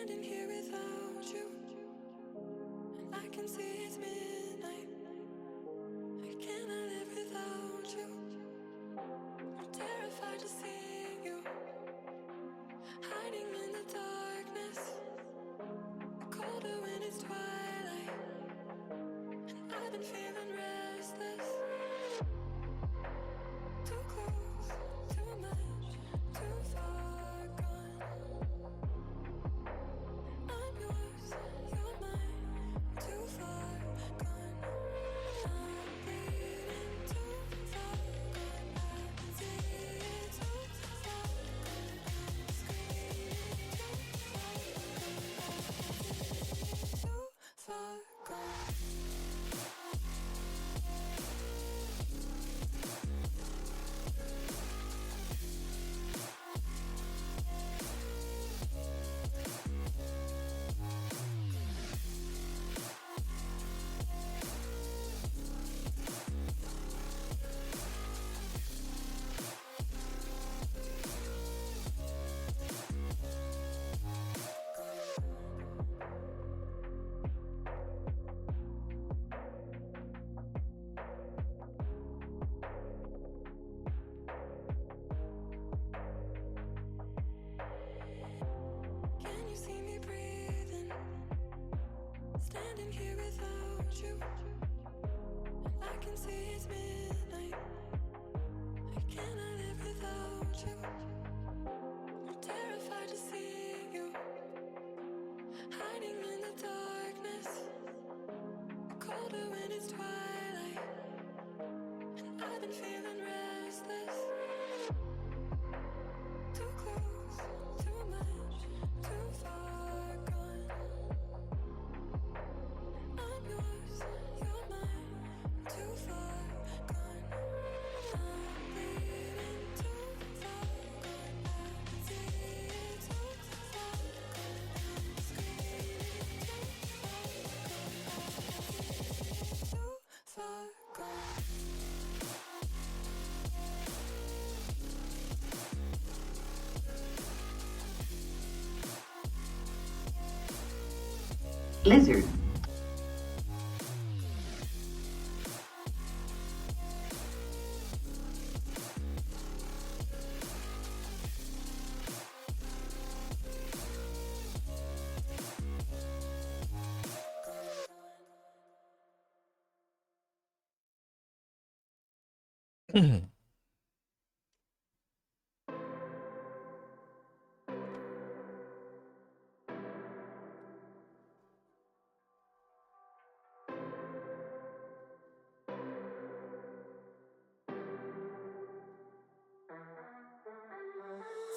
Standing here without you, and I can see it's midnight. I cannot live without you. I'm terrified to see you, hiding in the darkness, colder when it's twilight. And I've been feeling restless, too close, too much, too far gone. I'm yours, you're mine, too far gone. I'm bleeding too far gone. I can see it too far gone. I'm screaming too far gone. Can you see me breathing? Standing here without you, and I can see it's midnight. I cannot live without you. I'm terrified to see you, hiding in the darkness, colder when it's twilight. And I've been feeling restless, too close, too much, too far gone. I'm yours, you're mine, too far gone. I'm bleeding too far gone. I can see it too far gone. I'm screaming too far gone. Lizard.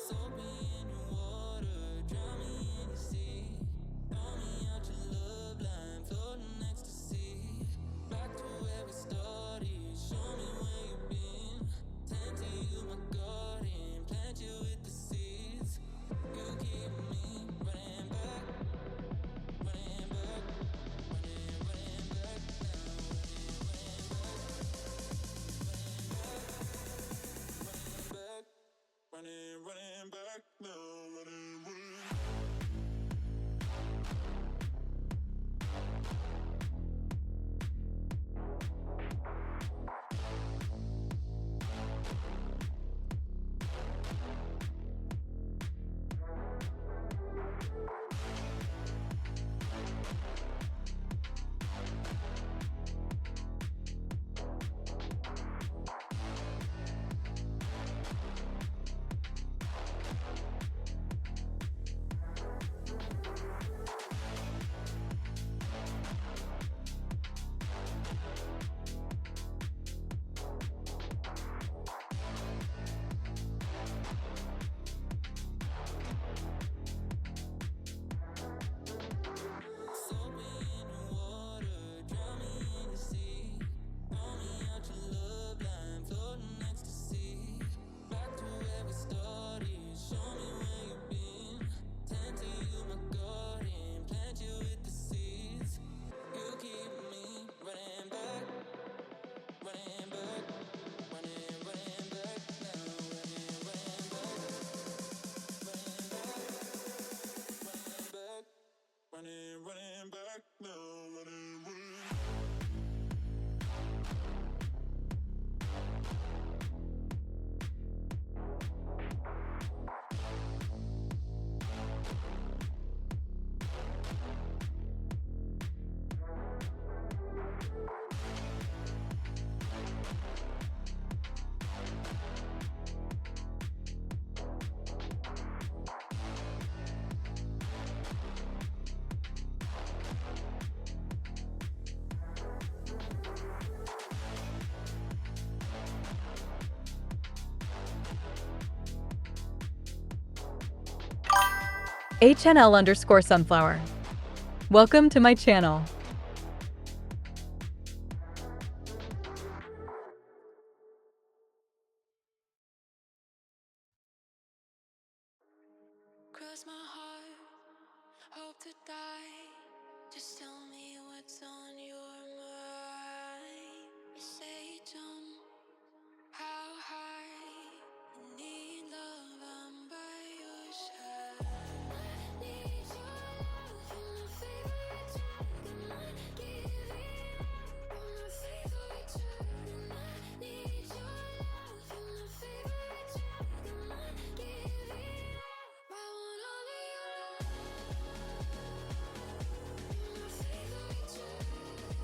Soak me in your water, drown me in your sea. Pour me out your love line, floating ecstasy. Back to where we started, show me where you've been. Running back now, running. HNL_sunflower. Welcome to my channel. Cross my heart, hope to die. Just tell me what's on your mind. You say jump, how high? I need love, I'm by your side. I need your love, you're my favorite drug. I might give it up, you're my favorite drug. And I need your love, you're my favorite drug. I might give it up, I want all of your love. You're my favorite drug.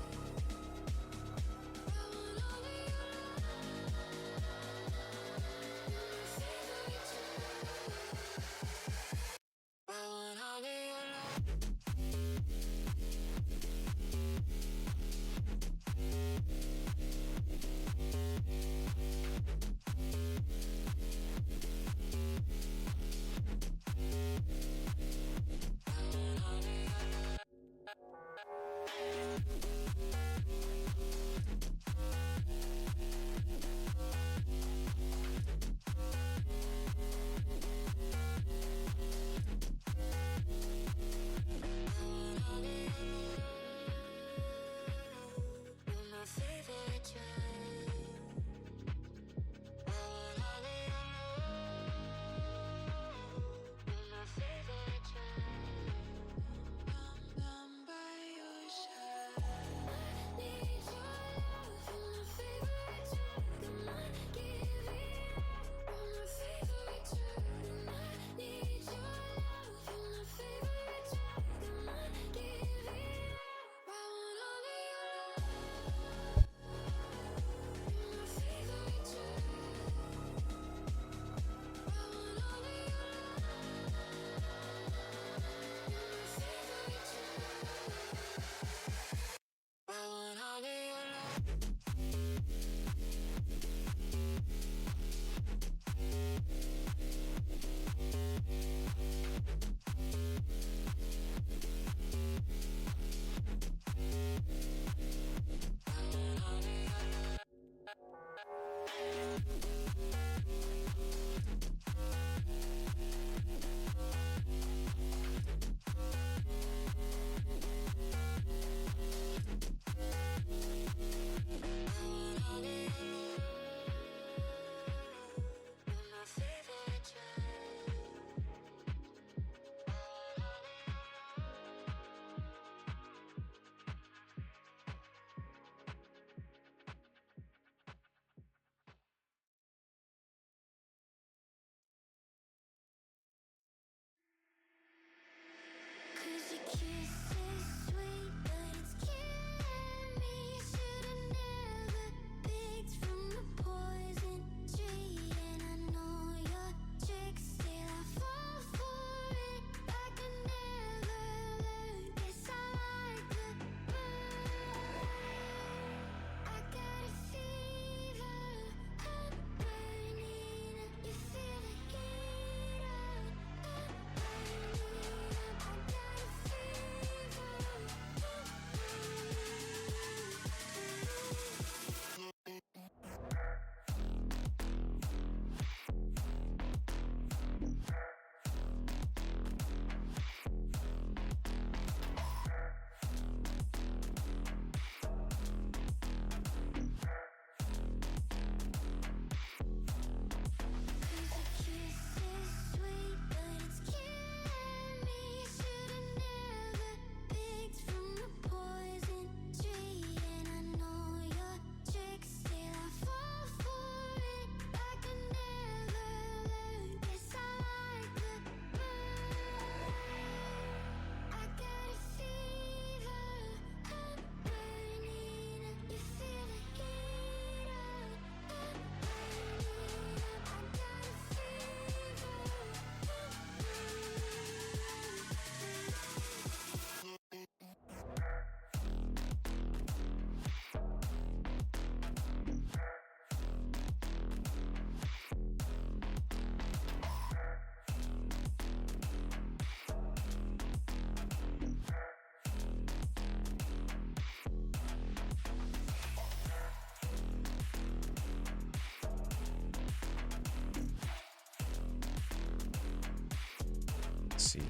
see.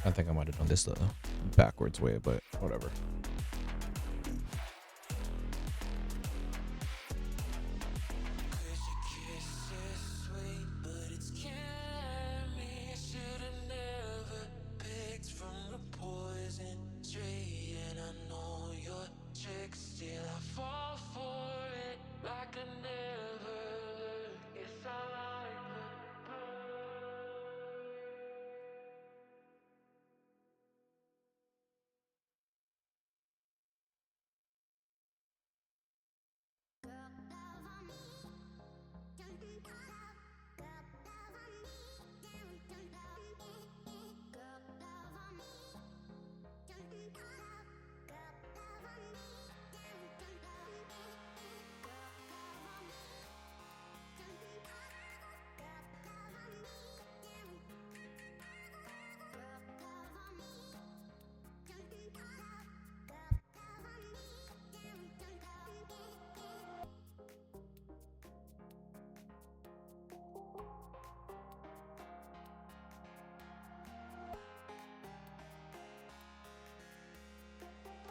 I think I might have done this the backwards way, but whatever.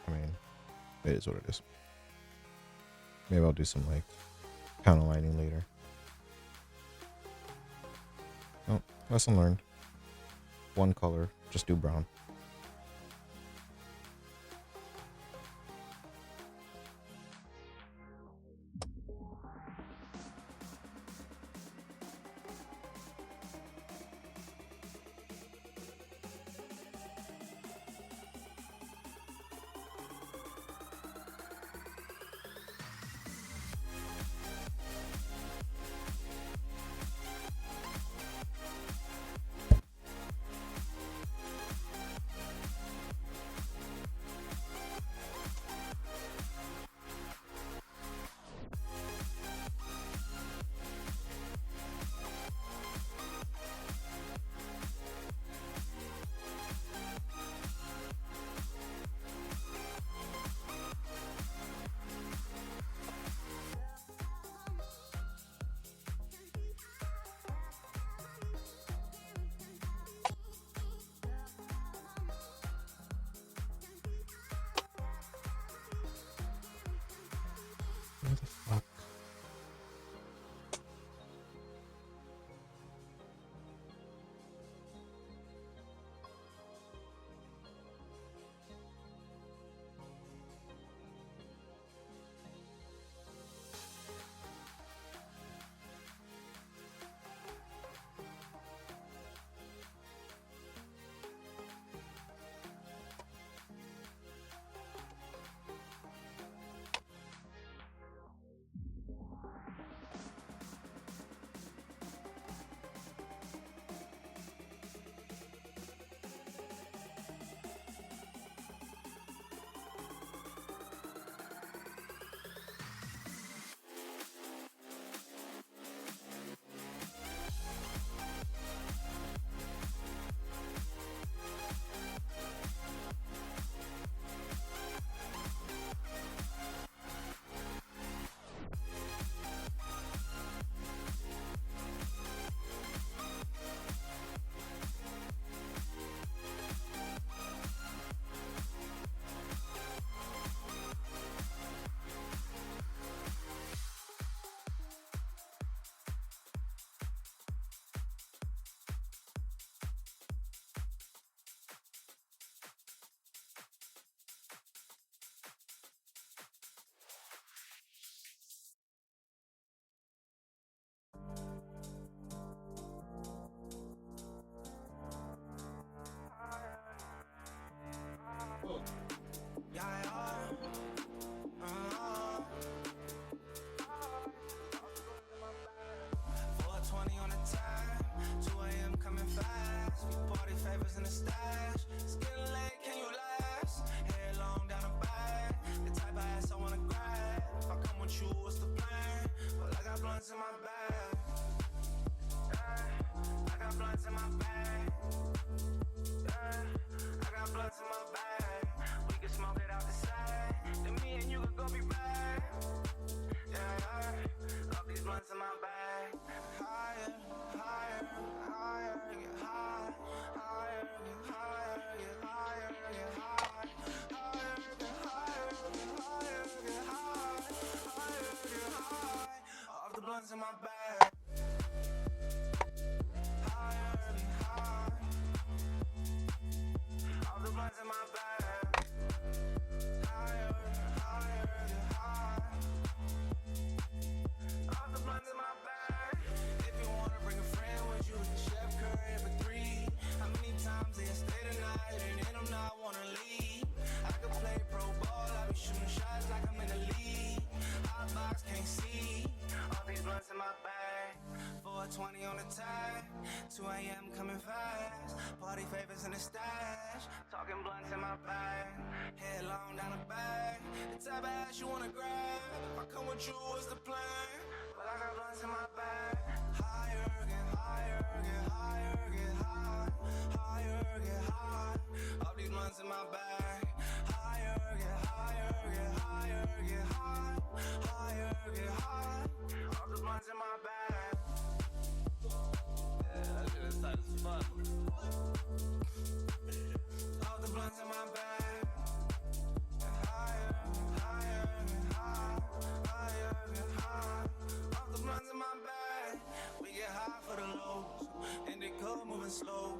I mean, it is what it is. Maybe I'll do some like counter lining later. Oh, lesson learned. One color, just do brown. Where the fuck? tight. 2 a.m. coming fast. Party favors in the stash. Talking blunts in my bag. Head long down the back. The type of ass you wanna grab. If I come with you, what's the plan? But I got blunts in my bag. Higher, get higher, get higher, get high. Higher, get high. All these blunts in my bag. Higher, get higher, get higher, get high. Higher, get high. All the blunts in my bag. Yeah, that shit is tight as fuck. All the blunts in my bag. Get higher, higher, get high. Higher, get high. All the blunts in my bag. We get high for the lows. Indica moving slow.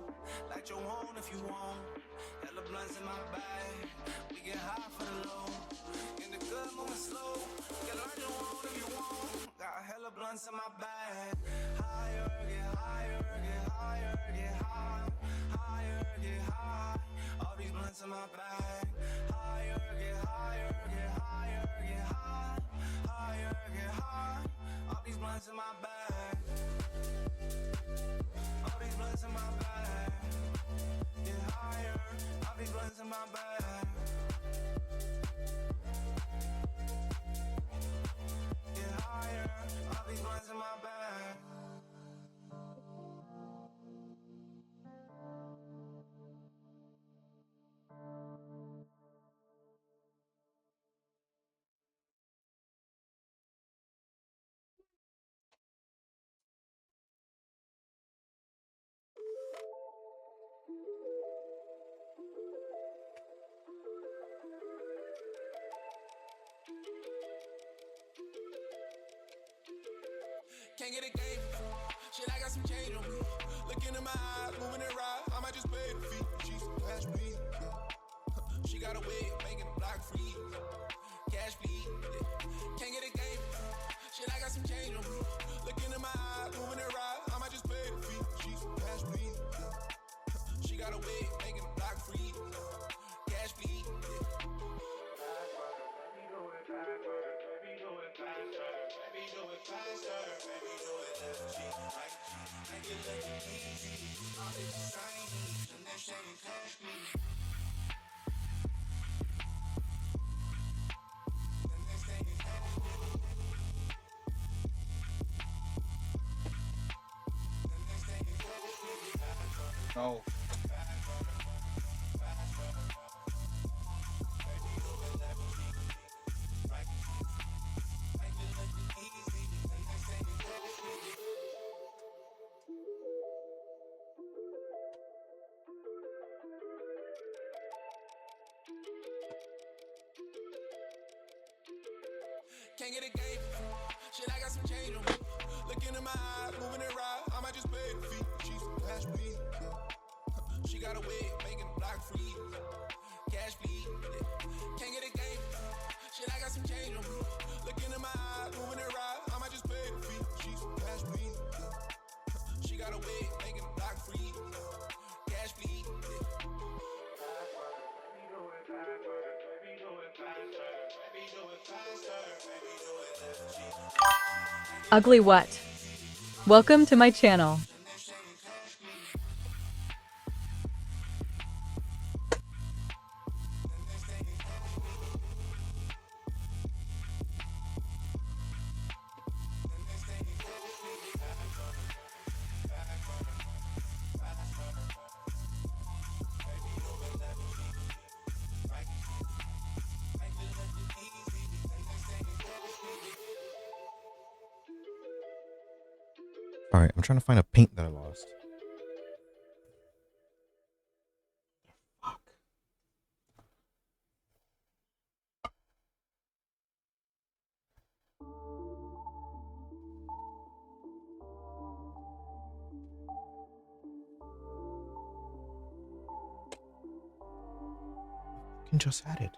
Light your own if you want. Hella blunts in my bag. We get high for the low. Indica moving slow. Get light your own if you want. Got hella blunts in my bag. Higher, get higher, get higher, get high. Higher, get high. All these blunts in my bag. Higher, get higher, get higher, get high. Higher, get high. All these blunts in my bag. All these blunts in my bag. Get higher. All these blunts in my bag. Get higher. All these blunts in my bag. Can't get a game. Shit, I got some change on me. Look into my eyes, moving it right. I might just pay the fee. She's some cash me. She got a wig, making the block free. Cash me. Can't get a game. Shit, I got some change on me. Look into my eyes, moving it right. I might just pay the fee. She's some cash me. She got a wig, making the block free. Cash me. No. Can't get a game. Shit, I got some change on me. Look into my eyes, moving it right. I might just pay the fee. She's some cash me. She got a wig, making the block free. Cash me. Can't get a game. Shit, I got some change on me. Look into my eyes, moving it right. I might just pay the fee. She's some cash me. She got a wig, making the block free. Cash me. Ugly what? Welcome to my channel. Alright, I'm trying to find a paint that I lost. Fuck. I can just add it.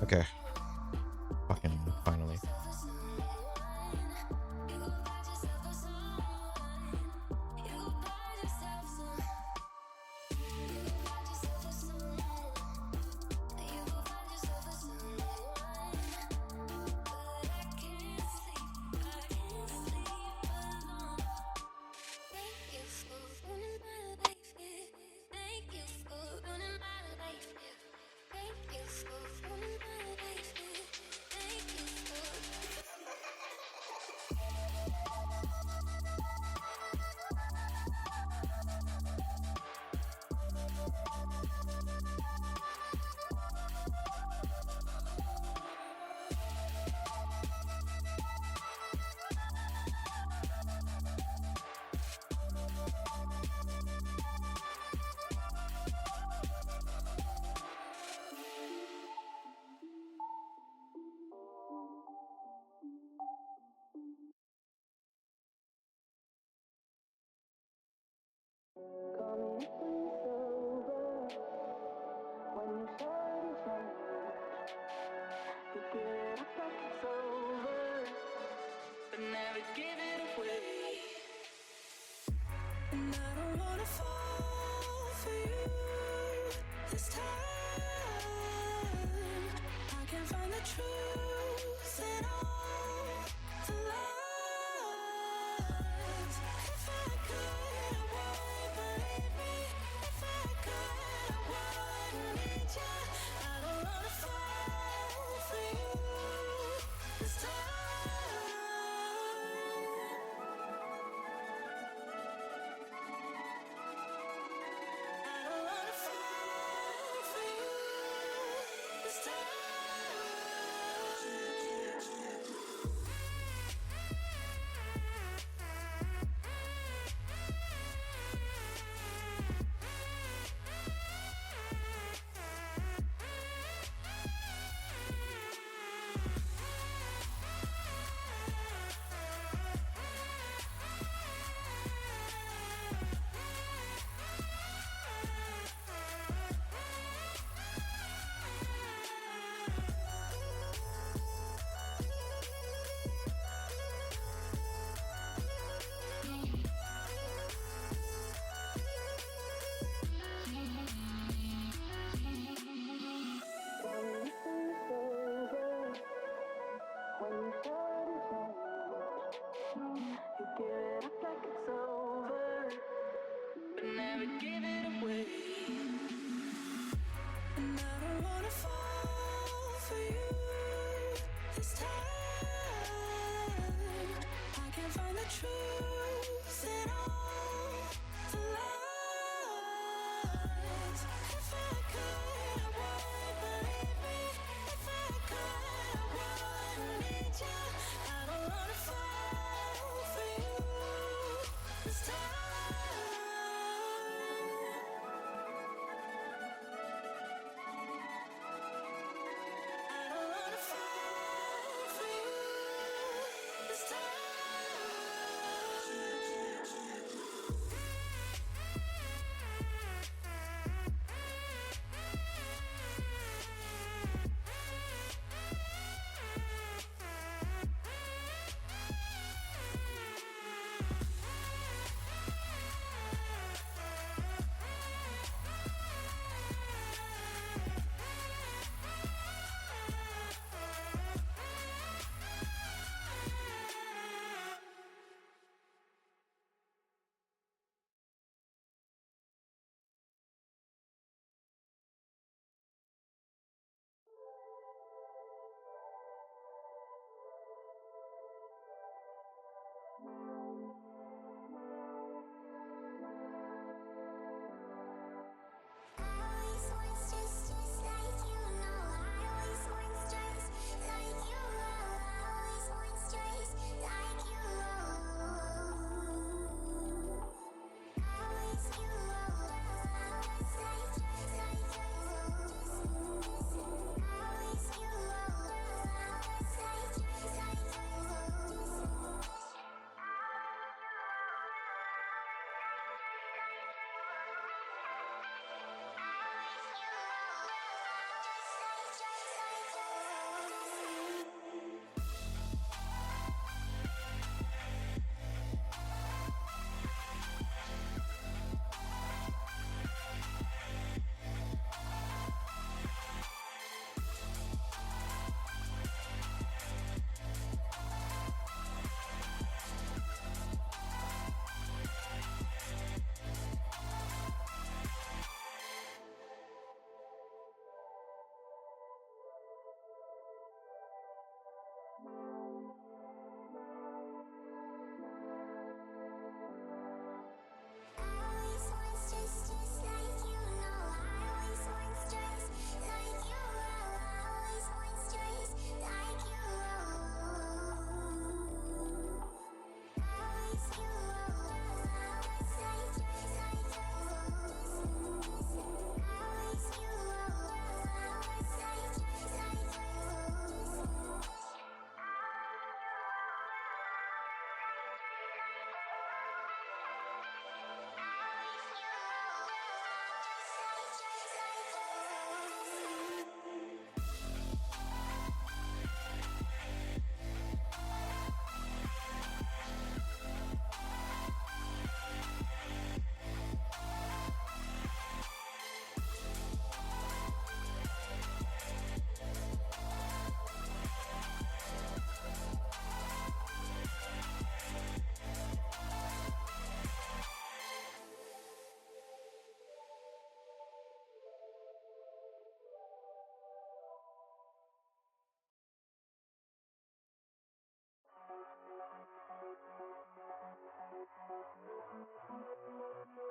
Okay. Fucking finally. And I don't wanna fall for you this time. I can't find the truth in all the lies. If I could, I would believe me. If I could, I wouldn't need you. I don't wanna fall for you this time. I don't wanna fall for you this time.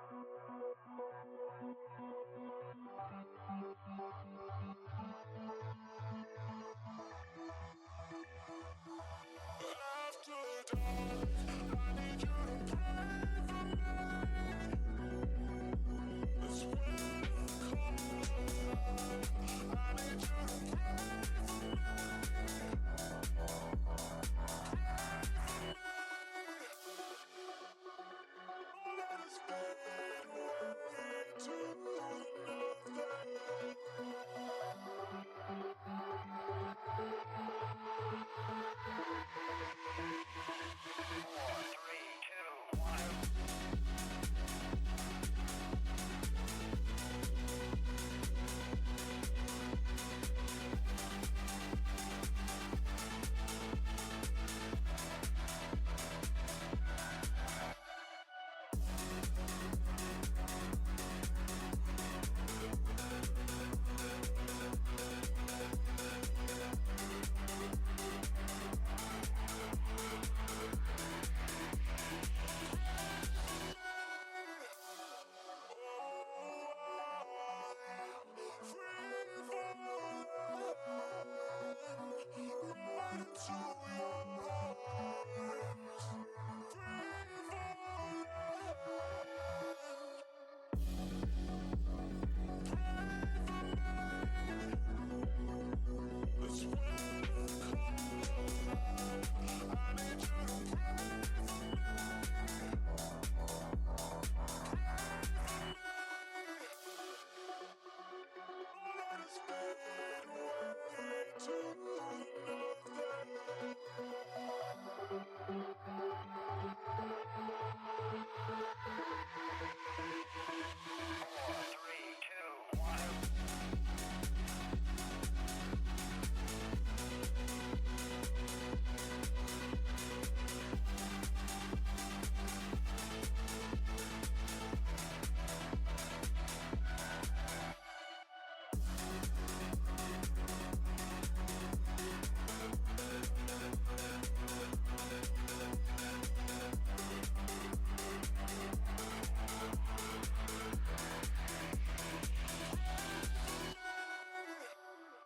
After dark, I need you to pray for me. It's when you come alive. I need you to pray for me. Don't let us fade away into nothing.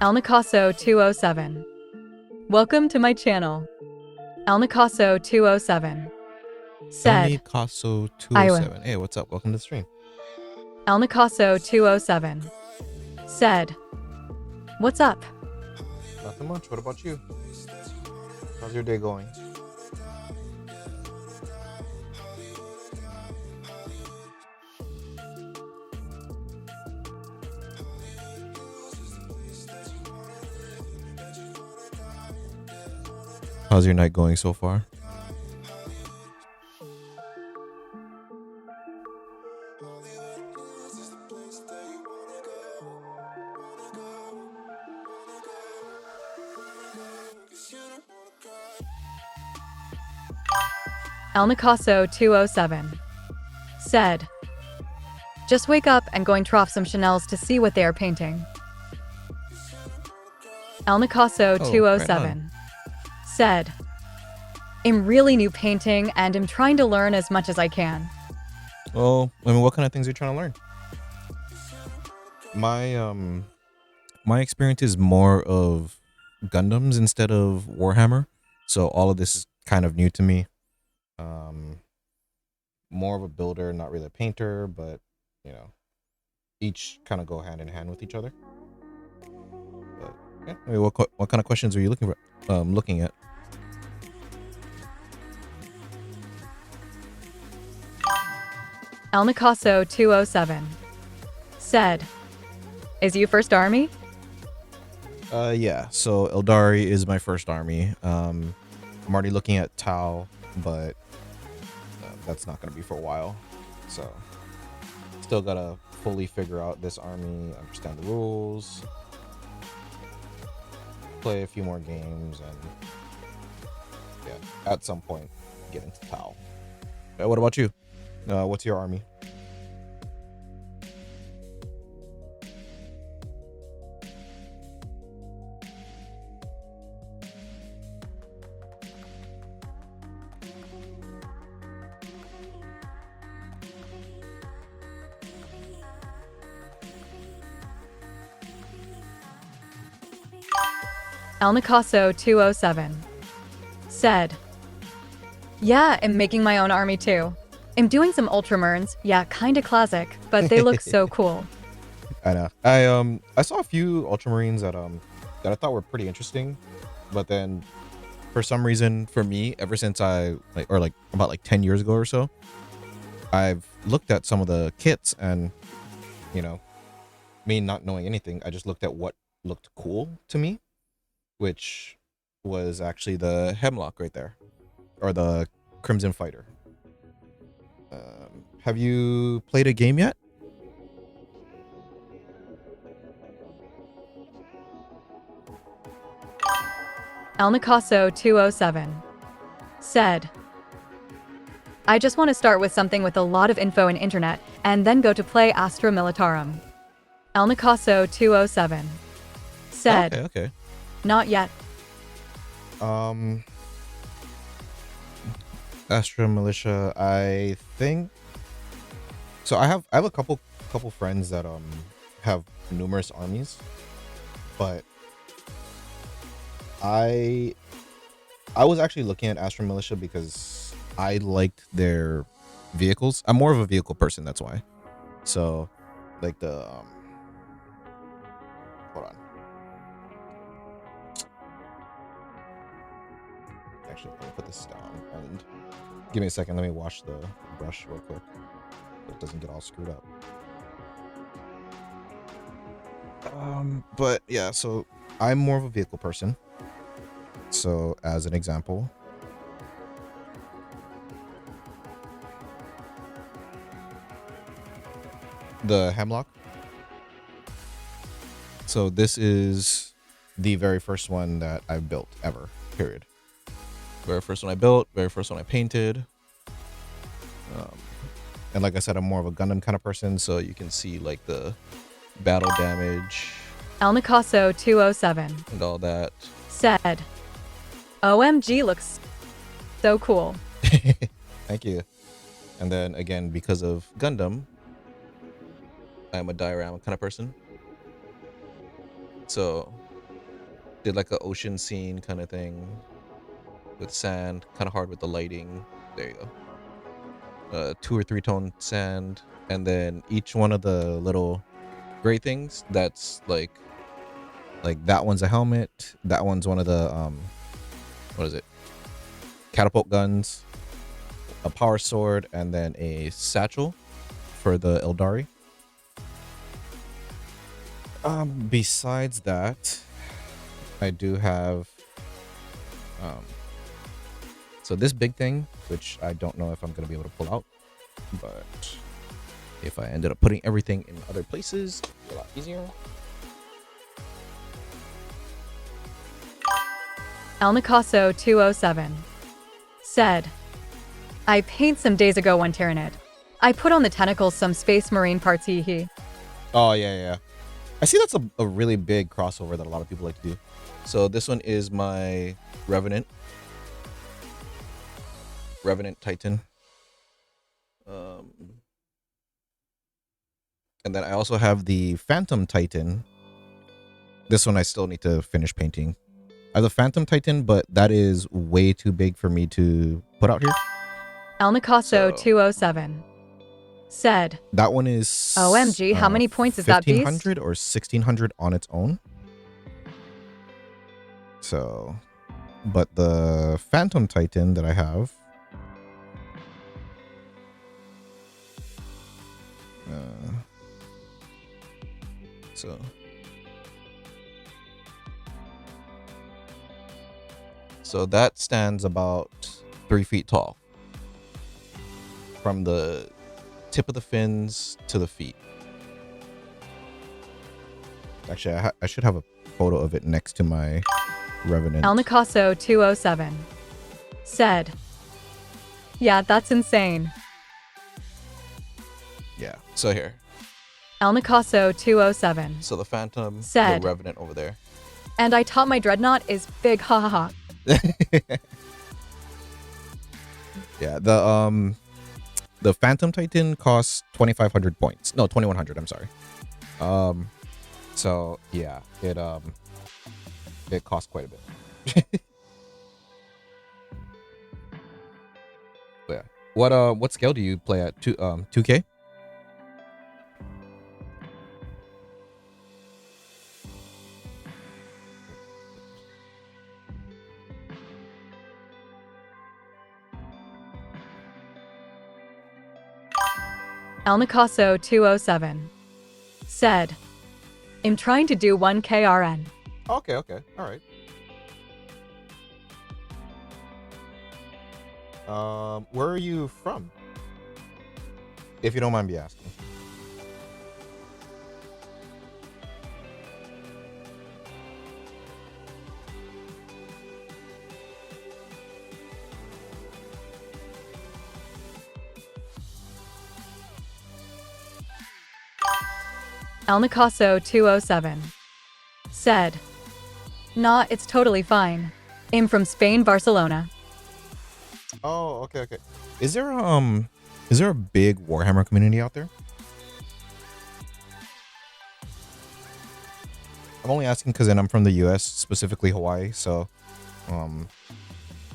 Alnicasso 207. Welcome to my channel. Alnicasso 207 said, Caso Iowa. 207. Hey, what's up? Welcome to the stream. Alnicasso 207 said, what's up? Nothing much. What about you? How's your day going? How's your night going so far? Alnicasso 207 said, just wake up and going to off some Chanels to see what they are painting. El Nicasso Oh, 207 said, I'm really new painting and am trying to learn as much as I can. Well, I mean, what kind of things are you trying to learn? My experience is more of Gundams instead of Warhammer, so all of this is kind of new to me. Um, More of a builder, not really a painter, but you know, each kind of go hand in hand with each other. But yeah, I mean, what kind of questions are you looking for? Looking at. El Nicasso 207 said, is you first army? Yeah. So Eldari is my first army. I'm already looking at Tau, but that's not gonna be for a while. So still gotta fully figure out this army, understand the rules, play a few more games, and yeah, at some point get into Tau. What about you? What's your army? El Nicasso 207 said, yeah, I'm making my own army too. I'm doing some Ultramarines, yeah, kinda classic, but they look so cool. I know. I saw a few Ultramarines that I thought were pretty interesting, but then for some reason, for me, ever since about 10 years ago or so, I've looked at some of the kits and, you know, me not knowing anything, I just looked at what looked cool to me, which was actually the Hemlock right there, or the Crimson Fighter. Have you played a game yet? El Nicasso 207 said, I just want to start with something with a lot of info and internet, and then go to play Astra Militarum. El Nicasso 207 said, Okay. not yet. Astra Militia, I think. So I have a couple friends that have numerous armies, but I was actually looking at Astra Militia because I liked their vehicles. I'm more of a vehicle person, that's why. So like the hold on. Actually, let me put this down and give me a second. Let me wash the brush real quick so it doesn't get all screwed up. But yeah, so I'm more of a vehicle person. So as an example, the Hemlock. So this is the very first one that I've built ever, period. Very first one I built, very first one I painted. And like I said, I'm more of a Gundam kind of person, so you can see like the battle damage El Nicasso 207 and all that. said, OMG looks so cool. Thank you. And then again, because of Gundam, I'm a diorama kind of person. So did like an ocean scene kind of thing with sand, kind of hard with the lighting. There you go. 2 or 3 tone sand, and then each one of the little gray things that's like that one's a helmet, that one's one of the what is it, catapult guns, a power sword, and then a satchel for the Eldari. Besides that, I do have so this big thing, which I don't know if I'm gonna be able to pull out, but if I ended up putting everything in other places, it'd be a lot easier. El Nicasso 207 said, I paint some days ago one Tyranid. I put on the tentacles some Space Marine parts hee. Oh yeah. I see that's a really big crossover that a lot of people like to do. So this one is my Revenant Titan. And then I also have the Phantom Titan. This one I still need to finish painting. I have the Phantom Titan, but that is way too big for me to put out here. El Nicasso 207 said, That one is OMG, how many points is that beast? 1500 or 1600 on its own. So, but the Phantom Titan that I have, so that stands about 3 feet tall from the tip of the fins to the feet. Actually, I should have a photo of it next to my Revenant. El Nicasso 207 said, yeah, that's insane. Yeah, so here. El Nicasso 207 So the Phantom, said, the Revenant over there. And I taught my Dreadnought is big, ha ha ha. Yeah, the Phantom Titan costs 2,500 points. No, 2,100. I'm sorry. So yeah, it costs quite a bit. But yeah, what scale do you play at? 2K? El Nicasso 207 said, I'm trying to do 1 KRN. Okay, all right. Where are you from? If you don't mind me asking. El Nicasso 207 said, nah, it's totally fine. I'm from Spain, Barcelona. Oh, okay. Is there a big Warhammer community out there? I'm only asking because then I'm from the US, specifically Hawaii, so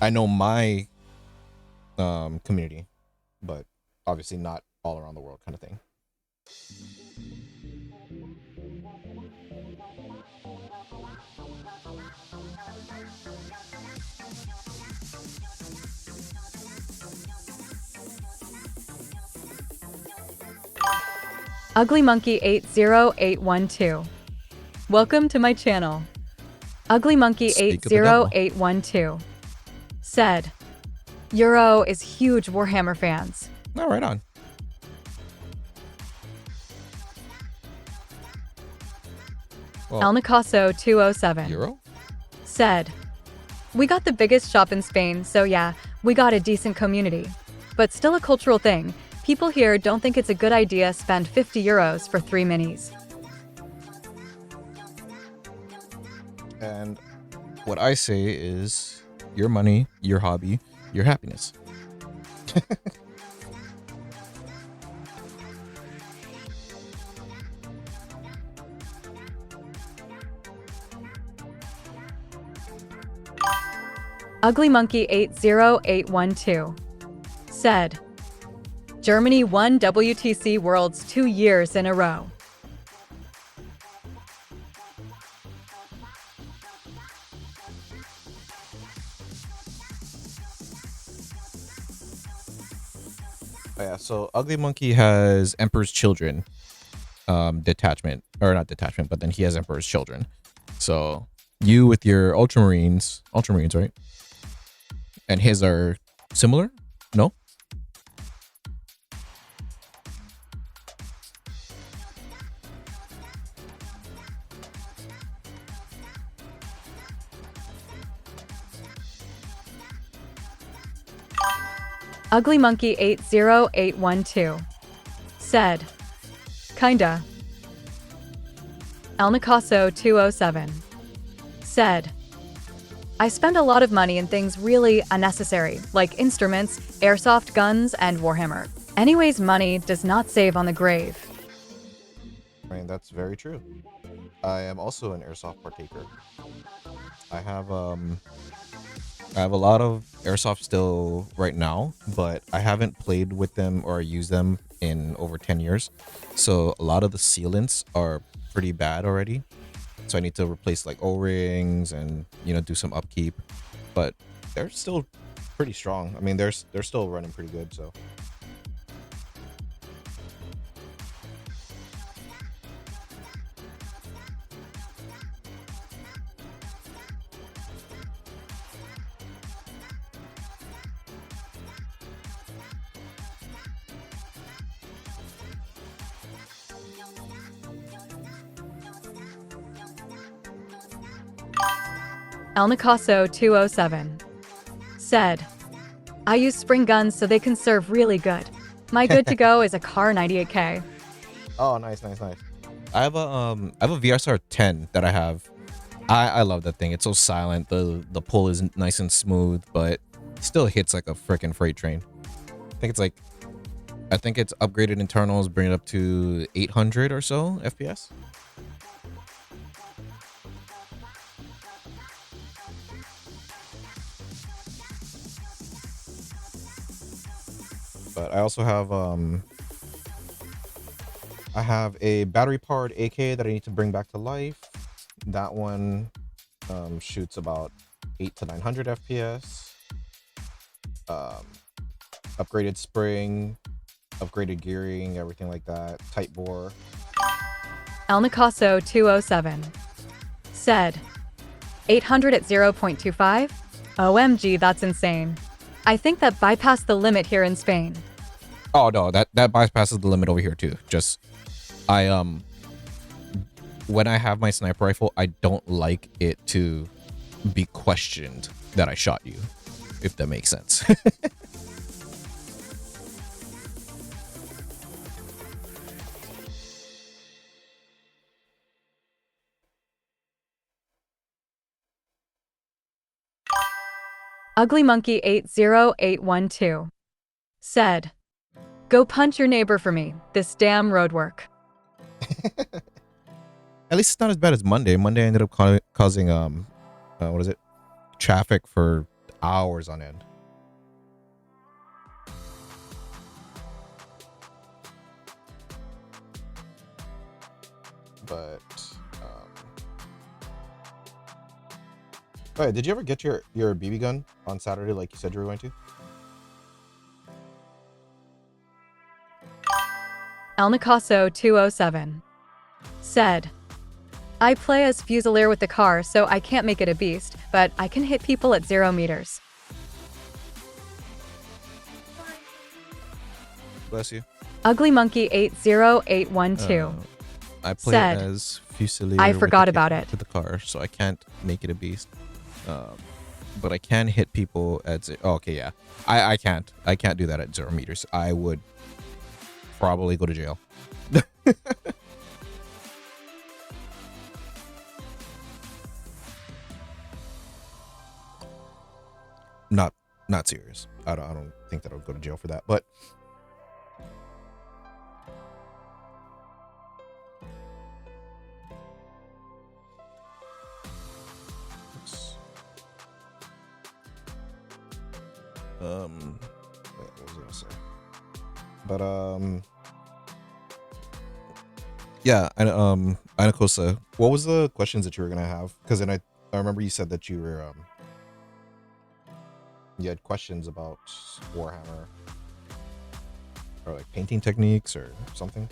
I know my community, but obviously not all around the world kind of thing. Ugly Monkey 80812. Welcome to my channel. Ugly Monkey 80812 said, Euro is huge Warhammer fans. Oh, right on. Well, El Nicasso 207 Euro? said, we got the biggest shop in Spain, so yeah, we got a decent community. But still a cultural thing. People here don't think it's a good idea spend 50 euros for 3 minis. And what I say is your money, your hobby, your happiness. Ugly Monkey 80812 said, Germany won WTC Worlds 2 years in a row. Oh, yeah, so Ugly Monkey has Emperor's Children detachment, or not detachment, but then he has Emperor's Children. So you with your Ultramarines, right? And his are similar? No? Ugly Monkey 80812 said, kinda. El Nicaso 207 said, I spend a lot of money in things really unnecessary, like instruments, airsoft guns, and Warhammer. Anyways, money does not save on the grave. I mean, that's very true. I am also an airsoft partaker. I have a lot of airsoft still right now, but I haven't played with them or used them in over 10 years. So a lot of the sealants are pretty bad already. So I need to replace like O-rings and, you know, do some upkeep. But they're still pretty strong. I mean, they're still running pretty good, so. El Nicaso 207 said, I use spring guns so they can serve really good. My good to go is a Car 98K. Oh, nice. I have a VSR 10 that I have. I love that thing. It's so silent. The pull is nice and smooth, but still hits like a freaking freight train. I think it's upgraded internals, bring it up to 800 or so FPS. But I also have I have a battery powered AK that I need to bring back to life. That one shoots about 8 to 900 FPS. Upgraded spring, upgraded gearing, everything like that. Tight bore. El Nicaso 207 said, 800 at 0.25? OMG, that's insane. I think that bypassed the limit here in Spain. Oh no, that bypasses the limit over here too. Just when I have my sniper rifle, I don't like it to be questioned that I shot you, if that makes sense. Ugly Monkey 80812 said, go punch your neighbor for me, this damn roadwork. At least it's not as bad as Monday. Monday ended up causing what is it? Traffic for hours on end. But wait, did you ever get your BB gun on Saturday like you said you were going to? El Nicaso 207 said, I play as Fusilier with the car, so I can't make it a beast, but I can hit people at 0 meters. Bless you. Ugly Monkey 80812 I play said, as Fusilier. I with forgot the about kick it. to the car, so I can't make it a beast. But I can hit people at oh, okay, yeah. I can't do that at 0 meters. I would probably go to jail. Not serious. I don't think that I would go to jail for that, but what was I gonna say? But yeah, and Anakosa, what was the questions that you were gonna have? Because then I remember you said that you were you had questions about Warhammer or like painting techniques or something.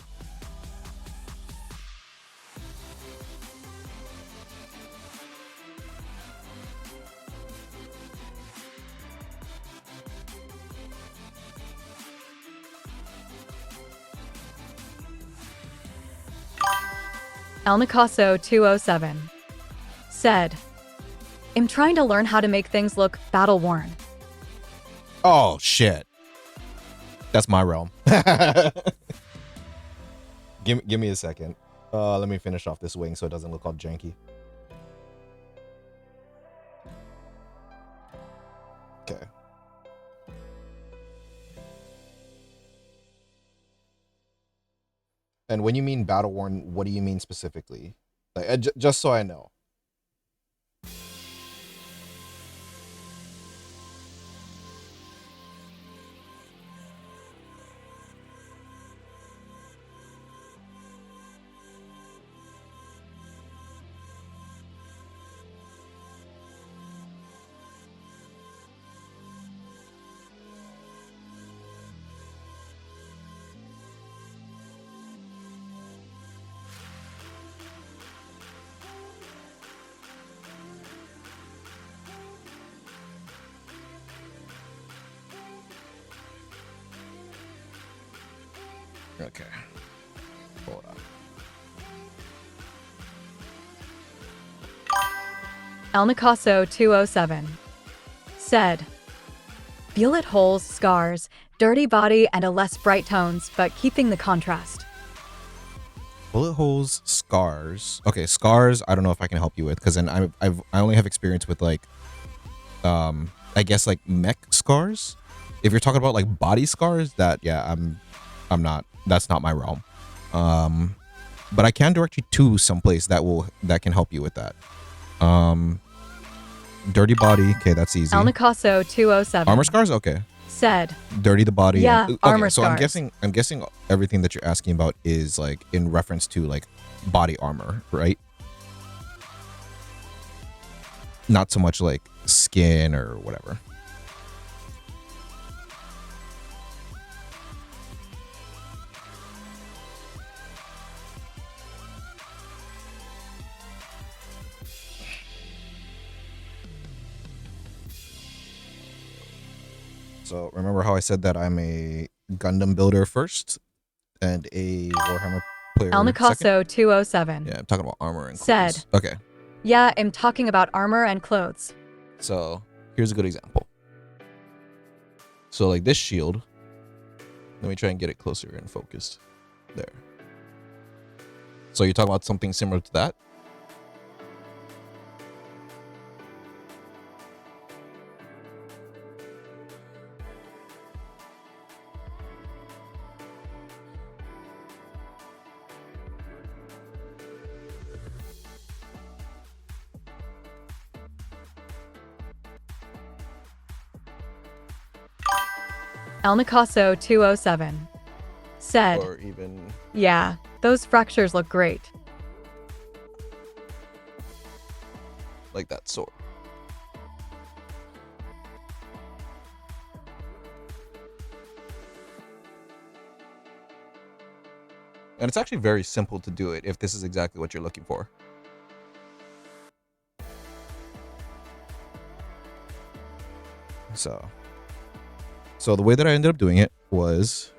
El Nicaso 207 said, I'm trying to learn how to make things look battle-worn. Oh shit, that's my realm. Give me a second. Let me finish off this wing so it doesn't look all janky. Okay. And when you mean battle worn, what do you mean specifically? Like, just so I know. Okay. Hold on. El Nicaso 207 said, "Bullet holes, scars, dirty body, and a less bright tones, but keeping the contrast." Bullet holes, scars. Okay, scars. I don't know if I can help you with, because then I only have experience with like, I guess like mech scars. If you're talking about like body scars, that yeah, I'm not. That's not my realm. But I can direct you to someplace that can help you with that. Dirty body. Okay, that's easy. El Nicaso 207 Armor scars. Okay. said, Dirty the body. Yeah, okay, armor so scars. I'm guessing everything that you're asking about is like in reference to like body armor, right? Not so much like skin or whatever. So remember how I said that I'm a Gundam builder first and a Warhammer player El second? Nicaso 207 Yeah, I'm talking about armor and said, clothes. Okay, "Yeah, I'm talking about armor and clothes." so here's a good example. So like this shield, let me try and get it closer and focused. There. So you're talking about something similar to that? El Nicaso 207 said, Or even "Yeah, those fractures look great." like that sword. And it's actually very simple to do it if this is exactly what you're looking for. So the way that I ended up doing it was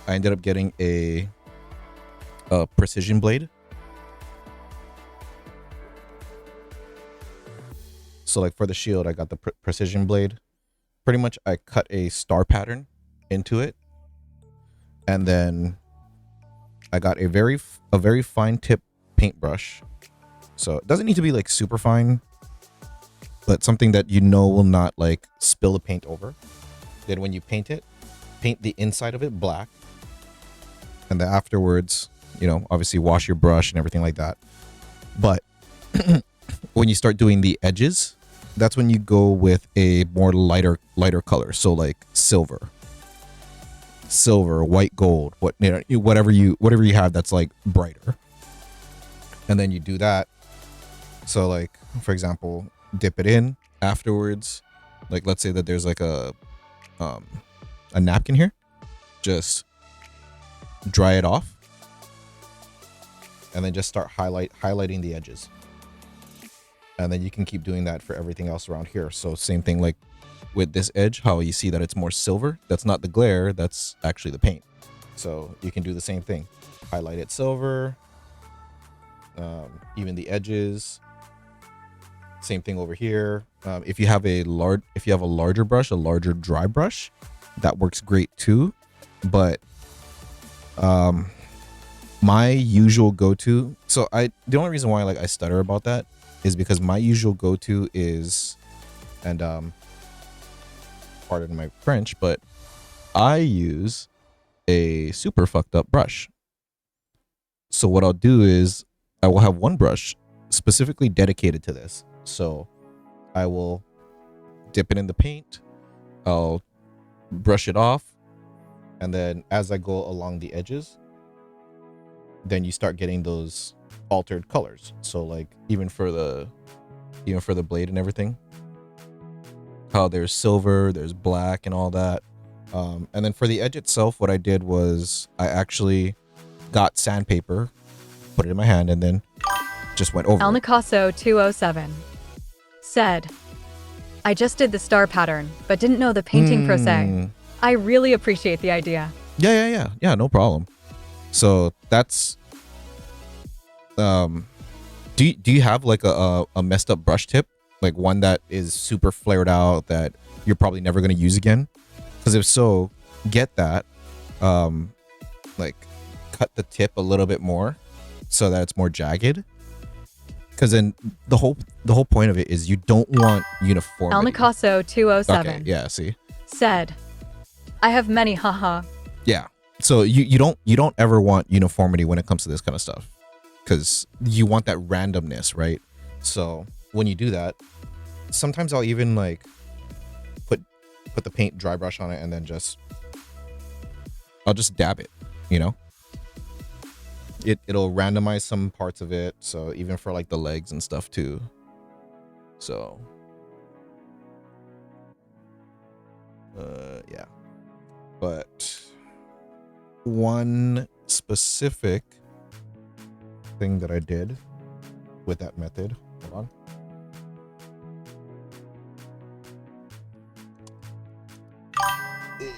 I ended up getting a precision blade. So like for the shield, I got the precision blade. Pretty much I cut a star pattern into it. And then I got a very fine tip paintbrush. So it doesn't need to be like super fine, but something that you know will not like spill the paint over. Then when you paint it, paint the inside of it black. And then afterwards, you know, obviously wash your brush and everything like that. But when you start doing the edges, that's when you go with a more lighter color. So like silver, white, gold, whatever you have that's like brighter. And then you do that. So like, for example, dip it in afterwards. Like, let's say that there's like a napkin here. Just dry it off. And then just start highlighting the edges. And then you can keep doing that for everything else around here. So same thing like with this edge, how you see that it's more silver. That's not the glare, that's actually the paint. So you can do the same thing. Highlight it silver. Even the edges. Same thing over here. If you have a larger brush, a larger dry brush, that works great too. But my usual go-to, so the only reason why like I stutter about that is because my usual go-to is, and pardon my French, but I use a super fucked up brush. So what I'll do is I will have one brush specifically dedicated to this. So I will dip it in the paint, I'll brush it off, and then as I go along the edges, then you start getting those altered colors. So like even for the blade and everything, how there's silver, there's black and all that. And then for the edge itself, what I did was I actually got sandpaper, put it in my hand, and then just went over El it. Nicasso 207 said, I just did the star pattern, but didn't know the painting pro se. I really appreciate the idea. Yeah, no problem. So that's do you have like a messed up brush tip, like one that is super flared out that you're probably never going to use again? Because if so, get that, like cut the tip a little bit more so that it's more jagged, because then the whole point of it is you don't want uniformity. El Nicasso 207 Okay, yeah, see, said, I have many haha. yeah. So you don't ever want uniformity when it comes to this kind of stuff, because you want that randomness, right? So when you do that, sometimes I'll even like put the paint dry brush on it and then I'll just dab it, you know? It'll randomize some parts of it, so even for like the legs and stuff too. So yeah. But one specific thing that I did with that method, hold on.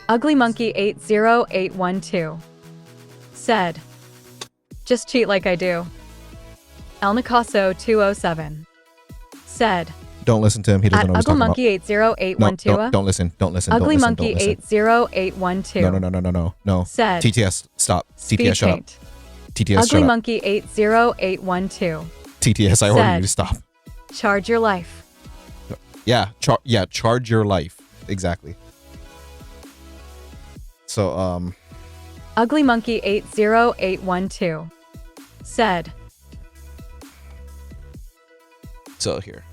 Ugly Monkey 80812 said, just cheat like I do. El Nicasso 207 said, Don't listen to him. He doesn't at know what he's Ugly talking Monkey 80812. about. Don't listen. Don't listen. Ugly don't listen, Monkey don't listen. 80812 No. said, TTS, stop. speed TTS, shut up. paint. TTS, Ugly shut up. Monkey 80812 TTS, I order said, you to stop. charge your life. Yeah, charge your life. Exactly. So, Ugly Monkey 80812 said, so here.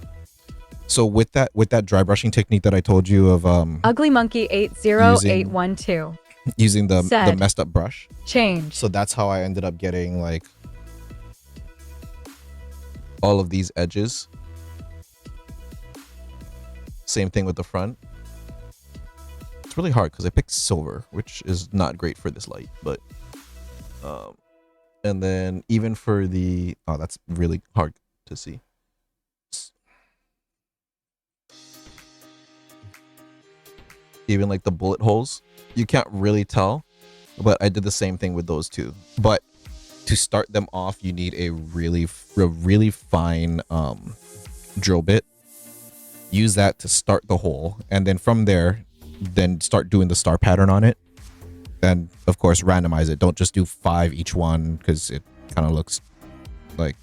So with that dry brushing technique that I told you of Ugly Monkey 80812 using the said, messed up brush. change. So that's how I ended up getting like all of these edges. Same thing with the front. It's really hard because I picked silver, which is not great for this light, but and then even for the that's really hard to see. Even like the bullet holes, you can't really tell, but I did the same thing with those two. But to start them off, you need a really fine drill bit. Use that to start the hole, and then from there, then start doing the star pattern on it. And of course, randomize it. Don't just do 5 each one, because it kind of looks like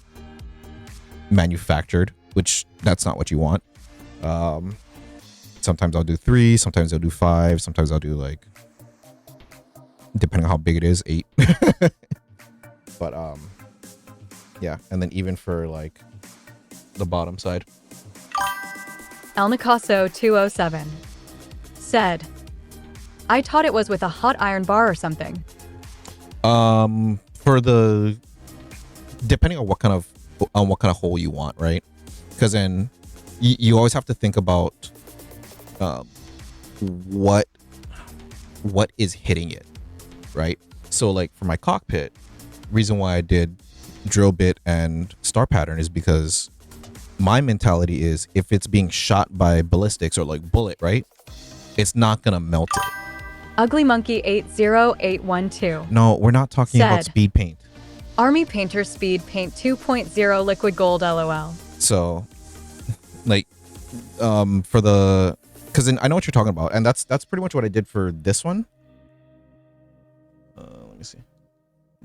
manufactured, which that's not what you want. Sometimes I'll do 3, sometimes I'll do 5, sometimes I'll do like, depending on how big it is, 8. But yeah, and then even for like the bottom side. El Nicasso 207 said, I thought it was with a hot iron bar or something. For the, depending on what kind of hole you want, right? Because then you always have to think about what is hitting it, right? So like for my cockpit, reason why I did drill bit and star pattern is because my mentality is if it's being shot by ballistics or like bullet, right, it's not gonna melt it. Ugly Monkey 80812 No, we're not talking about said, speed paint. Army Painter Speed Paint 2.0 Liquid Gold LOL. So like for the, because then I know what you're talking about, and that's pretty much what I did for this one. Let me see.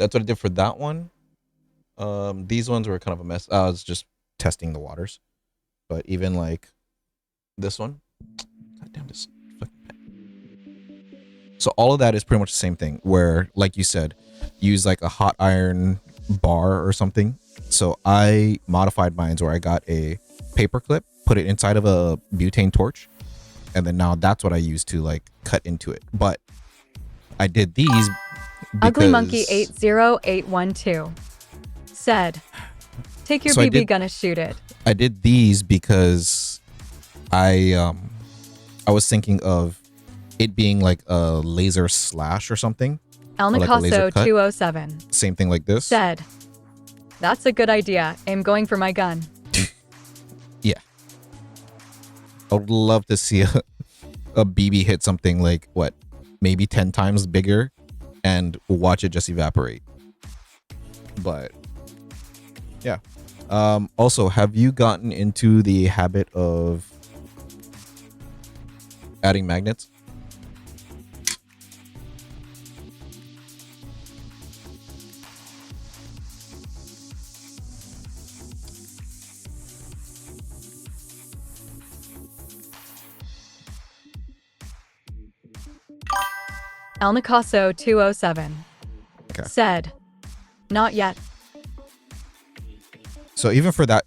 that's what I did for that one. These ones were kind of a mess. I was just testing the waters, but even like this one, god damn this fucking pen. So all of that is pretty much the same thing. Where, like you said, use like a hot iron bar or something. So I modified mine where I got a paper clip, put it inside of a butane torch, and then now that's what I use to like cut into it. But I did these because Ugly Monkey 80812 said, "Take your So I BB did- gun and shoot it." I did these because I was thinking of it being like a laser slash or something. El like a laser Nicasso cut? 207 Same thing like this. said, "That's a good idea. I'm going for my gun." Yeah. I would love to see a BB hit something like what, maybe 10 times bigger and watch it just evaporate. But yeah. Also, have you gotten into the habit of adding magnets? El Nicasso 207 Okay. said, "Not yet." So even for that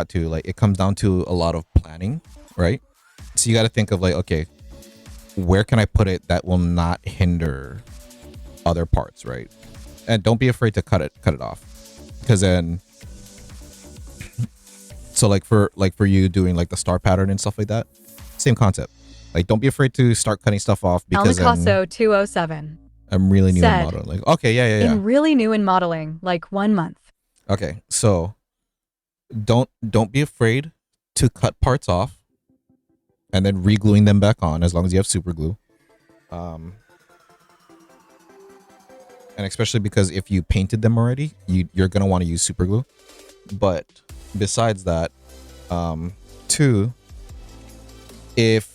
too, like it comes down to a lot of planning, right? So you got to think of like, okay, where can I put it that will not hinder other parts, right? And don't be afraid to cut it off, because then, so like for you doing like the star pattern and stuff like that, same concept. Like don't be afraid to start cutting stuff off, El because then Nicasso 207 I'm really new in said, modeling. Like okay, yeah. "I'm really new in modeling, like 1 month." Okay, so don't be afraid to cut parts off and then re-gluing them back on as long as you have super glue. And especially because if you painted them already, you're gonna want to use super glue. But besides that, two, if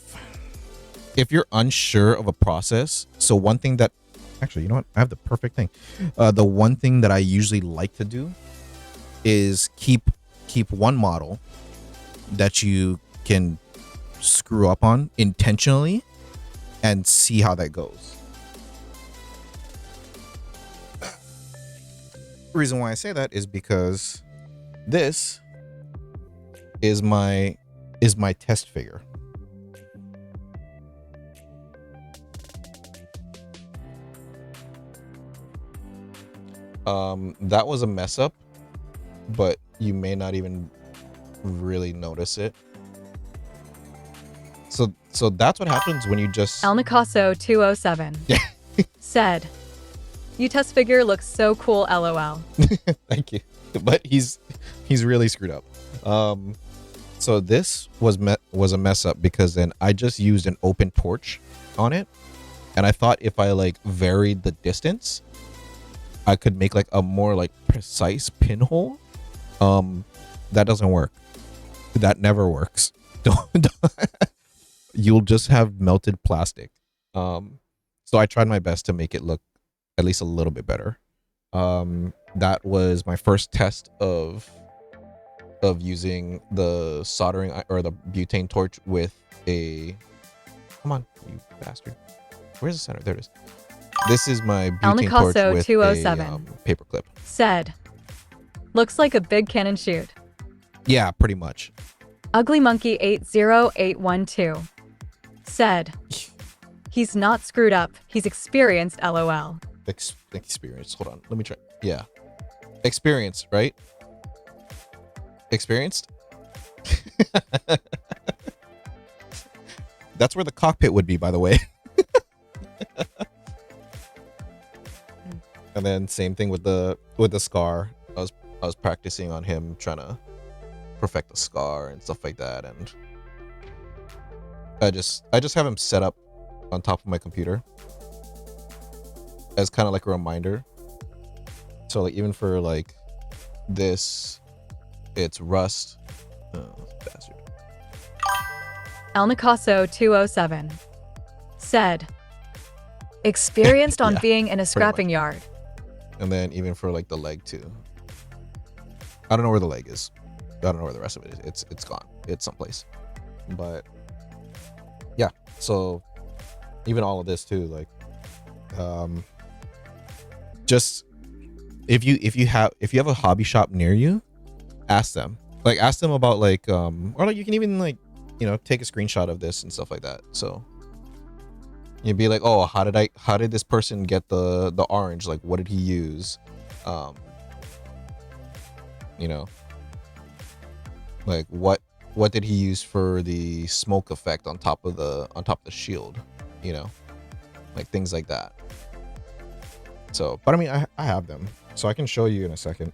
you're unsure of a process, so one thing that actually, you know what, I have the perfect thing. The one thing that I usually like to do is keep one model that you can screw up on intentionally and see how that goes. The reason why I say that is because this is my test figure. That was a mess up, but you may not even really notice it. So that's what happens when you just El Nicasso 207 said, "You test figure looks so cool, LOL." Thank you. But he's really screwed up. So this was a mess up because then I just used an open torch on it, and I thought if I like varied the distance, I could make like a more like precise pinhole. That doesn't work. That never works. Don't. You'll just have melted plastic. So I tried my best to make it look at least a little bit better. That was my first test of using the soldering or the butane torch with a. Come on, you bastard! Where's the center? There it is. This is my El butane torch Nicasso with 207 a paper clip. said, "Looks like a big cannon shoot." Yeah, pretty much. Ugly Monkey 80812 said, "He's not screwed up. He's experienced, LOL." Experience. Hold on. Let me try. Yeah. Experience, right? Experienced? That's where the cockpit would be, by the way. And then same thing with the scar. I was practicing on him, trying to perfect the scar and stuff like that, and I just have him set up on top of my computer as kind of like a reminder. So like even for like this, it's rust. Oh, bastard. El Nicasso 207 said, "Experienced on Yeah, being in a much. scrapping yard." And then even for like the leg too. I don't know where the leg is. I don't know where the rest of it is. It's gone. It's someplace. But yeah, so even all of this too, like just if you have a hobby shop near you, ask them. Like ask them about like or like you can even like, you know, take a screenshot of this and stuff like that. So you'd be like, oh, how did this person get the orange? Like what did he use? You know, like what did he use for the smoke effect on top of the shield, you know, like things like that. So, but I mean, I have them, so I can show you in a second.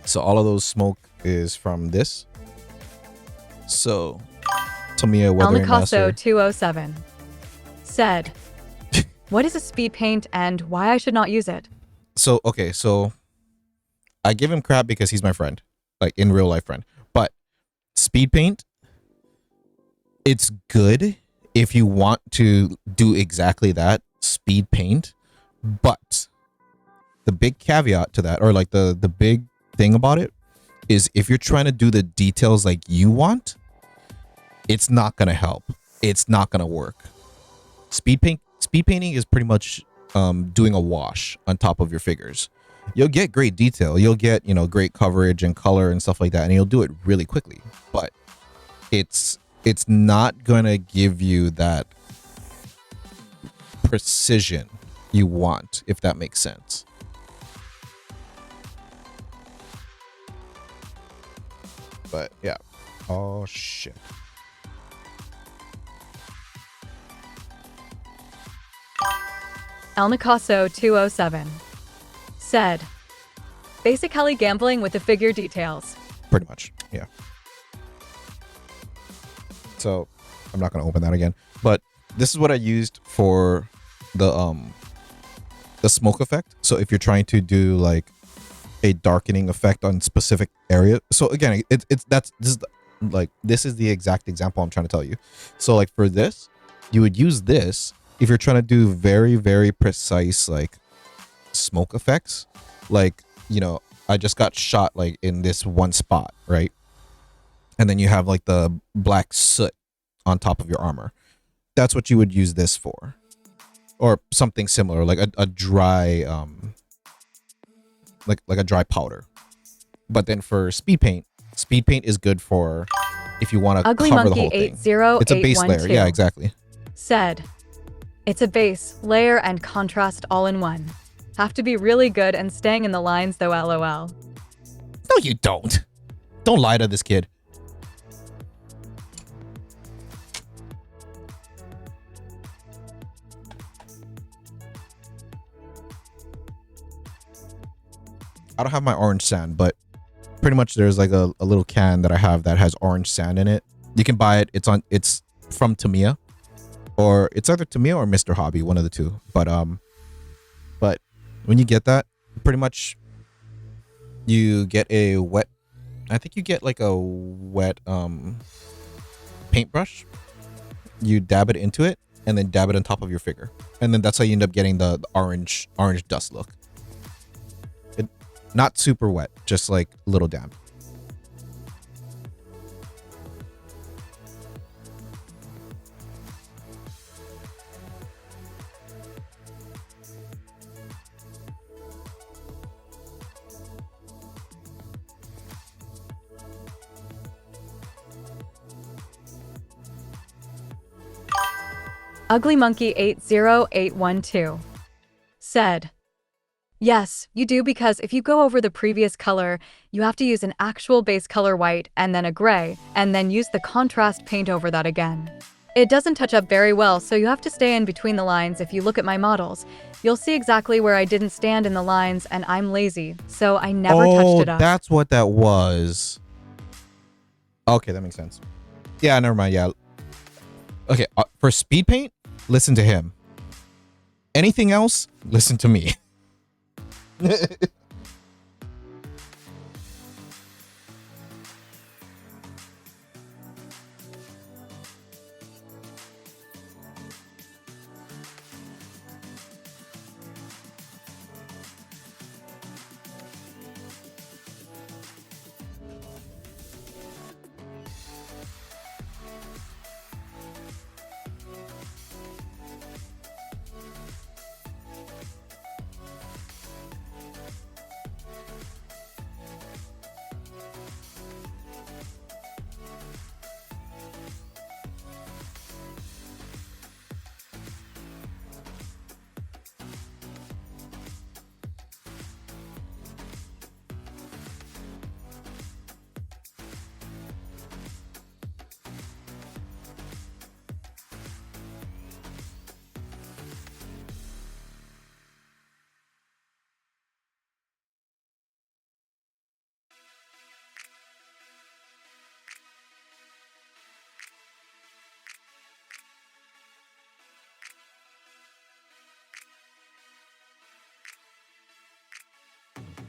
So all of those smoke is from this. So Tamiya El Weathering Nicasso Master. 207 said, "What is a speed paint and why I should not use it?" So okay, so I give him crap because he's my friend, like in real life friend. But speed paint, it's good if you want to do exactly that, speed paint. But the big caveat to that, or like the big thing about it, is if you're trying to do the details like you want, it's not gonna help. It's not gonna work. Speed painting is pretty much doing a wash on top of your figures. You'll get great detail. You'll get, you know, great coverage and color and stuff like that, and you'll do it really quickly. But it's not gonna give you that precision you want, if that makes sense. But yeah. Oh shit. El Nicasso 207 said, "Basically gambling with the figure details." Pretty much, yeah. So I'm not gonna open that again. But this is what I used for the smoke effect. So if you're trying to do like a darkening effect on specific area. So again, this is the exact example I'm trying to tell you. So like for this, you would use this if you're trying to do very, very precise like smoke effects. Like, you know, I just got shot like in this one spot, right? And then you have like the black soot on top of your armor. That's what you would use this for. Or something similar, like a dry like a dry powder. But then for speed paint is good for if you want to Ugly cover the Monkey whole thing. 80812 It's a base layer. Yeah, exactly. said, "It's a base, layer, and contrast all in one. Have to be really good and staying in the lines though, lol." No, you don't. Don't lie to this kid. I don't have my orange sand, but pretty much there's like a little can that I have that has orange sand in it. You can buy it. It's from Tamiya, or it's either Tamiya or Mr. Hobby, one of the two. But when you get that, pretty much you get a wet. I think you get like a wet paintbrush. You dab it into it and then dab it on top of your figure, and then that's how you end up getting the orange dust look. Not super wet, just like a little damp. Ugly Monkey 80812 said, "Yes, you do, because if you go over the previous color, you have to use an actual base color white and then a gray, and then use the contrast paint over that again. It doesn't touch up very well, so you have to stay in between the lines. If you look at my models, you'll see exactly where I didn't stand in the lines, and I'm lazy, so I never touched it up." That's what that was. Okay, that makes sense. Yeah, never mind. Yeah. Okay, for speed paint, listen to him. Anything else, listen to me.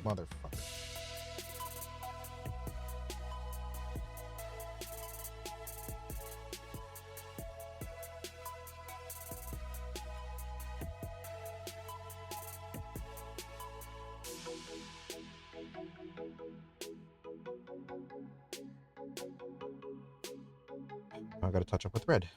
Motherfucker. I gotta touch up with red.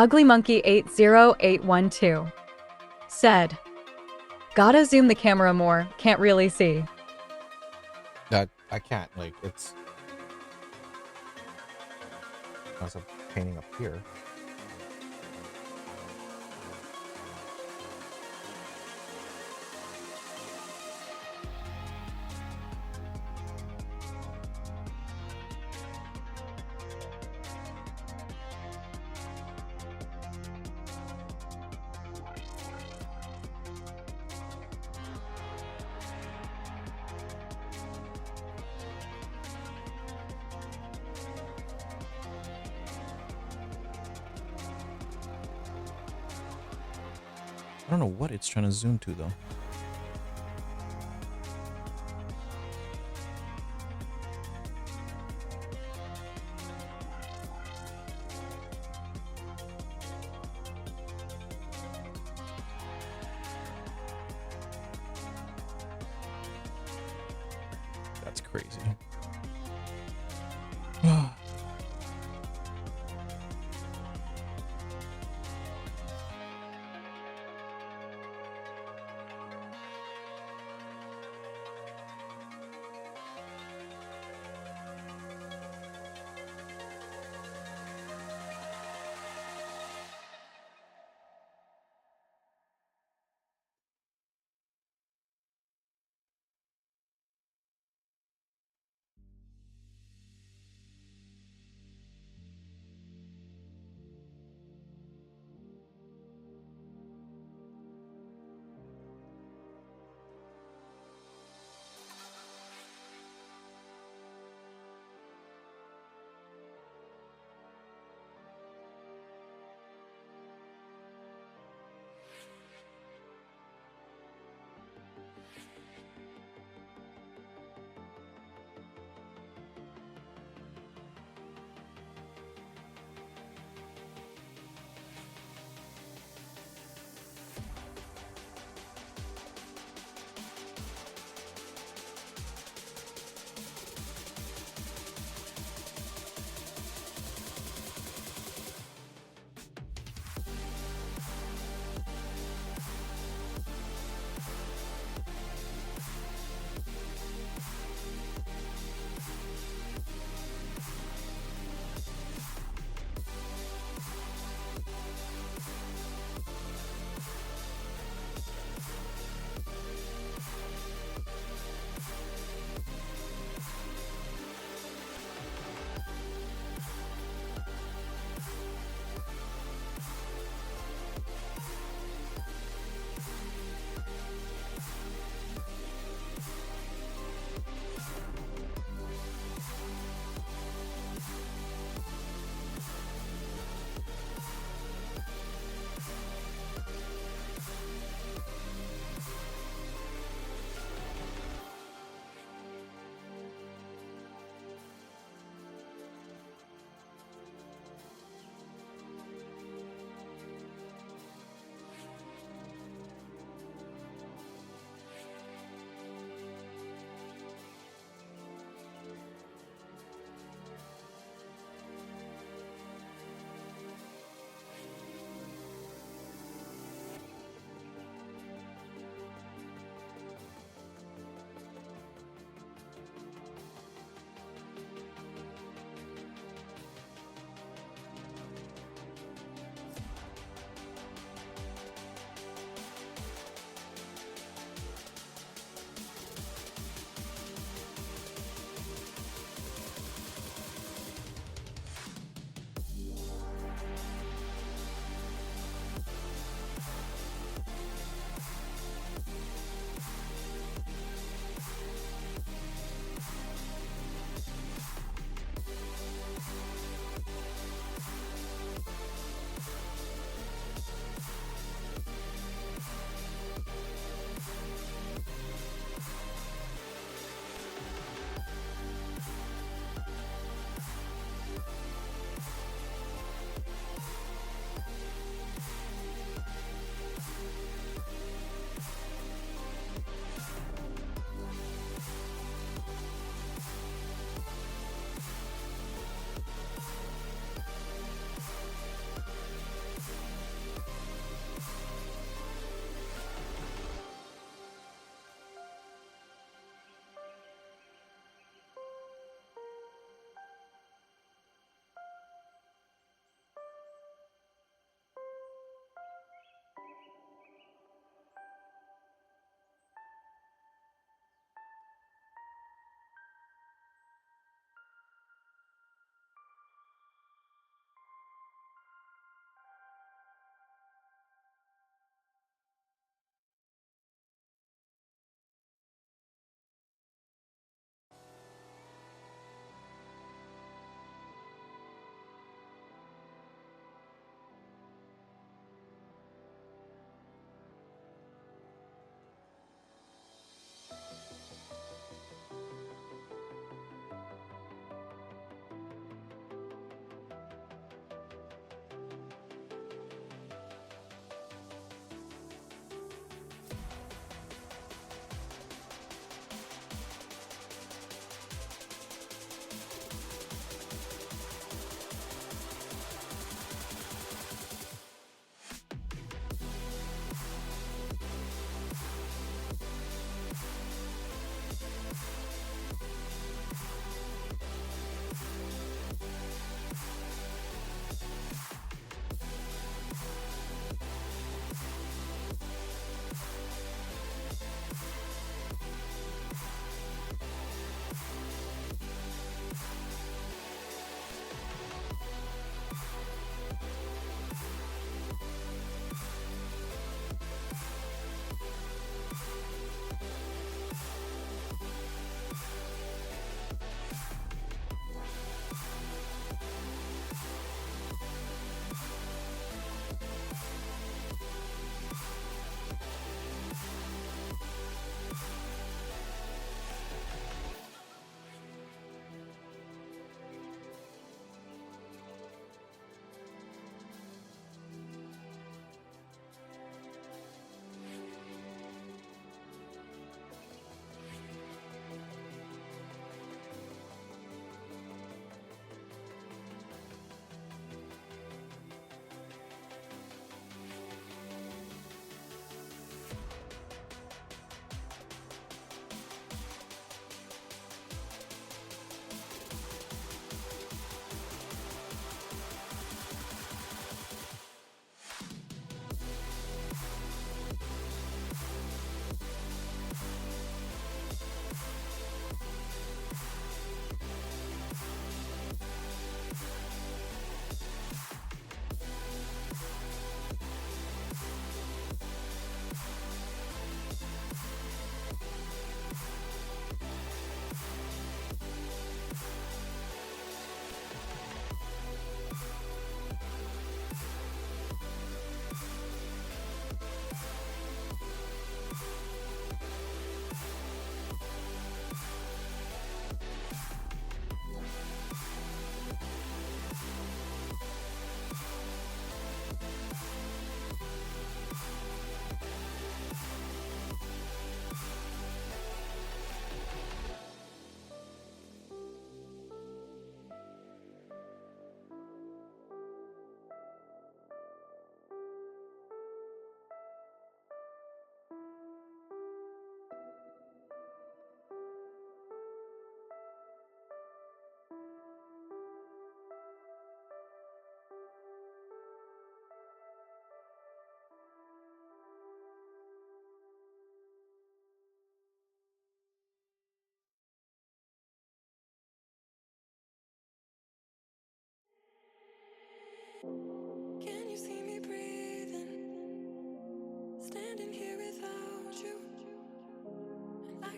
uglymonkey80812 said, "Gotta zoom the camera more, can't really see." That I can't, like, it's unless I'm painting up here. I don't know what it's trying to zoom to though. That's crazy.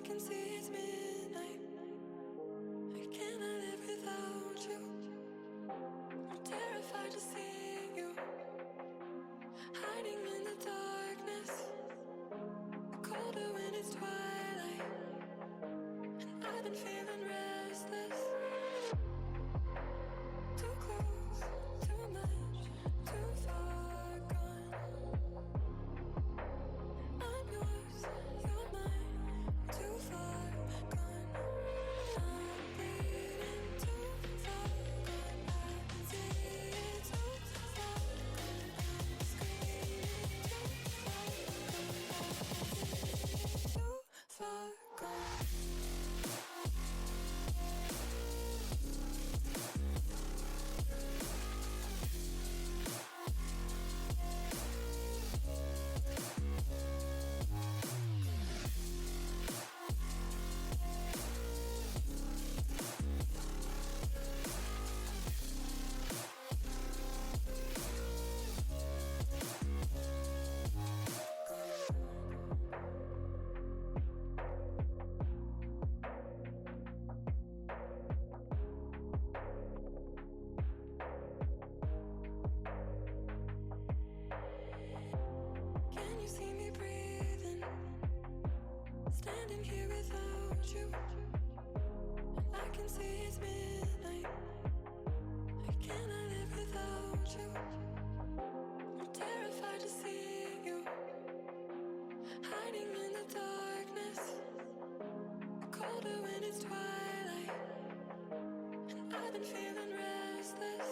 can see it's midnight. I cannot live without you. I'm terrified to see you hiding in the darkness. Colder when it's twilight. And I've been feeling restless. Too close, too much, too far gone. I'm yours, you're mine, too far gone. I'm bleeding too far gone. I see it too far gone. I'm screaming too far gone. Can you see me breathing? Standing here without you. I can see it's midnight. I cannot live without you. I'm terrified to see you hiding in the darkness. Colder when it's twilight. And I've been feeling restless.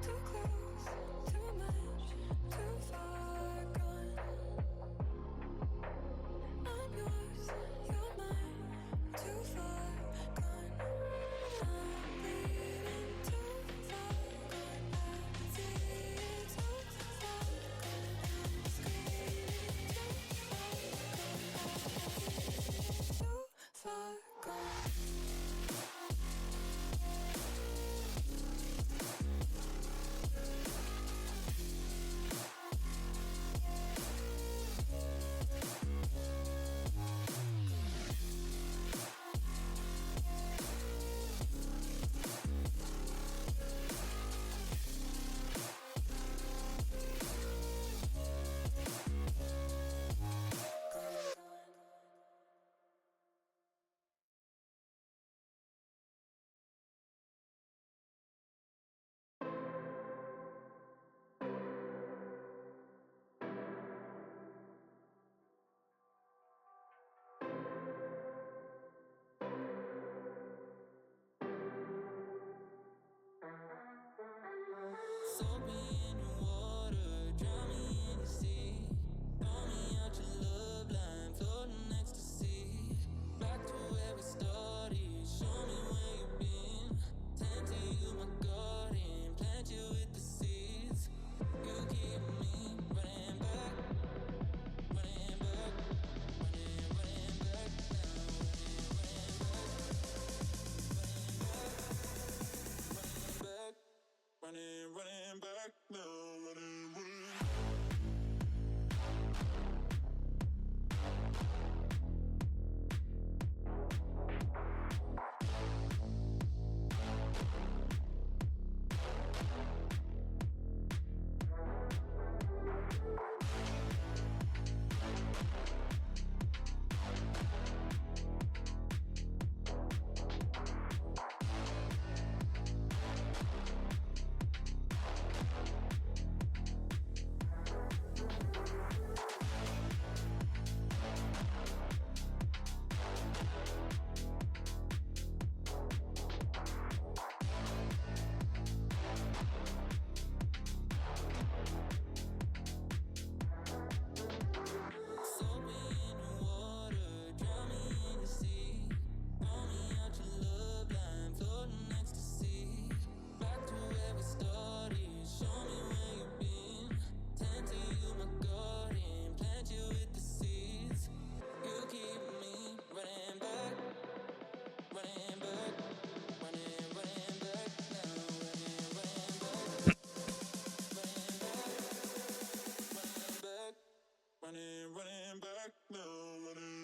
Too close, too much, too far gone. I'm yours, you're mine, too far gone. I'm bleeding too far gone. I see it too far gone. I'm screaming running back now, running.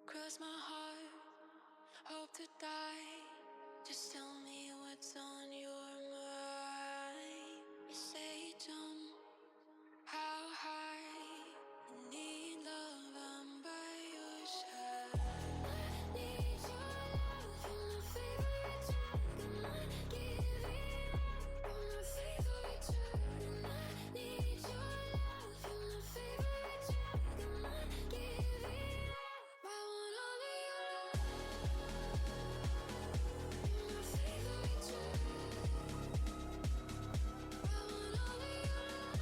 Cross my heart, hope to die. Just tell me what's on your mind. You say jump, how high? I need love, I'm by your side. I need your love, you're my favorite drug. I might give it up, you're my favorite drug. And I need your love, you're my favorite drug. I might give it up, I want all of your love. You're my favorite drug. I want all of your love.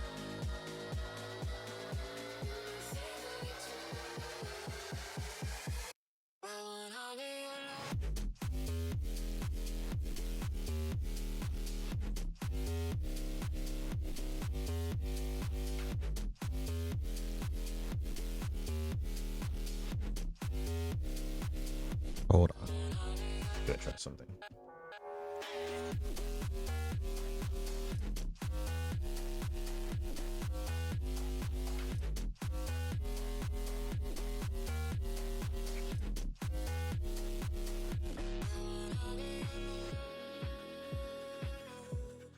You're my favorite drug. I want all of your love. Hold on. Gonna try something.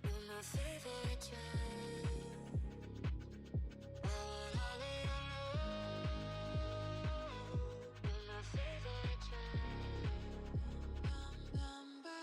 You're my favorite drug. I want all of your love. You're my favorite drug. I'm by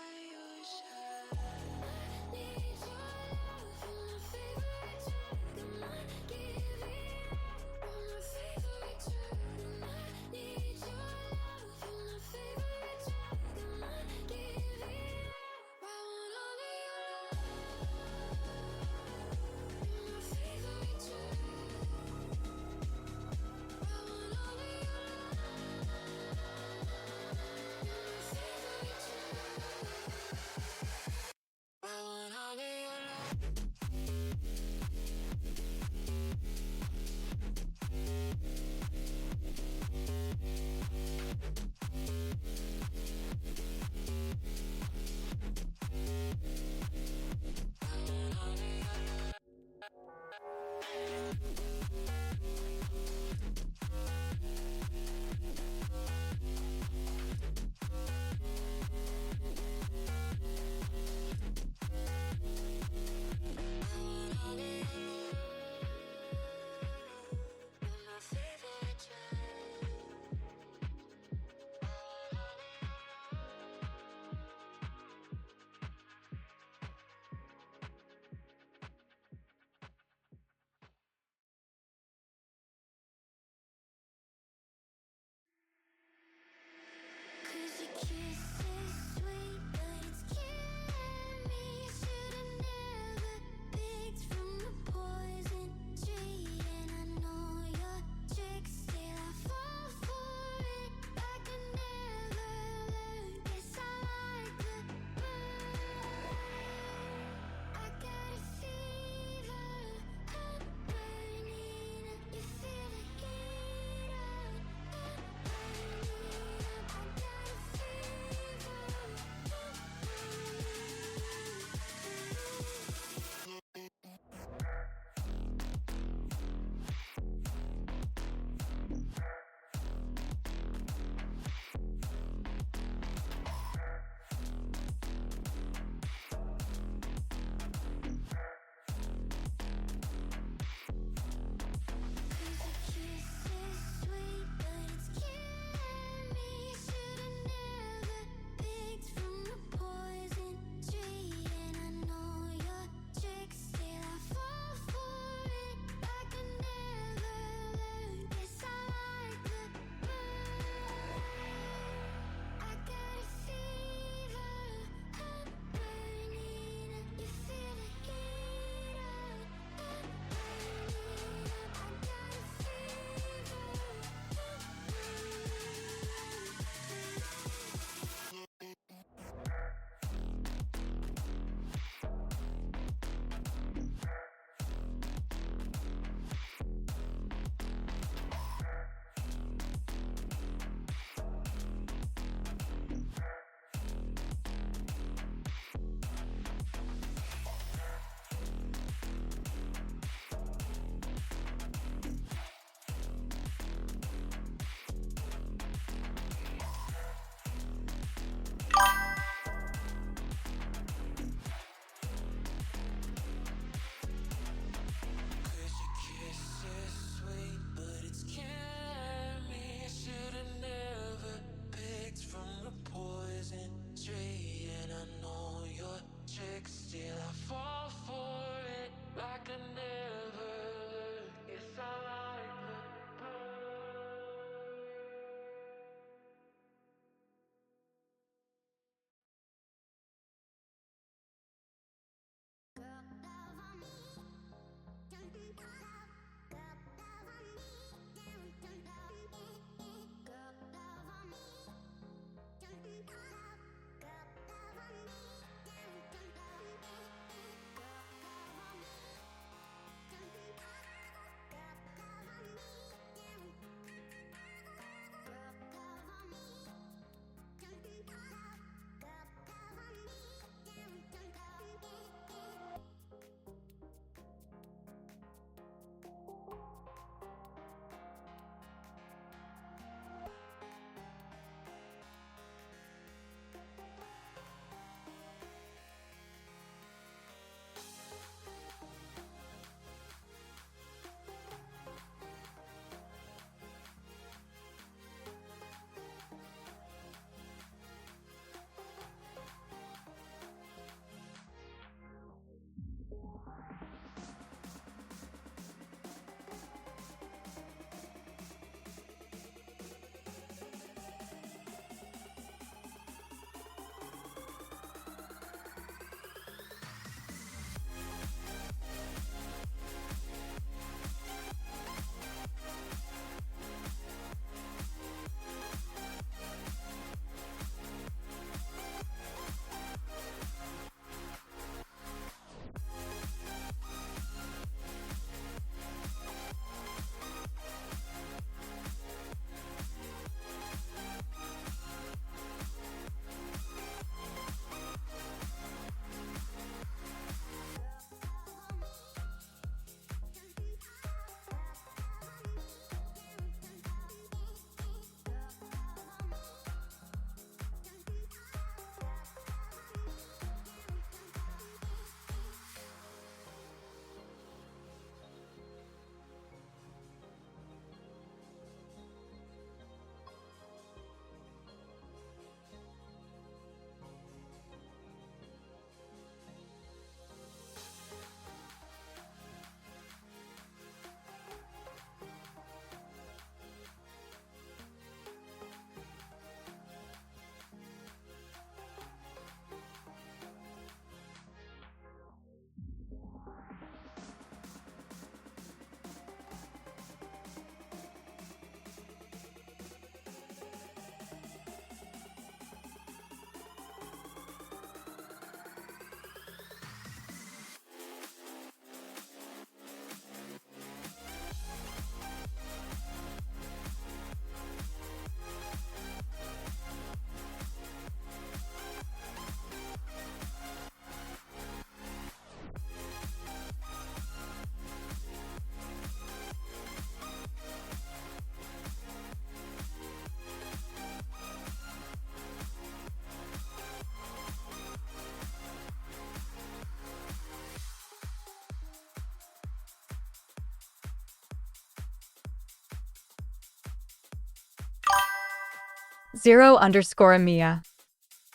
0_Amia.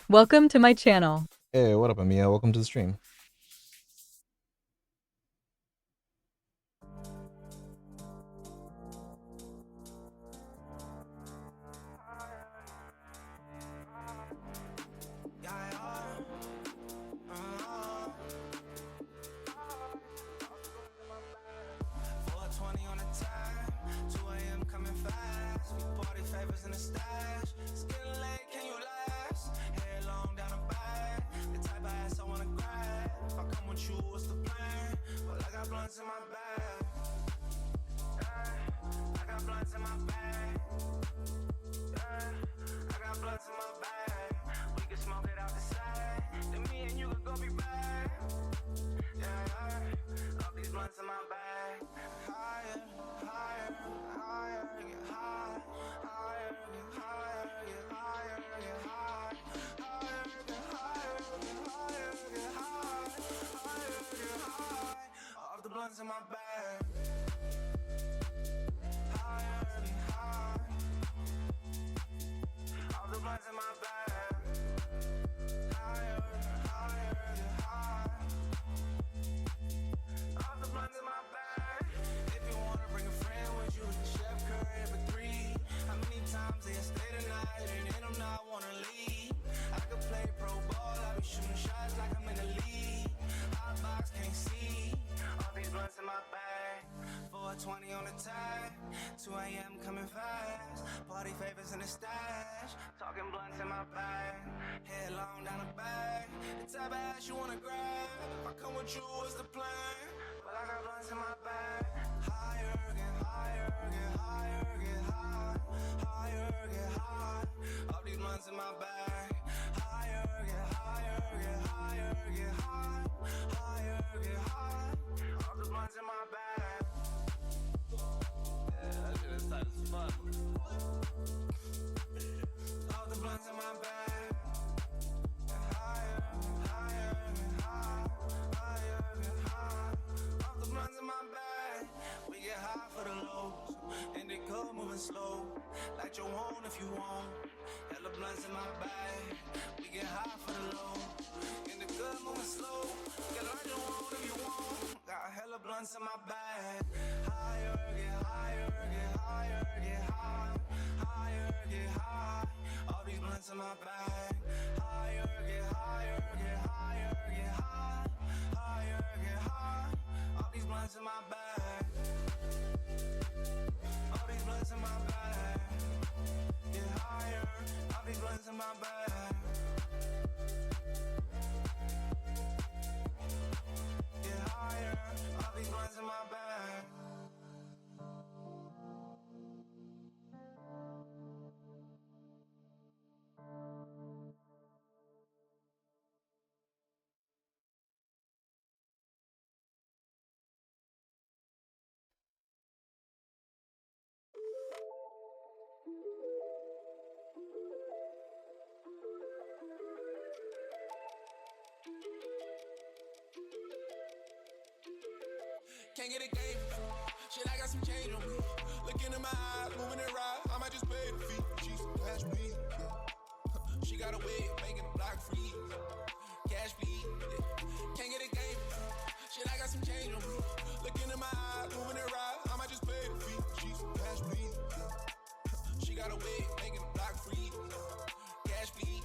Welcome to my channel. Hey, what up, Amia? Welcome to the stream. Can't get a game. Shit, I got some change on me. Looking in my eyes, moving it right. I might just pay the fee. She's some cash me. She got a wig, making the block free. Cash me. Can't get a game. Shit, I got some change on me. Looking in my eyes, moving it right. I might just pay the fee. She's some cash me. She got a wig, making the block free. Cash me.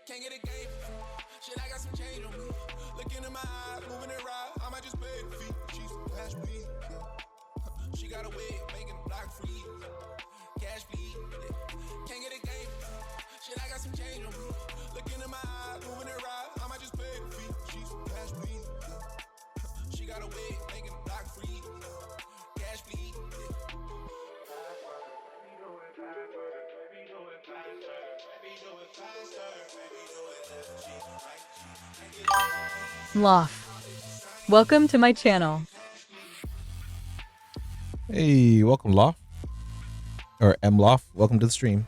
Can't get a game. Shit, I got some change on me. Looking in my eyes, moving it right. I might just pay the fee. She's some cash me. She She got a wig, making the block free. Cash bleed, can't get a game. Shit, I got some change on me. Looking in my eyes, moving it right. I might just pay the fee. She's cash bleed. She got a wig, making the block free. Cash bleed. Lof. Welcome to my channel. Hey, welcome, Law. Or M Lof. Welcome to the stream.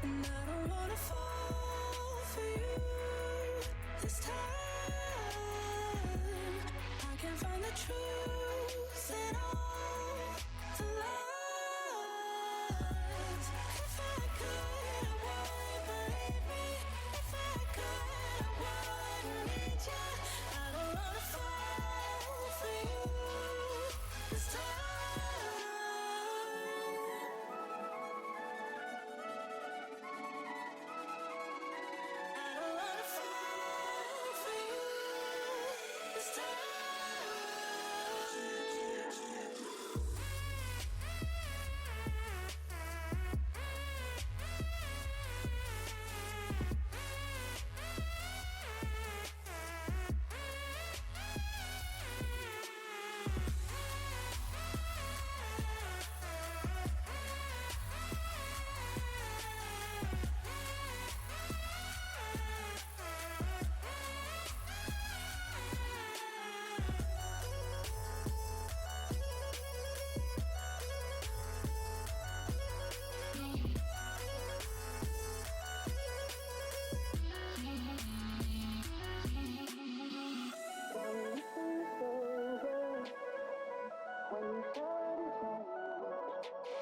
And I don't wanna fall for you this time. I can't find the truth in all the lies. If I could, I would believe me. If I could, I wouldn't need you. I don't wanna fall for you this time.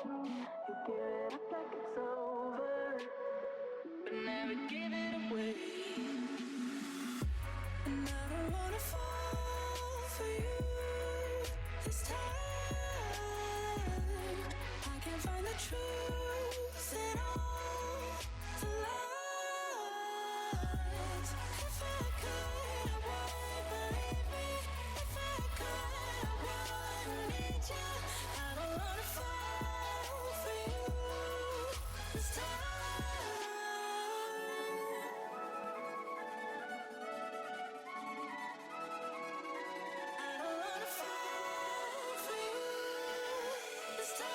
You give it up like it's over, but never give it away. And I don't wanna fall for you this time. I can't find the truth in all the lies. If I could, I would believe me. If I could, I wouldn't need you. I don't wanna fall for you this time. I don't wanna fall for you this time.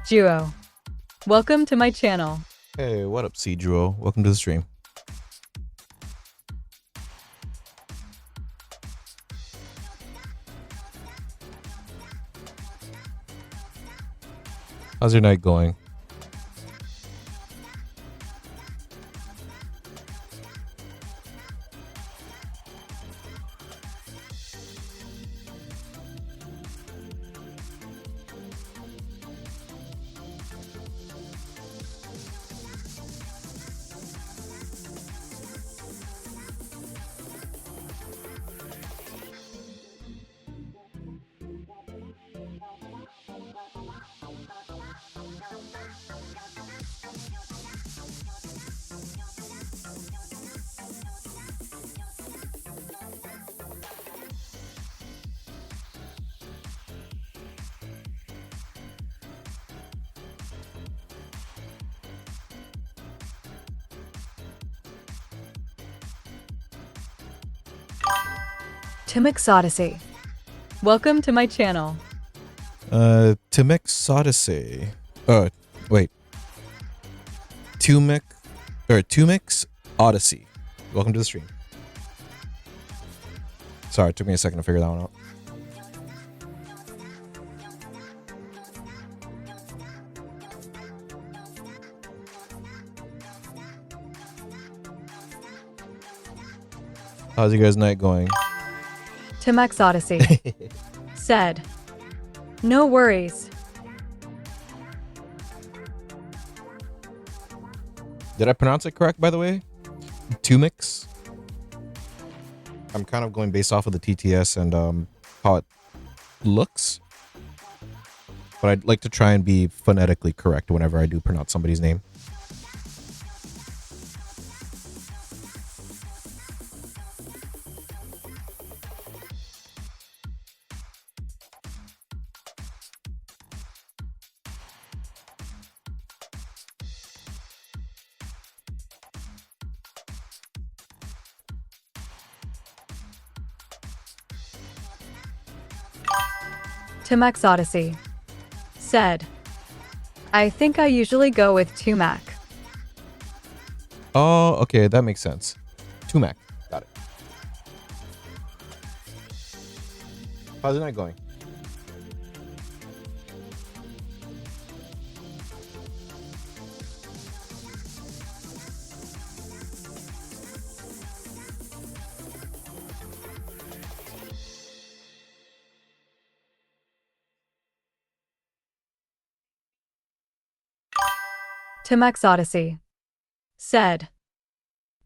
Duo. Welcome to my channel. Hey, what up, Cedro? Welcome to the stream. How's your night going? Timix Odyssey. Welcome to my channel. Timix Odyssey. Wait. Tumix Odyssey. Welcome to the stream. Sorry, it took me a second to figure that one out. How's you guys' night going? Timix Odyssey. Said. No worries. Did I pronounce it correct, by the way? Tumix? I'm kind of going based off of the TTS and how it looks. But I'd like to try and be phonetically correct whenever I do pronounce somebody's name. Timix Odyssey. Said. I think I usually go with Tumac. Oh, okay, that makes sense. Tumac. Got it. How's the night going? Timix Odyssey. Said.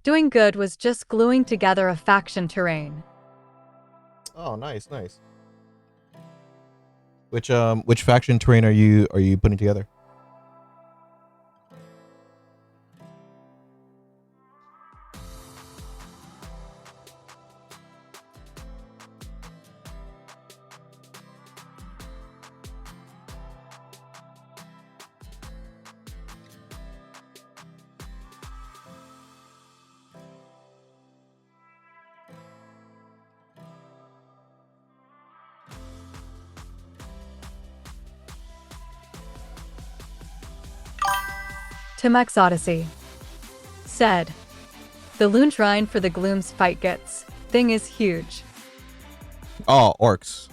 Doing good was just gluing together a faction terrain. Oh, nice, nice. Which faction terrain are you putting together? Timix Odyssey. Said. The Loon Shrine for the Gloom's fight gets. Thing is huge. Oh, orcs.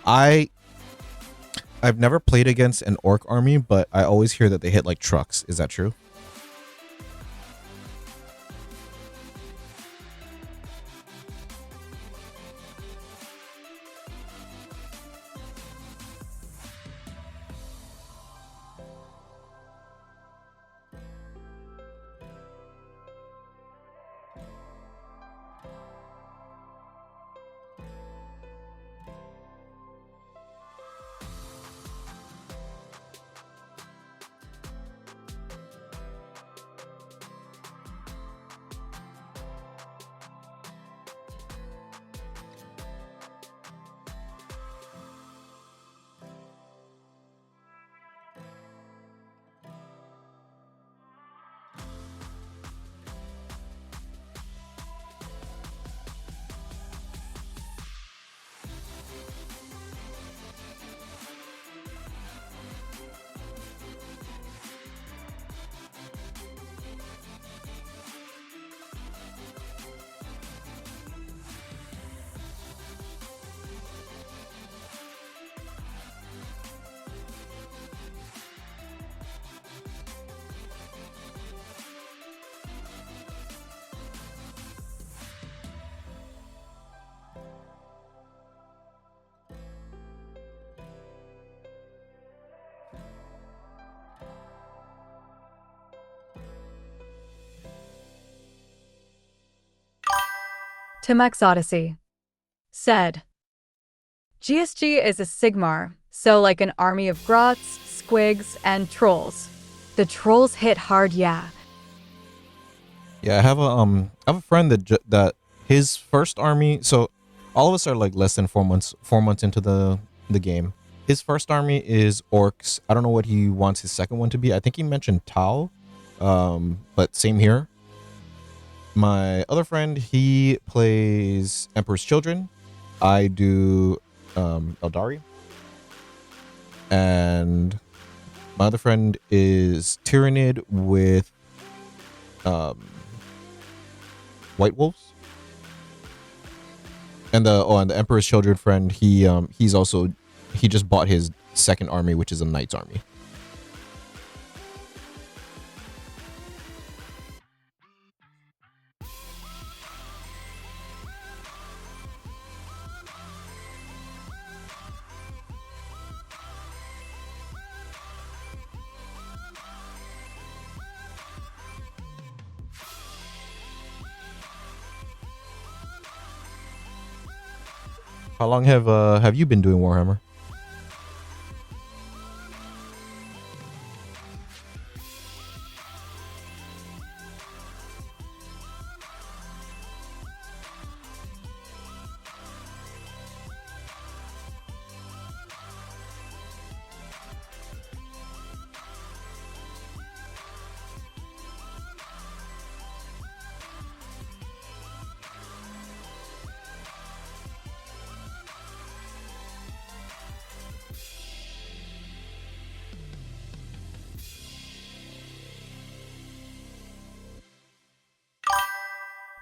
I've never played against an orc army, but I always hear that they hit like trucks. Is that true? Timex Odyssey said, GSG is a Sigmar, so like an army of grots, squigs, and trolls. The trolls hit hard, yeah. Yeah, I have a friend that his first army. So all of us are like less than 4 months into the game. His first army is orcs. I don't know what he wants his second one to be. I think he mentioned Tau, but same here. My other friend, he plays Emperor's Children. I do Eldari, and my other friend is Tyrannid with um White Wolves. And the Emperor's Children friend, he's also, he just bought his second army, which is a Knight's army. How long have you been doing Warhammer?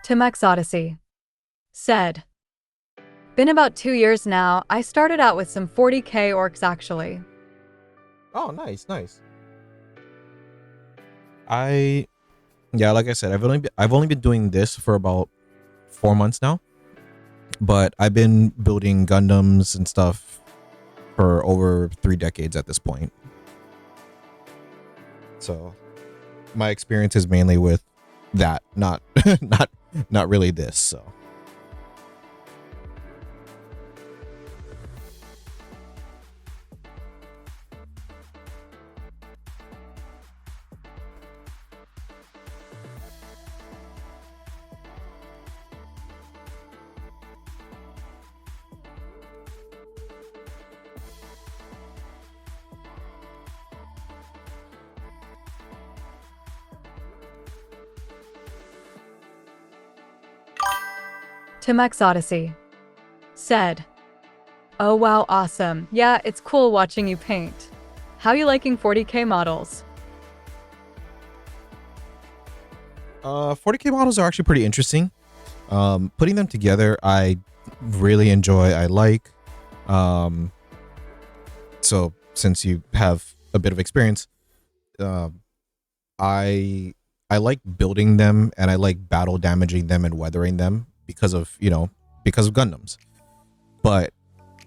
Timex Odyssey said, been about 2 years now. I started out with some 40k orcs actually. Oh, nice. Yeah, like I said, I've only been doing this for about 4 months now, but I've been building Gundams and stuff for over 3 decades at this point. So my experience is mainly with that, not not really this. So Timex Odyssey said, oh wow, awesome. Yeah, it's cool watching you paint. How you liking 40k models? 40k models are actually pretty interesting. Putting them together, I really enjoy. I like. So since you have a bit of experience, I like building them, and I like battle damaging them and weathering them because of Gundams. But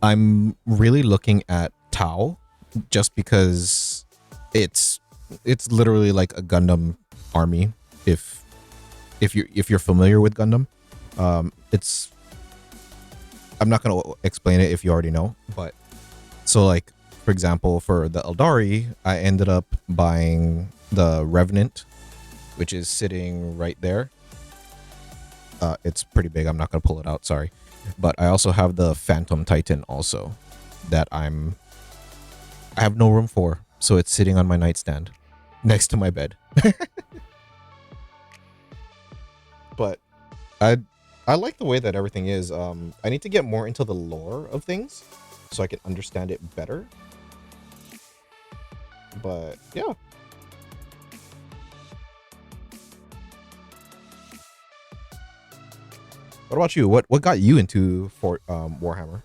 I'm really looking at Tau just because it's literally like a Gundam army. If you're familiar with Gundam, it's, I'm not gonna explain it if you already know, but so like, for example, for the Eldari, I ended up buying the Revenant, which is sitting right there. It's pretty big. I'm not gonna pull it out, sorry. But I also have the Phantom Titan also that I have no room for, so it's sitting on my nightstand next to my bed. But I like the way that everything is. I need to get more into the lore of things so I can understand it better. But yeah. What about you? What got you into Warhammer?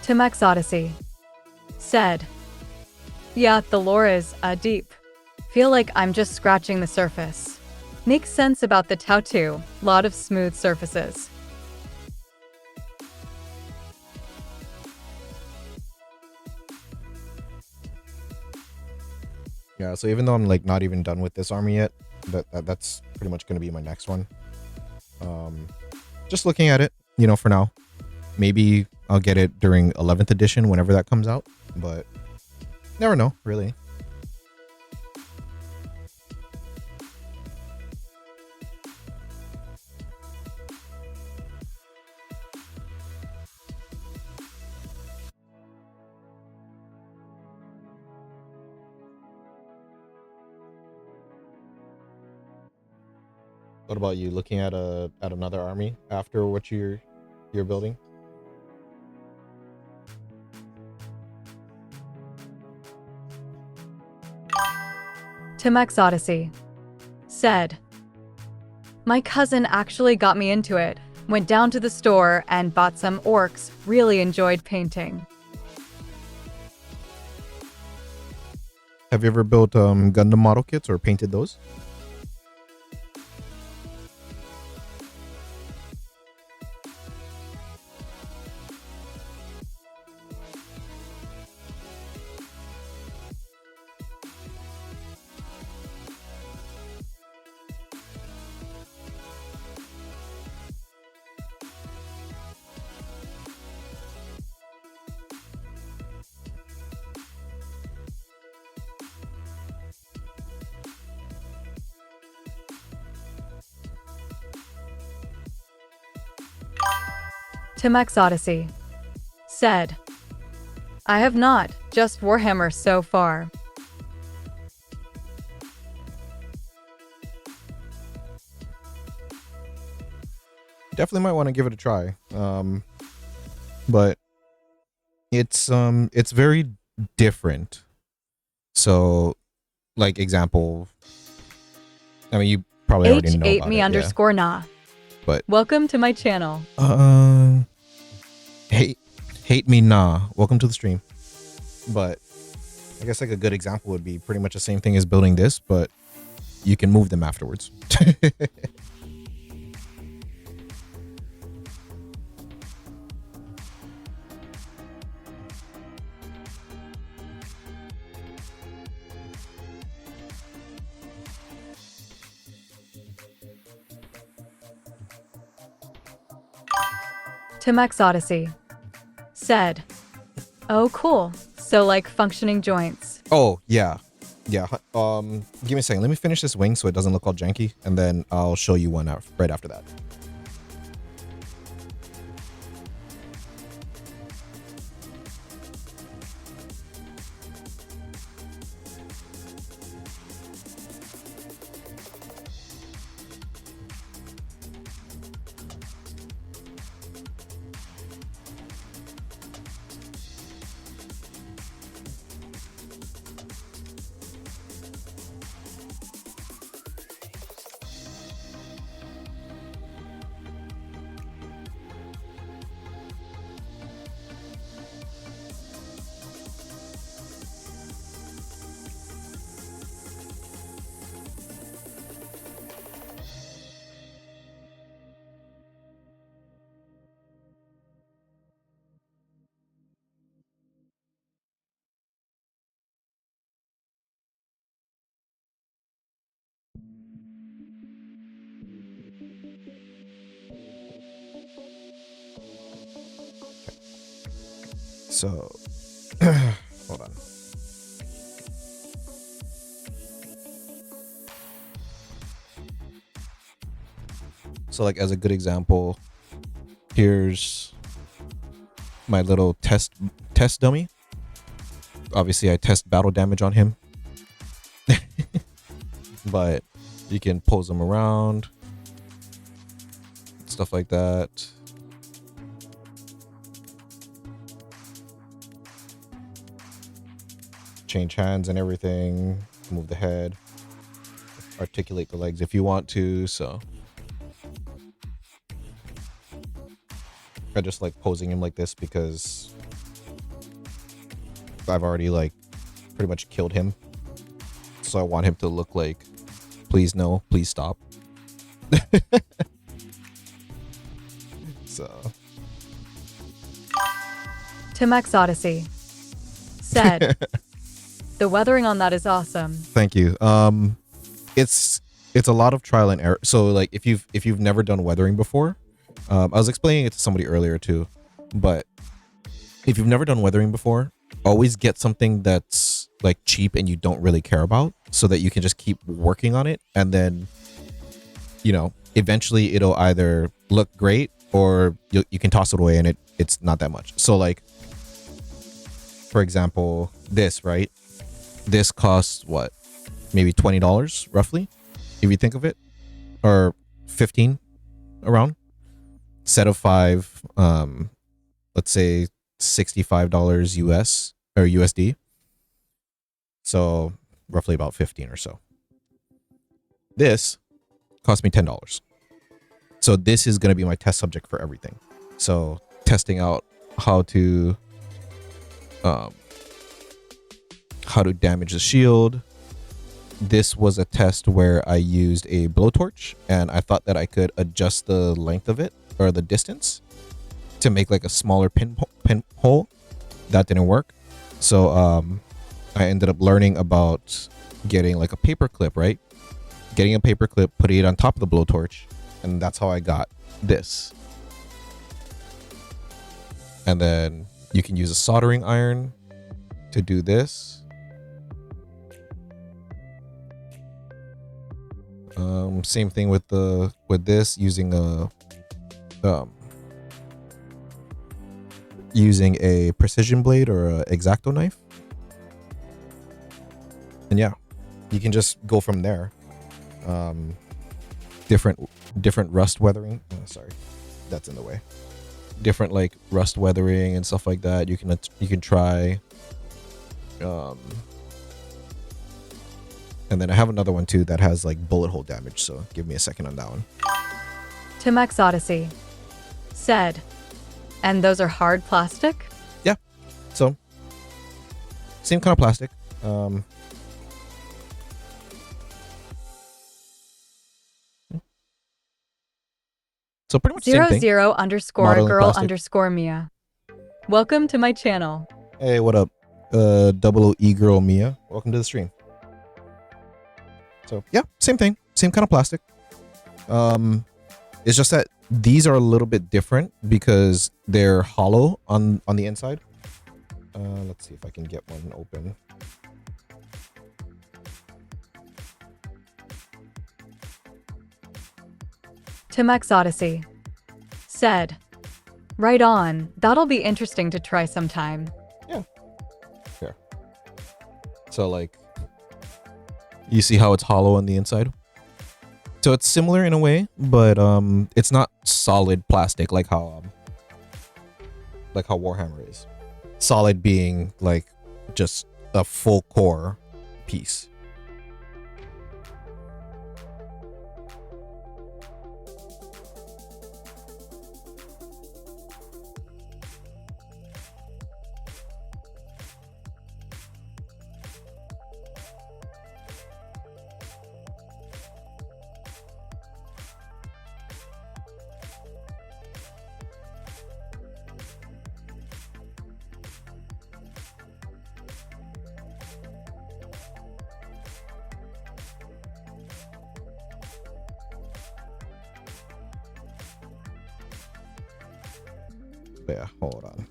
Timex Odyssey said, "Yeah, the lore is deep. Feel like I'm just scratching the surface. Makes sense about the Tau 2, lot of smooth surfaces." Yeah, so even though I'm like not even done with this army yet, that's pretty much gonna be my next one. Just looking at it, for now. Maybe I'll get it during 11th edition whenever that comes out, but never know, really. What about you? Looking at another army after what you're building? Timex Odyssey said, "My cousin actually got me into it. Went down to the store and bought some orcs. Really enjoyed painting." Have you ever built Gundam model kits or painted those? Timex Odyssey said, "I have not, just Warhammer so far." Definitely might want to give it a try. But it's very different. So, like example, I mean, you probably already know H8 about me it, underscore nah. But Welcome to my channel. hate me nah. Welcome to the stream. But I guess like a good example would be pretty much the same thing as building this, but you can move them afterwards. Timex Odyssey said, "Oh, cool. So like functioning joints." Oh, yeah. Yeah. Give me a second. Let me finish this wing so it doesn't look all janky, and then I'll show you one right after that. So, hold on. So, like, as a good example, here's my little test dummy. Obviously, I test battle damage on him. But you can pose him around. Stuff like that. Change hands and everything. Move the head. Articulate the legs if you want to. So I just like posing him like this because I've already like pretty much killed him. So I want him to look like, please no, please stop. So Timex Odyssey said, the weathering on that is awesome. thank you. It's a lot of trial and error. So like if you've never done weathering before, I was explaining it to somebody earlier too, but if you've never done weathering before, always get something that's like cheap and you don't really care about, so that you can just keep working on it, and then eventually it'll either look great or you can toss it away and it's not that much. So like, for example, this costs what, maybe $20 roughly, if you think of it, or 15 around, set of 5, let's say $65 US or USD, so roughly about 15 or so. This cost me $10. So this is going to be my test subject for everything. So testing out how to damage the shield. This was a test where I used a blowtorch and I thought that I could adjust the length of it, or the distance, to make like a smaller pinhole. That didn't work. So I ended up learning about getting like a paper clip, right? Getting a paper clip, putting it on top of the blowtorch, and that's how I got this. And then you can use a soldering iron to do this. Same thing with this, using a precision blade or a X-Acto knife. And yeah, you can just go from there. Different rust weathering. Oh, sorry, that's in the way. Different like rust weathering and stuff like that. You can try. And then I have another one too that has like bullet hole damage. So give me a second on that one. Timex Odyssey said, and those are hard plastic? Yeah. So same kind of plastic. So pretty much the same thing. 00 underscore Modeling girl plastic. underscore Mia. Welcome to my channel. Hey, what up? Double E girl Mia. Welcome to the stream. So yeah, same thing. Same kind of plastic. It's just that these are a little bit different because they're hollow on the inside. Let's see if I can get one open. Timex Odyssey said, right on. That'll be interesting to try sometime. Yeah. Here. So like, you see how it's hollow on the inside? So it's similar in a way, but it's not solid plastic like how Warhammer is. Solid being like just a full core piece. Yeah, hold on.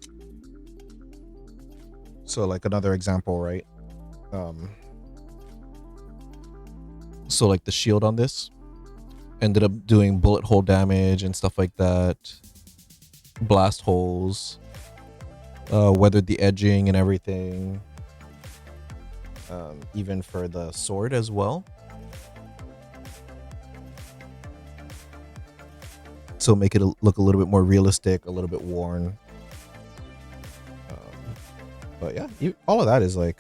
So like another example, right? So like the shield on this ended up doing bullet hole damage and stuff like that, blast holes, weathered the edging and everything, even for the sword as well. So make it look a little bit more realistic, a little bit worn. But yeah, all of that is like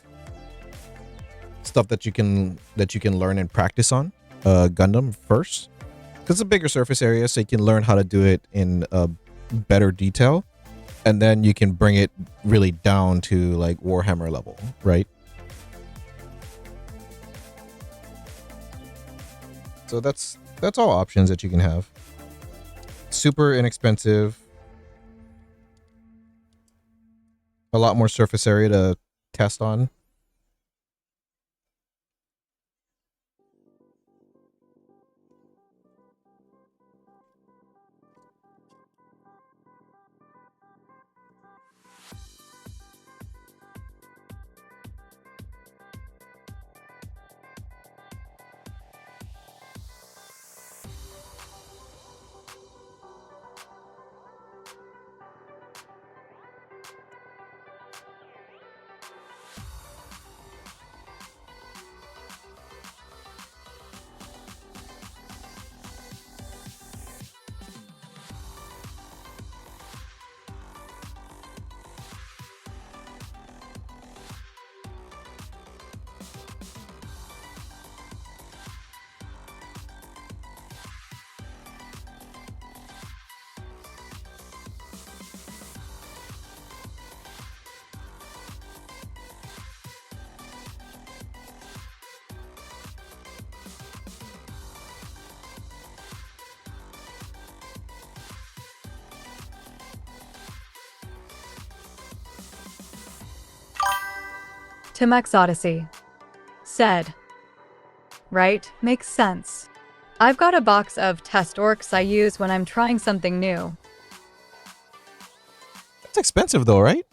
stuff that you can learn and practice on Gundam first, because it's a bigger surface area, so you can learn how to do it in better detail, and then you can bring it really down to like Warhammer level, right? So that's all options that you can have. Super inexpensive. A lot more surface area to test on. Timex Odyssey said, right, makes sense. I've got a box of test orcs I use when I'm trying something new. It's expensive though, right?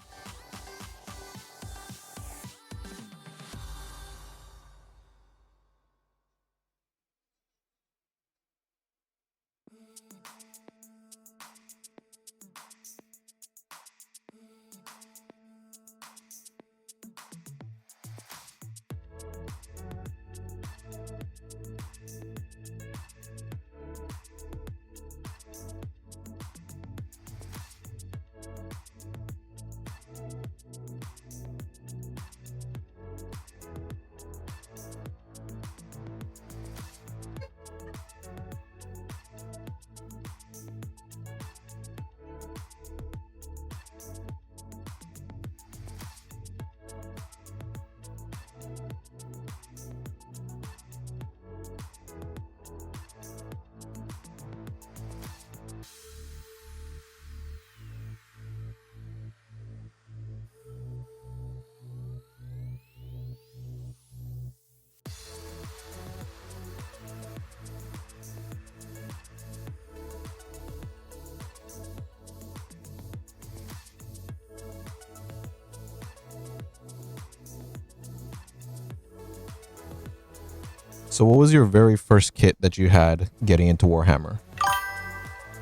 So what was your very first kit that you had getting into Warhammer?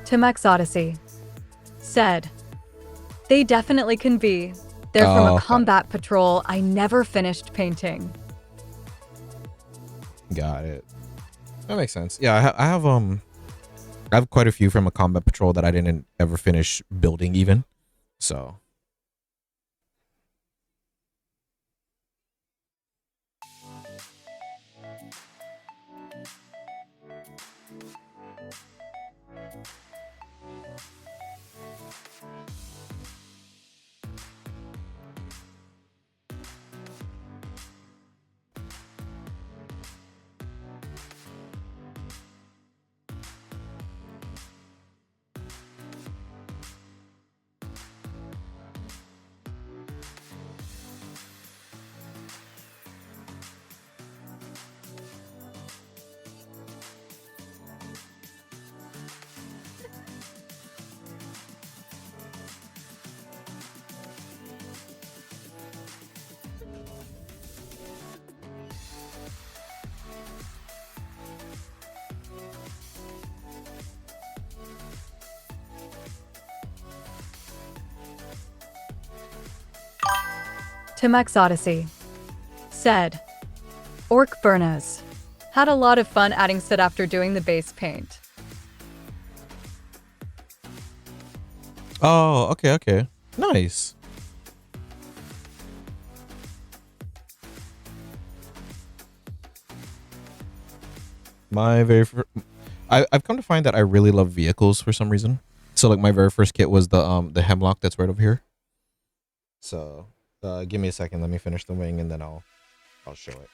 Timex Odyssey said, they definitely can be. They're from a Okay. combat patrol I never finished painting. Got it. That makes sense. Yeah, I have quite a few from a combat patrol that I didn't ever finish building even. So Timex Odyssey said, Orc Burnas. Had a lot of fun adding Sid after doing the base paint. oh, okay. Nice. My very I've come to find that I really love vehicles for some reason. So like my very first kit was the hemlock that's right over here. So give me a second. Let me finish the wing and then I'll show it.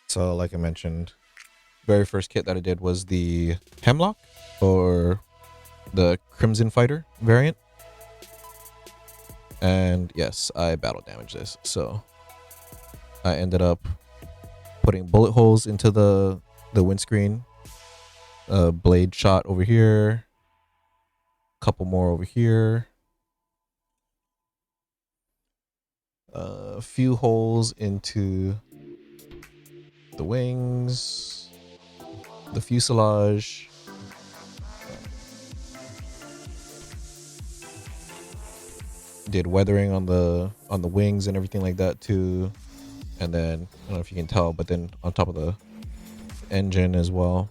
So like I mentioned, very first kit that I did was the hemlock or the Crimson Fighter variant. And yes, I battle damaged this. So I ended up putting bullet holes into the windscreen, blade shot over here, couple more over here, a few holes into the wings, the fuselage, did weathering on the wings and everything like that too. And then I don't know if you can tell, but then on top of the engine as well.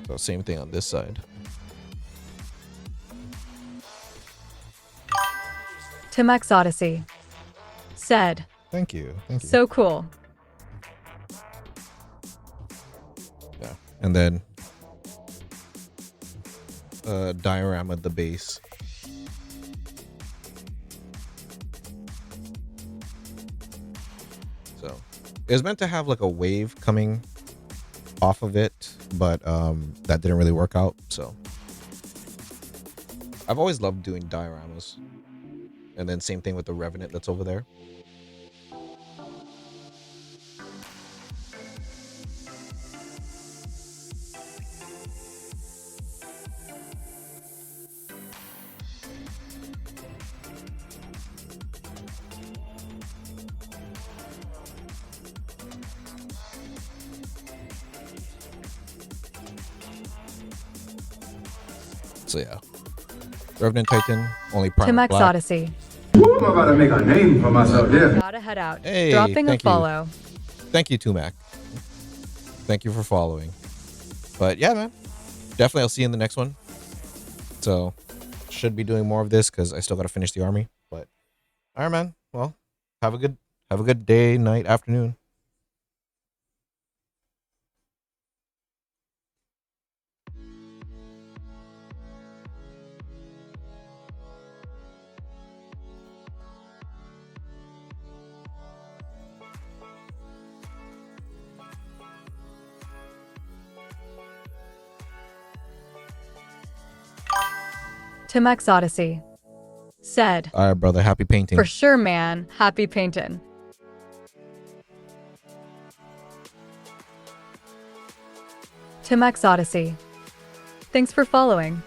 So same thing on this side. Timex Odyssey said, Thank you. Thank you. so cool. Yeah. And then diorama the base. So it was meant to have like a wave coming off of it, but that didn't really work out. So I've always loved doing dioramas. And then same thing with the Revenant that's over there. So yeah, Revenant Titan, only prime Timex black. Odyssey. I'm about to make a name for myself there. Gotta head out. Hey, Dropping a thank you. follow. Thank you, Tumac. Thank you for following. But yeah, man, definitely I'll see you in the next one. So should be doing more of this because I still got to finish the army. But all right, man. Well, have a good day, night, afternoon. Timex Odyssey said, All right, brother. Happy painting. for sure, man. Happy painting. Timex Odyssey. Thanks for following.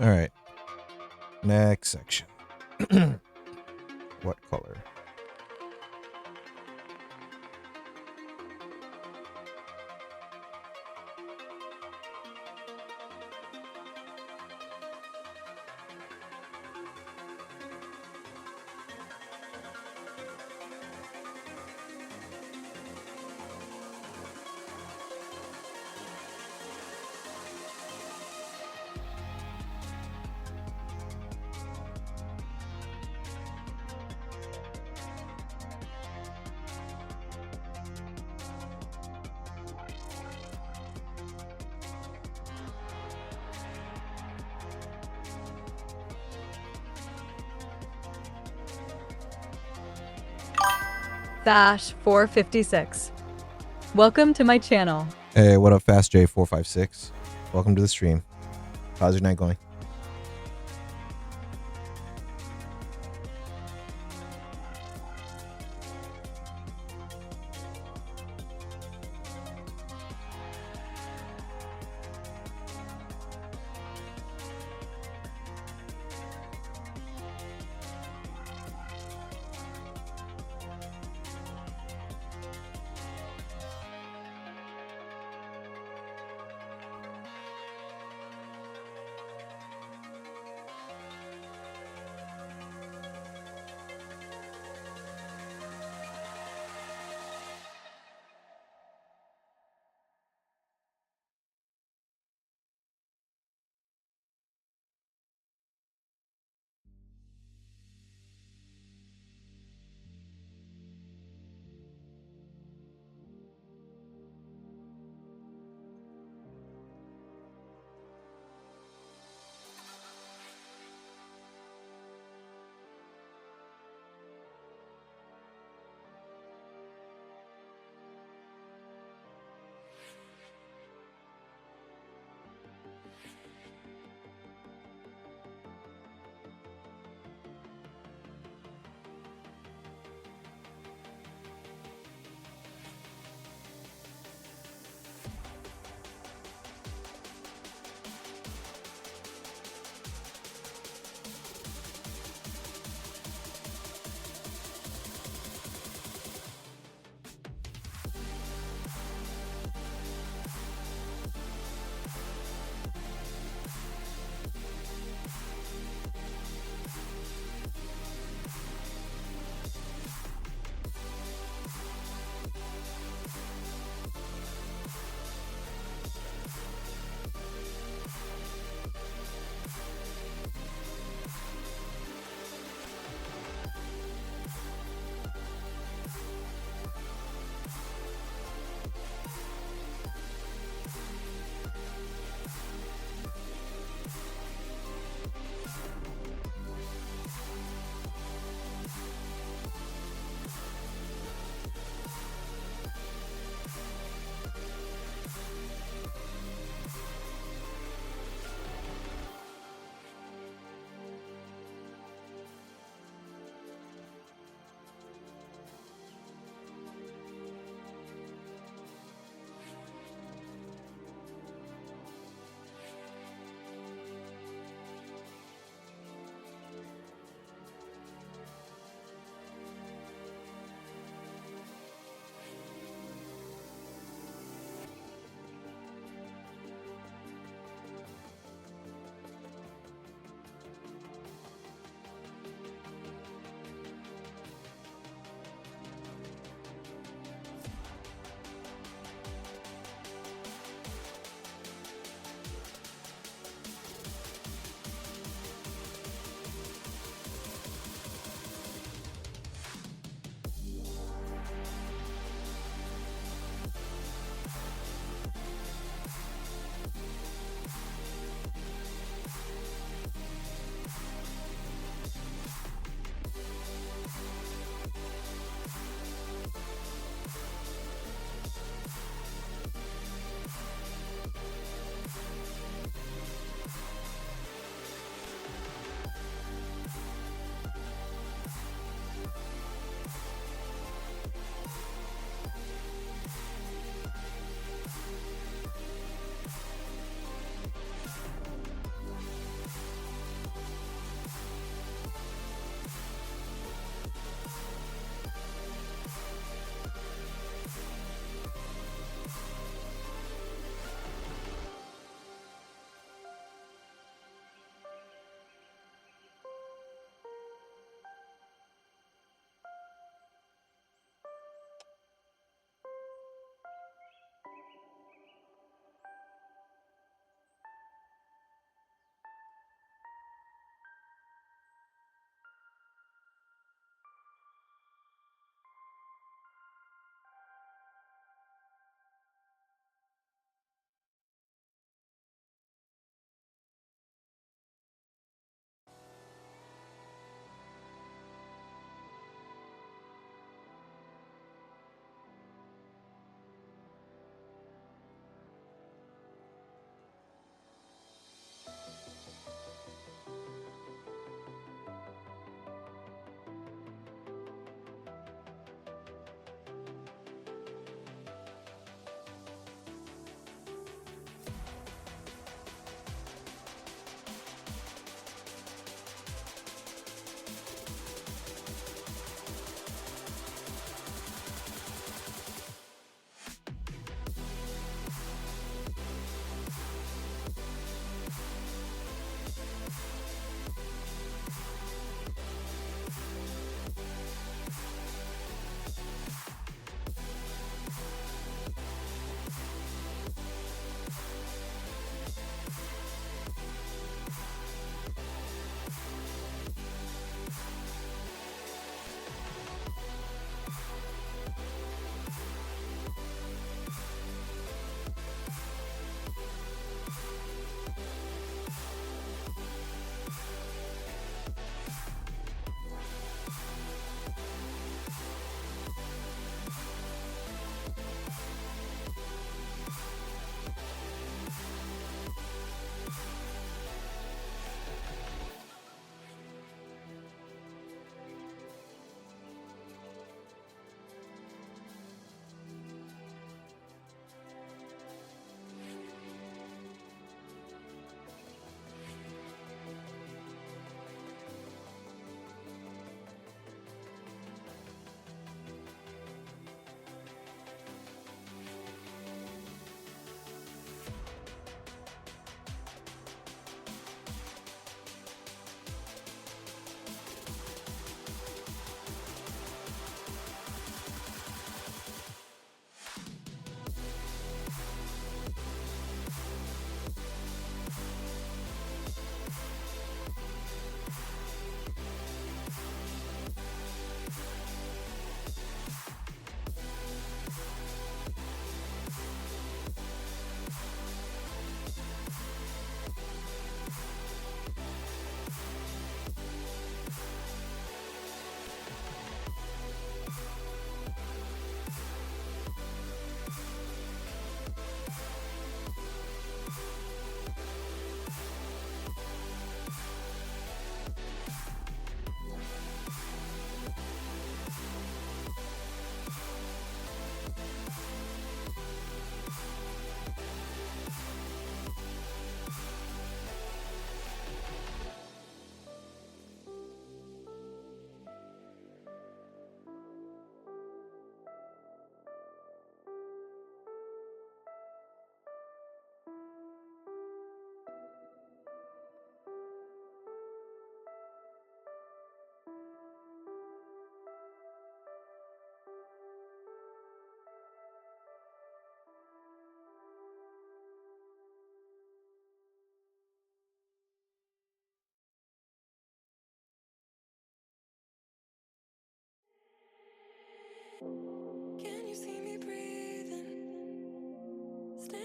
All right. Next section. What color? Thash 456. Welcome to my channel. Hey, what up, Fast J456? Welcome to the stream. How's your night going?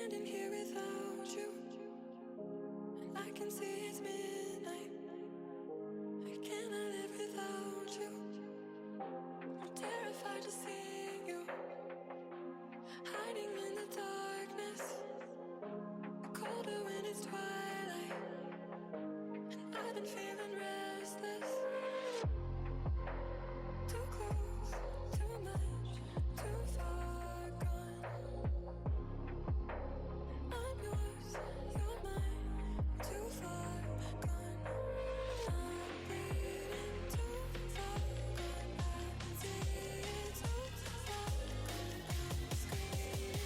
Standing here without you, and I can see it's midnight. I cannot live without you. I'm terrified to see you, hiding in the darkness, colder when it's twilight. And I've been feeling restless, too close, too much, too far gone. I'm yours, you're mine, too far gone. I'm bleeding too far gone. I can see it too far gone. I'm screaming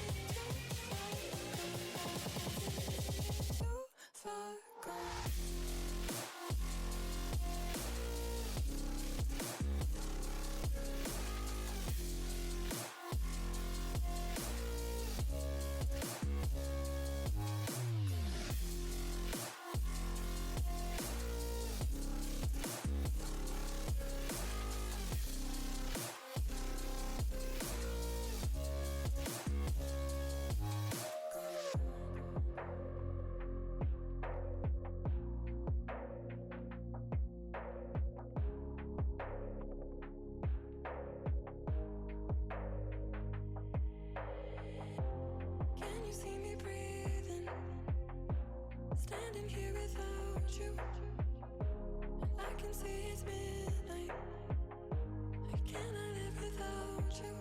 too far gone. Can you see me breathing? Standing here without you, and I can see it's midnight. I cannot live without you.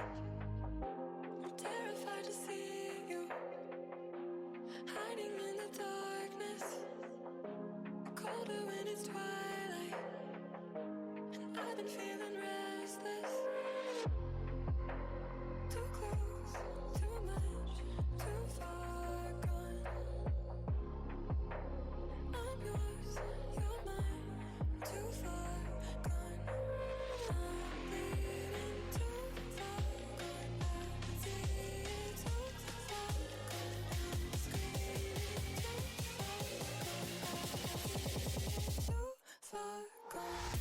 I'm terrified to see you, hiding in the darkness, colder when it's twilight. And I've been feeling restless, too close, too much, too far gone. I'm yours, you're mine, too far gone. I'm bleeding too far gone. I can see it too far gone. I'm screaming too far gone.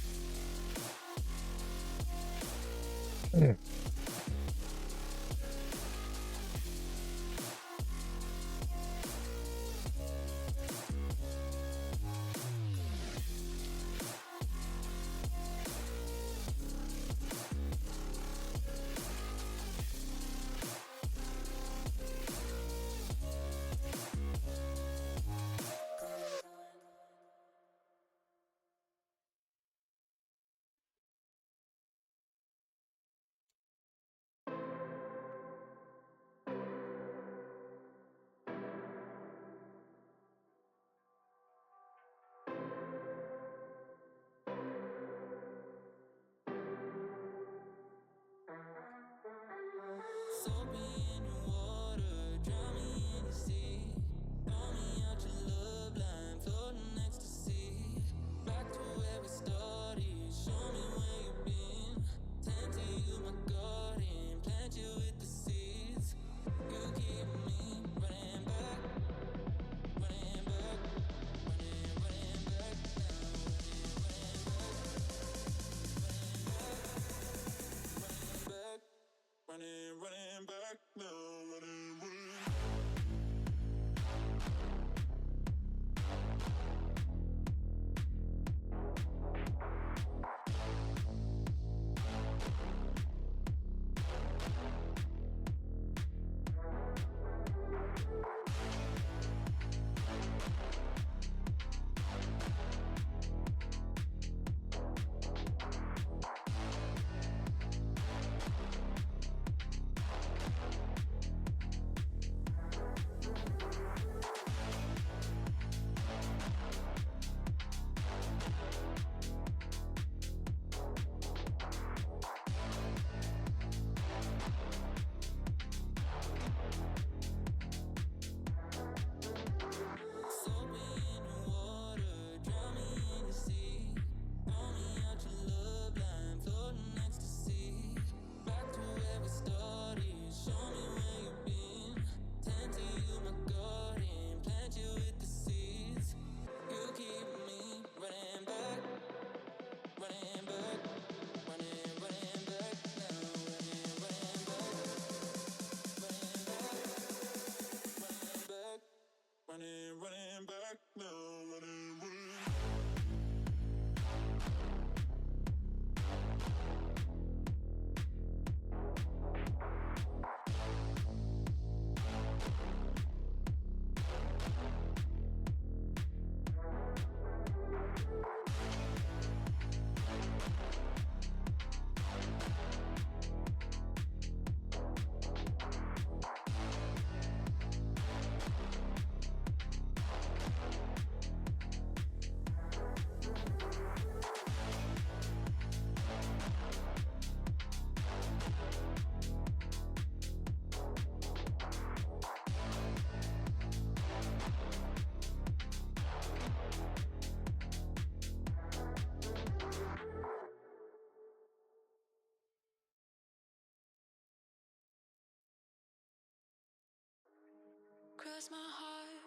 cross my heart,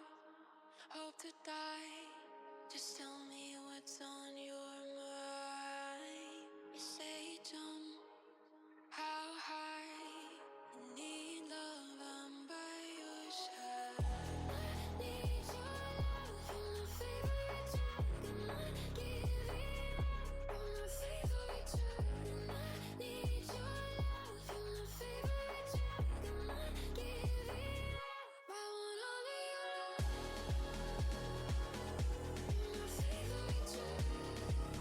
hope to die. Just tell me what's on your mind. You say jump, how high? You need love, I'm by your side. I need your love, you're my favorite drug. I'm not giving up, you're my favorite drug. And I need your love, you're my favorite drug. I'm not giving up, I want all of your love. You're my favorite drug.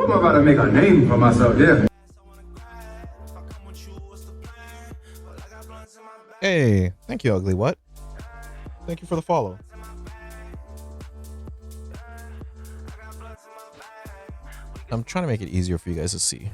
Ooh, I'm about to make a name for myself here. Hey, thank you, Ugly What. Thank you for the follow. I'm trying to make it easier for you guys to see.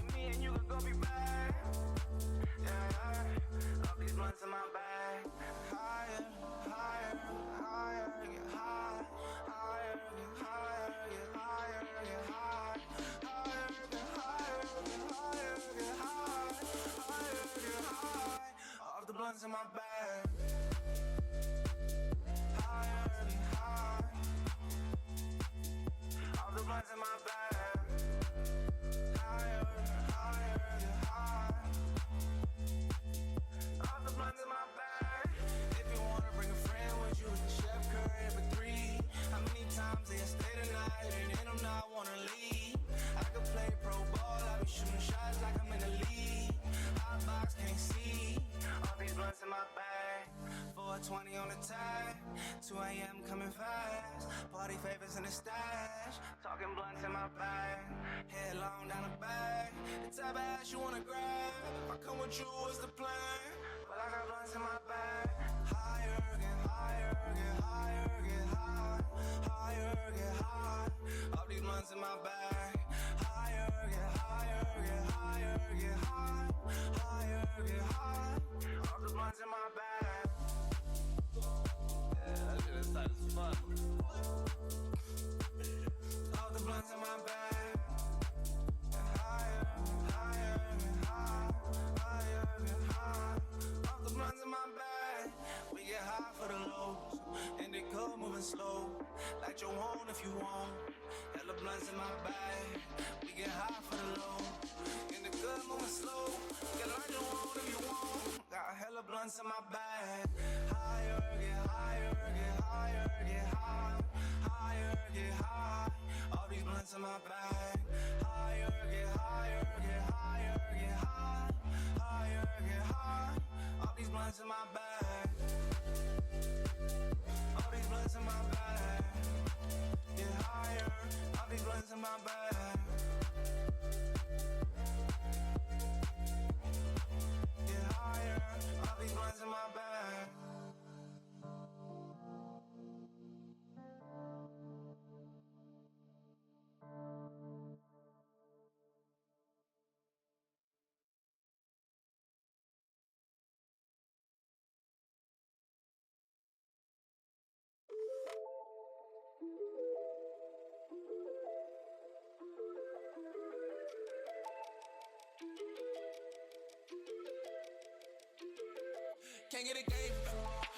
Can't get a game.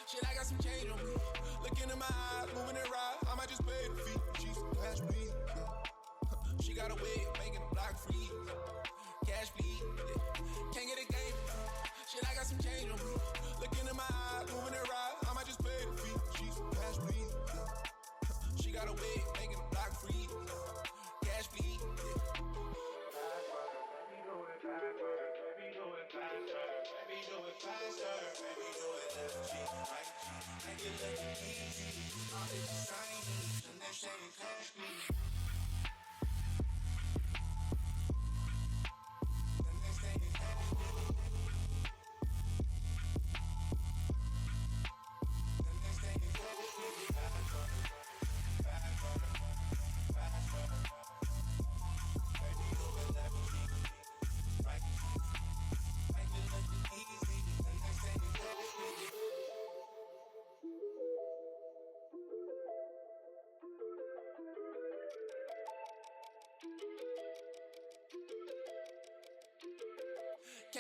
Shit, I got some change on me. Look into my eyes, moving it right. I might just pay the fee. She's cash me. She got a wig, making the block free. Cash fleet. Can't get a game. Shit, I got some change on me. Look into my eyes, moving it right. I might just pay the fee. She's cash me. She got a wig, making the block free. Cash fleet.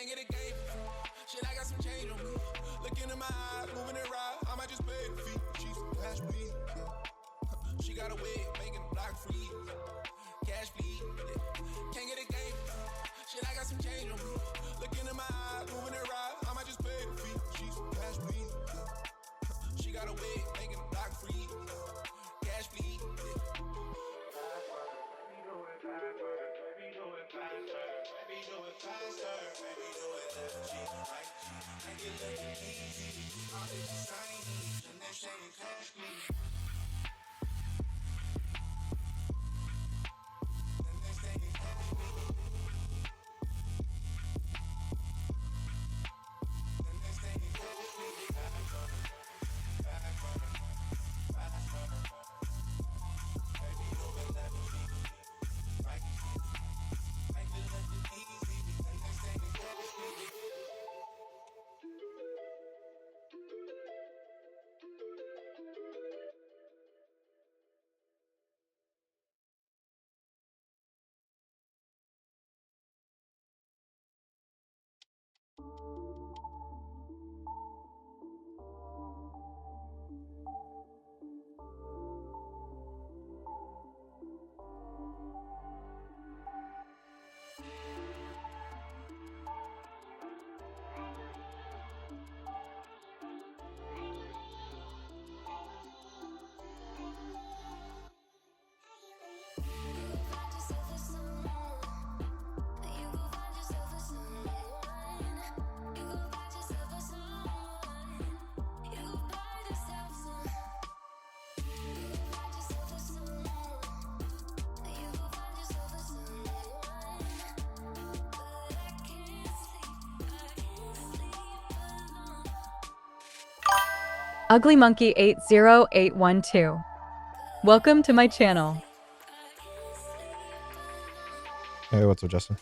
Can't get a game. Shit, I got some change on me. Look into my eyes, moving it right. I might just pay the fee. She's cash me. She got a wig, making the block free. Cash fleet. Can't get a game. Shit, I got some change on me. Look into my eyes, moving it right. I might just pay the fee. She's cash me. She got a wig, making the block free. Cash fleet. uglymonkey80812. Welcome to my channel. Hey, what's up, Justin?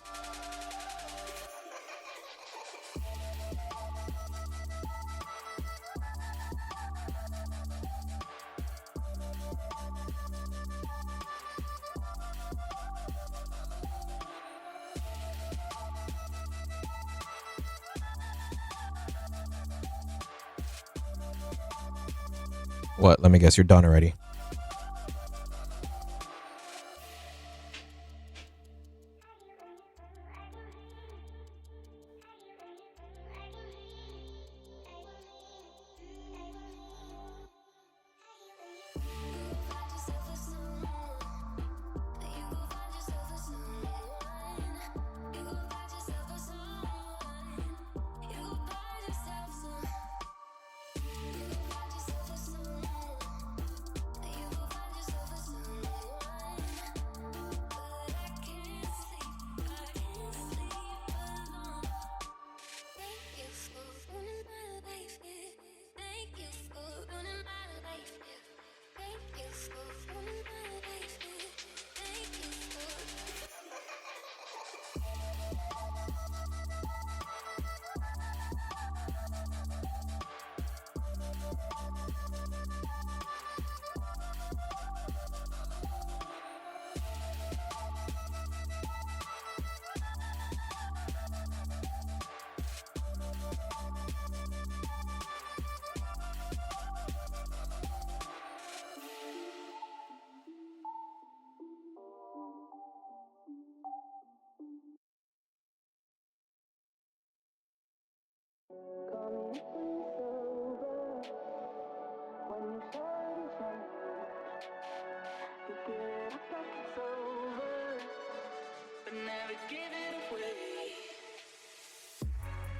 What? Let me guess, you're done already.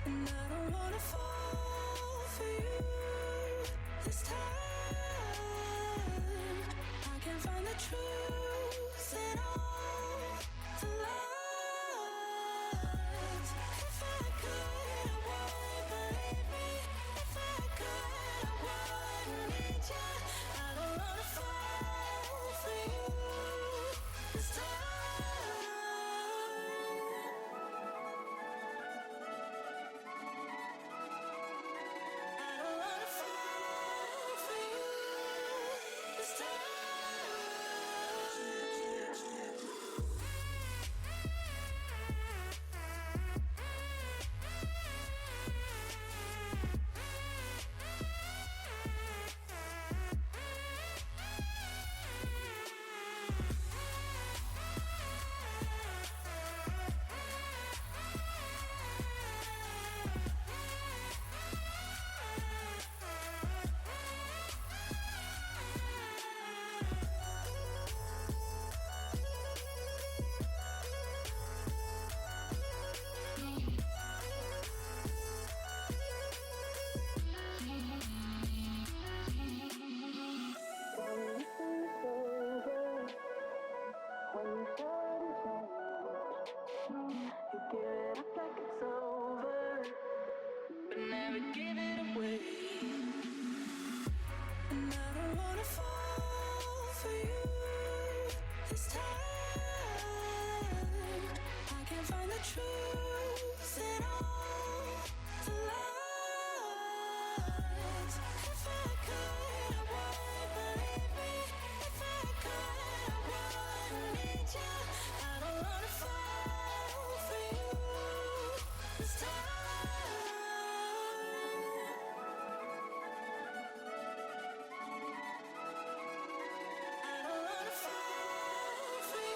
And I don't wanna fall for you this time. I can't find the truth in all the lies. If I could, I would believe me. If I could, I wouldn't need you. I don't wanna fall for you this time. And I don't wanna fall for you this time. I can't find the truth in all the lies. If I could, I would believe me. If I could, I wouldn't need you. I don't wanna fall for you this time. I don't wanna fall for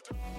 Cause you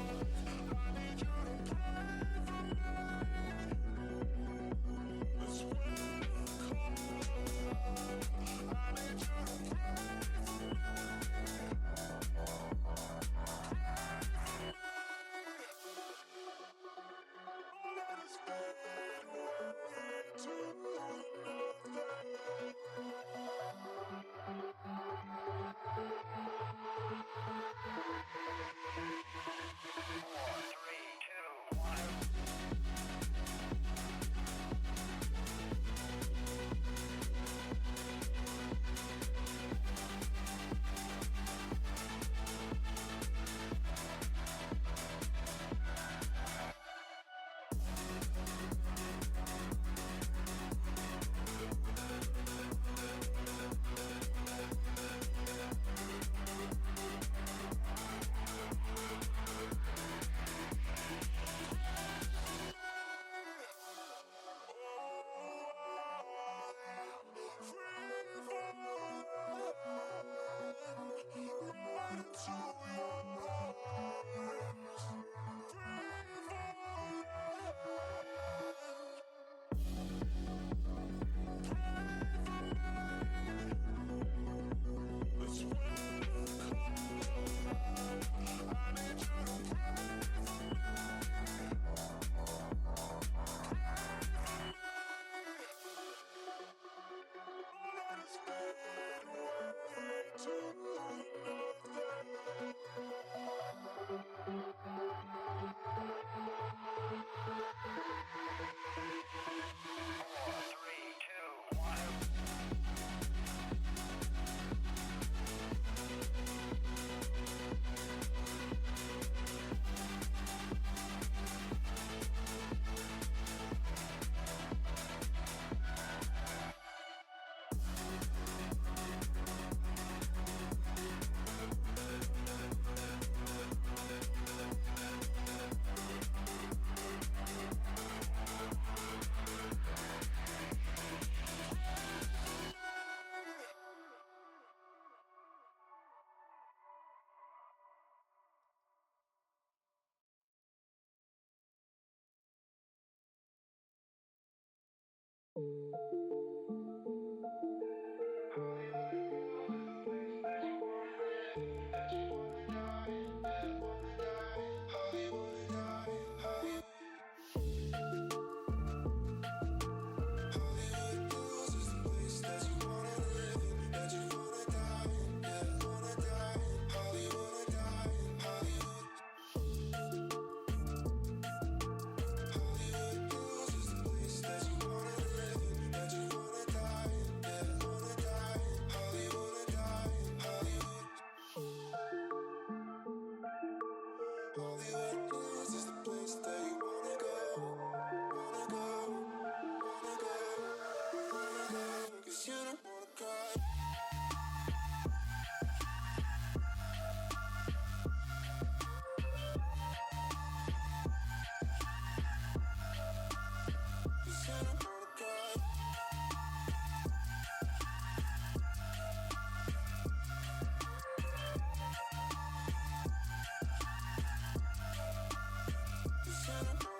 don't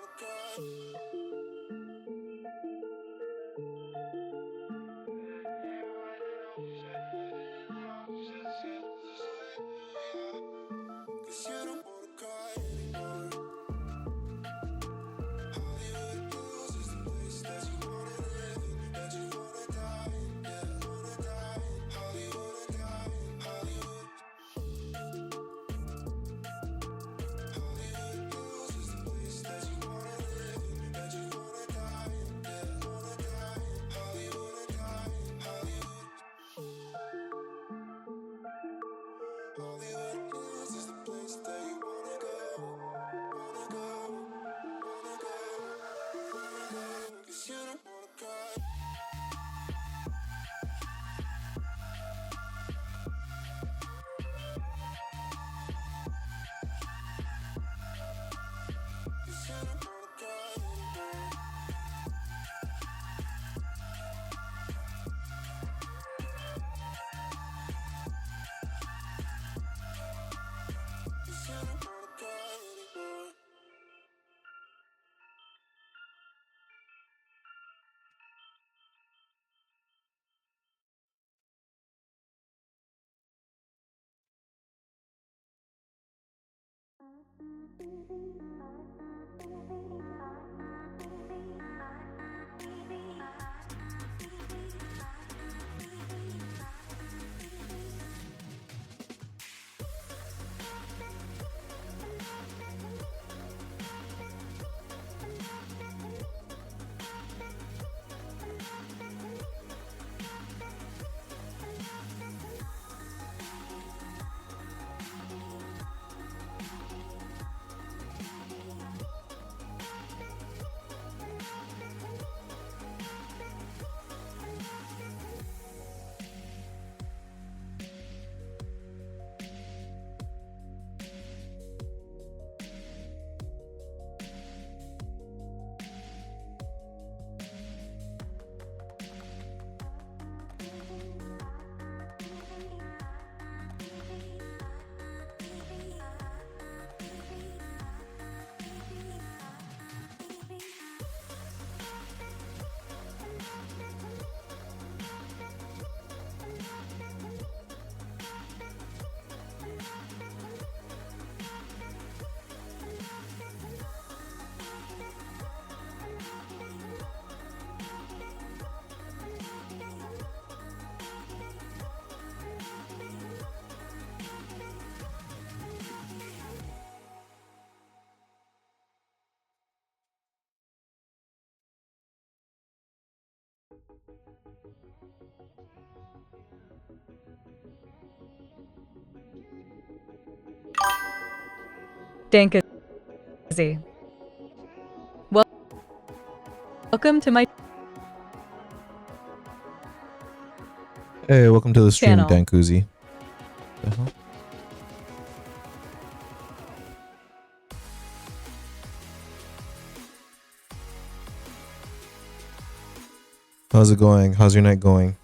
Dan Cozy. Welcome to my Hey, welcome to the stream, Channel. Dan Kuzi. The hell? How's it going? How's your night going?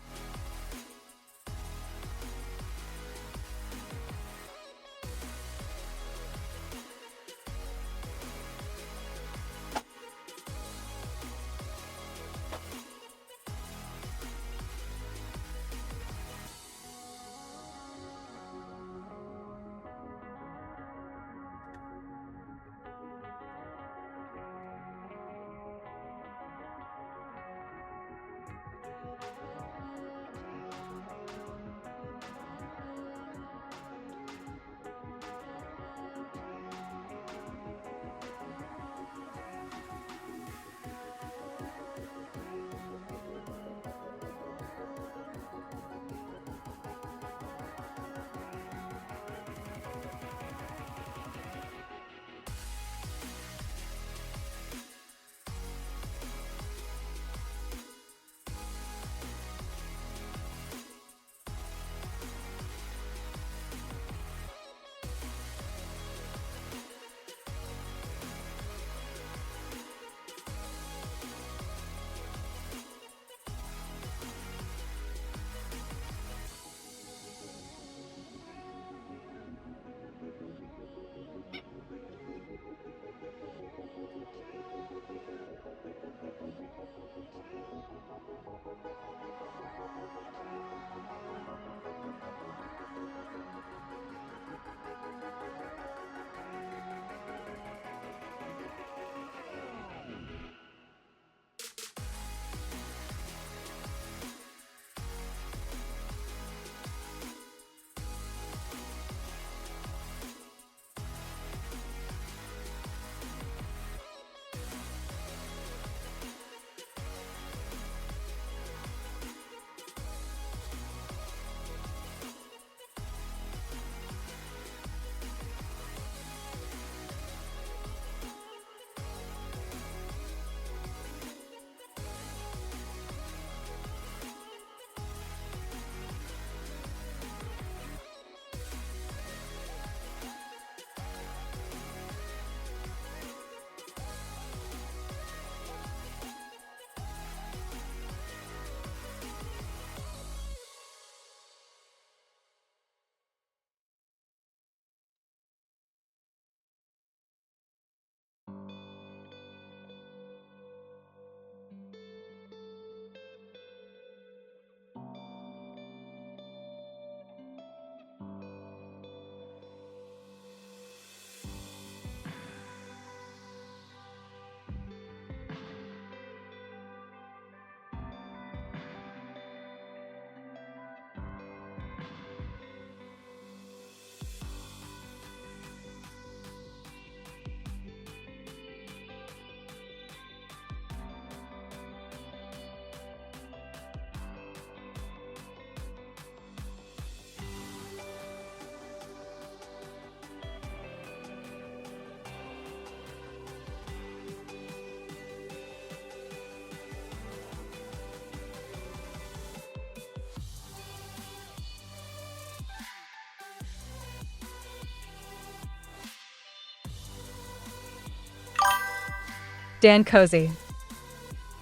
Dan Cozy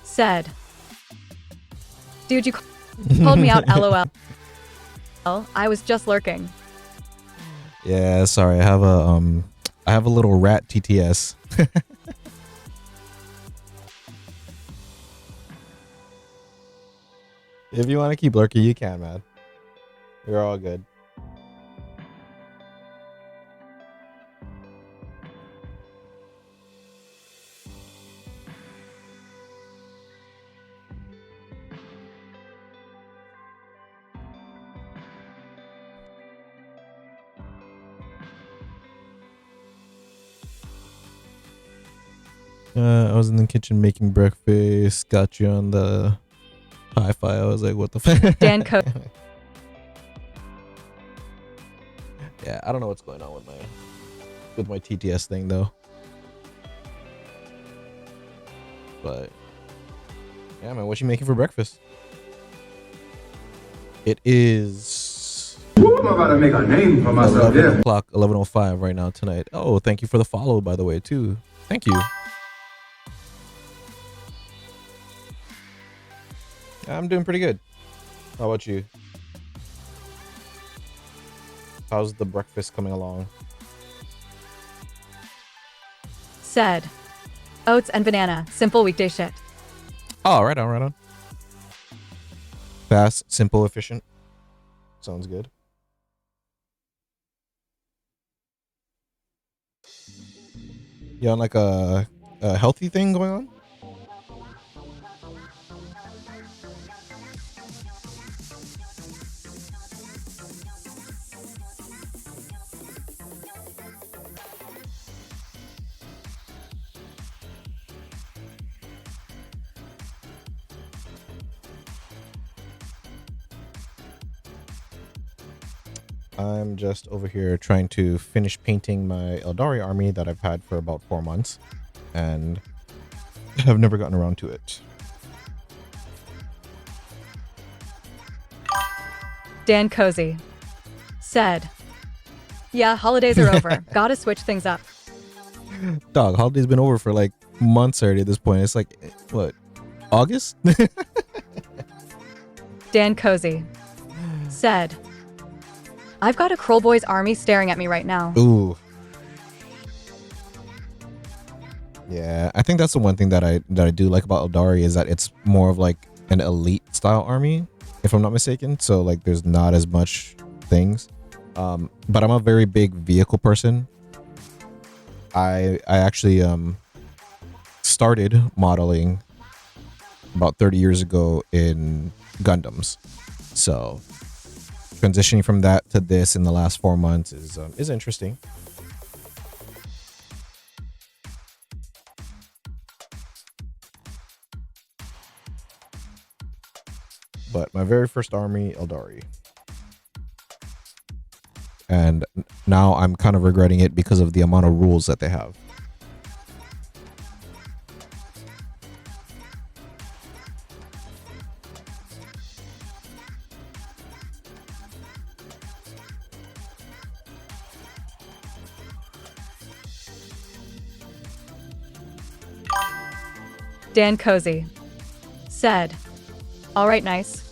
said, "Dude, you called me out, lol. I was just lurking." Yeah, sorry. I have a little rat TTS. If you want to keep lurking, you can, man. You're all good. I was in the kitchen making breakfast. Got you on the Hi-Fi. I was like, what the fuck? Dan Co. Yeah, I don't know what's going on with my TTS thing though. But yeah, man, what you making for breakfast? It is I'm about to make a name for myself, 11 yeah. o'clock, 11:05 right now tonight. Oh, thank you for the follow, by the way, too. Thank you. I'm doing pretty good. How about you? How's the breakfast coming along? Said. Oats and banana. Simple weekday shit. Oh, right on, right on. Fast, simple, efficient. Sounds good. You on like a healthy thing going on? I'm just over here trying to finish painting my Eldari army that I've had for about 4 months, and I've never gotten around to it. Dan Cozy. Said. Yeah, holidays are over. Gotta switch things up. Dog, holiday's been over for like months already at this point. It's like, what, August? Dan Cozy. Said. I've got a Kroll Boys army staring at me right now. Ooh. Yeah, I think that's the one thing that I do like about Eldari is that it's more of like an elite style army, if I'm not mistaken. So like there's not as much things. But I'm a very big vehicle person. I actually started modeling about 30 years ago in Gundams. So transitioning from that to this in the last 4 months is interesting. But my very first army, Eldari. And now I'm kind of regretting it because of the amount of rules that they have. Dan Cozy. Said. All right, nice.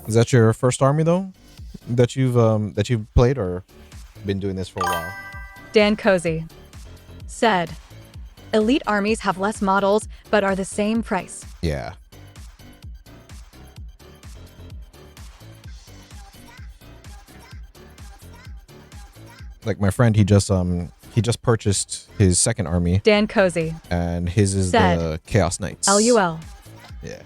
Is that your first army though? That you've played or been doing this for a while? Dan Cozy. Said. Elite armies have less models, but are the same price. Yeah. Like my friend, he just purchased his second army, Dan Cozy. and his is Said. the Chaos Knights. LUL. Yeah.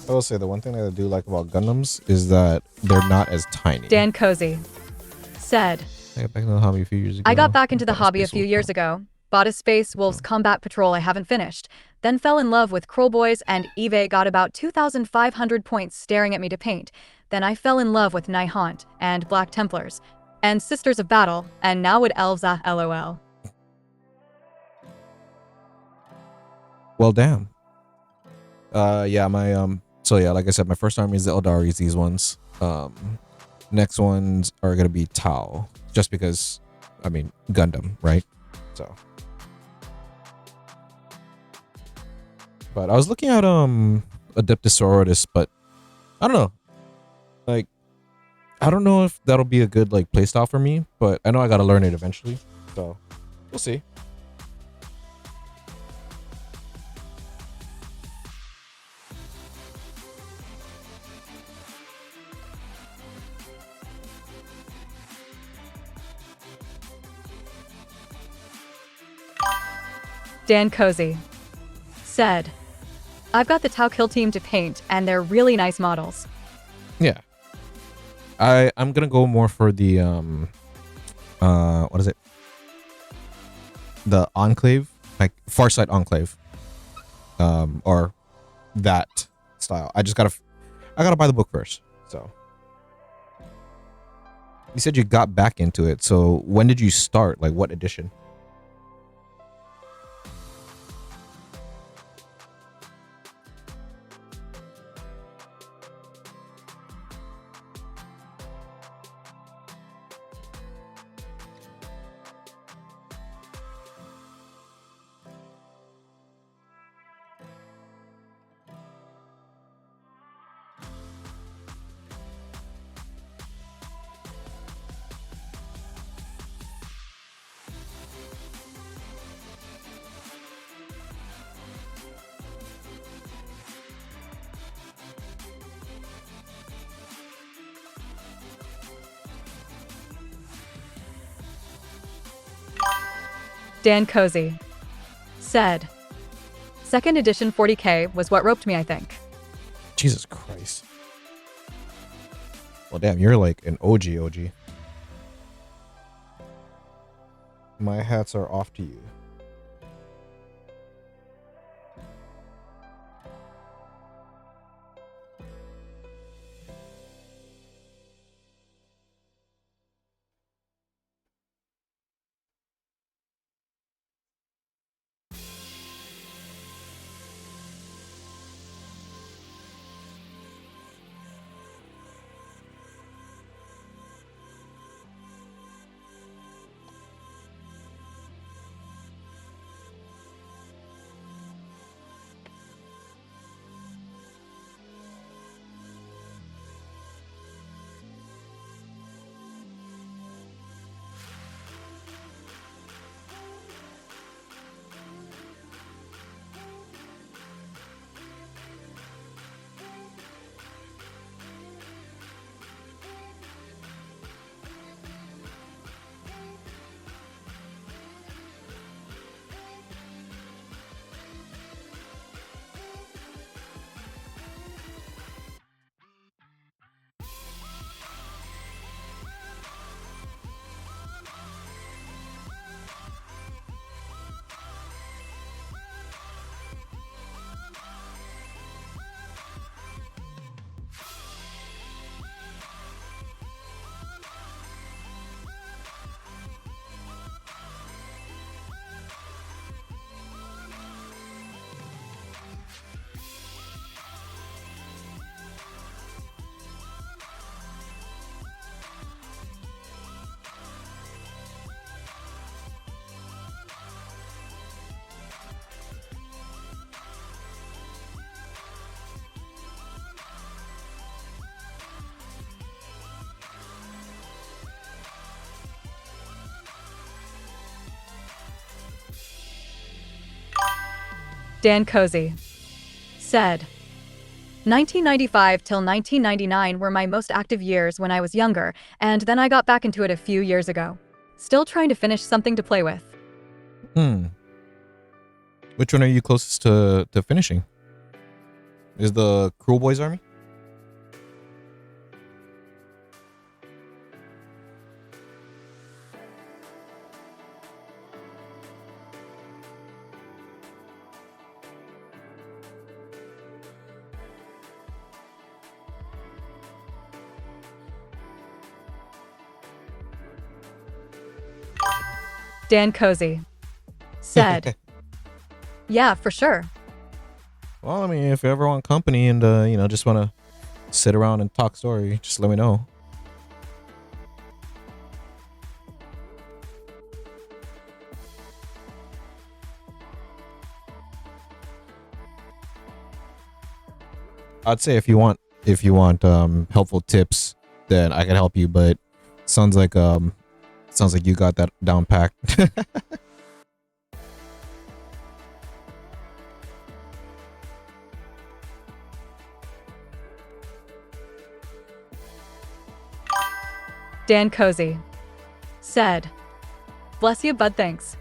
I will say the one thing that I do like about Gundams is that they're not as tiny. Dan Cozy said, I got back into the hobby a few years ago. I got back into the Bought hobby a Space few Wolf years Camp. ago, bought a Space Wolves Combat Patrol I haven't finished, then fell in love with Kroll Boys and Eve got about 2,500 points staring at me to paint. Then I fell in love with Nihant and Black Templars and Sisters of Battle, and now with Elves LOL. Well, damn. Yeah, my so yeah, like I said, my first army is the Eldaris, these ones. Next ones are gonna be Tau, just because, I mean, Gundam, right? So, but I was looking at Adeptus Sororitas, but I don't know, like, I don't know if that'll be a good like playstyle for me, but I know I gotta learn it eventually, so we'll see. Dan Cozy said, I've got the Tau Kill team to paint, and they're really nice models. Yeah, I'm gonna go more for the what is it? The Enclave, like Farsight Enclave, or that style. I gotta buy the book first. So you said you got back into it. So when did you start? Like what edition? Dan Cozy said, second edition 40k was what roped me, I think. Jesus Christ. Well, damn, you're like an OG. My hats are off to you. Dan Cozy said, 1995 till 1999 were my most active years when I was younger, and then I got back into it a few years ago. Still trying to finish something to play with. Which one are you closest to finishing? Is the Cruel Boys army? Dan Cozy said, yeah, for sure. Well, I mean, if you ever want company and just want to sit around and talk story, just let me know. I'd say if you want helpful tips, then I can help you, but sounds like you got that down packed. Dan Cozy said, bless you, bud, thanks.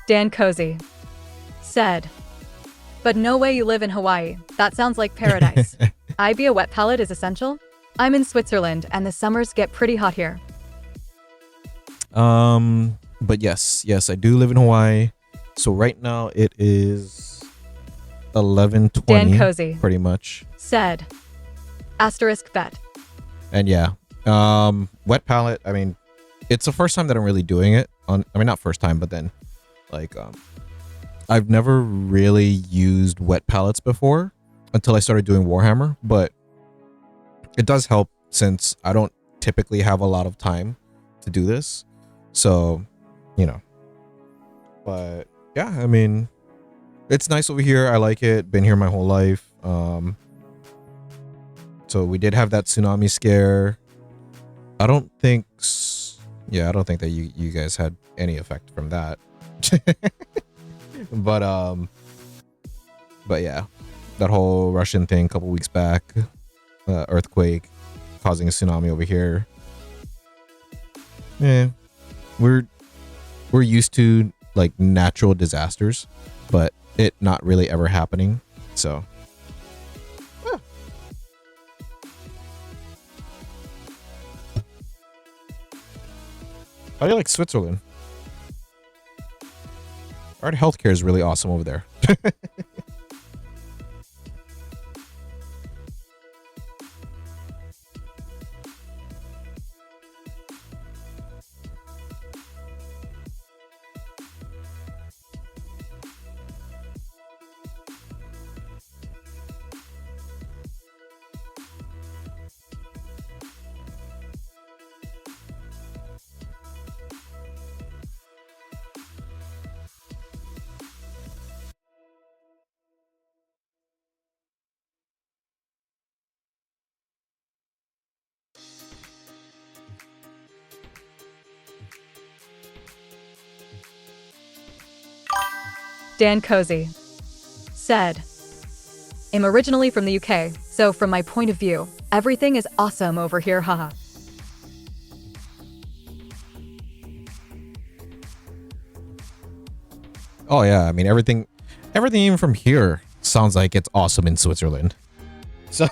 Dan Cozy said, but no way you live in Hawaii. That sounds like paradise. IB a wet palette is essential? I'm in Switzerland and the summers get pretty hot here. But yes, I do live in Hawaii. So right now it is 11:20. Dan Cozy pretty much said, asterisk bet. And yeah, wet palette. I mean, it's the first time that I'm really doing it. Not first time, but then like I've never really used wet palettes before until I started doing Warhammer, but it does help since I don't typically have a lot of time to do this. So, but yeah, I mean, it's nice over here. I like it. Been here my whole life. So we did have that tsunami scare. I don't think that you guys had any effect from that. but yeah, that whole Russian thing a couple weeks back, earthquake causing a tsunami over here. Yeah, we're used to like natural disasters, but it not really ever happening. So how do you like Switzerland? Our healthcare is really awesome over there. Dan Cozy said, I'm originally from the UK, so from my point of view, everything is awesome over here, haha. Oh yeah, I mean everything even from here sounds like it's awesome in Switzerland. So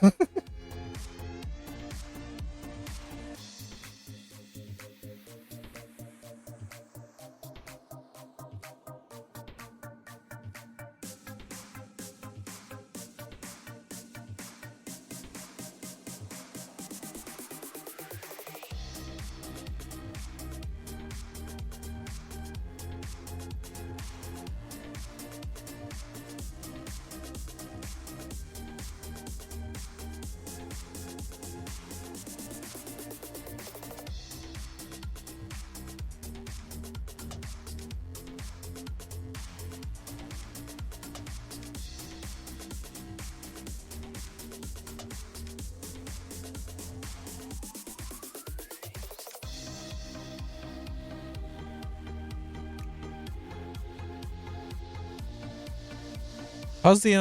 how's the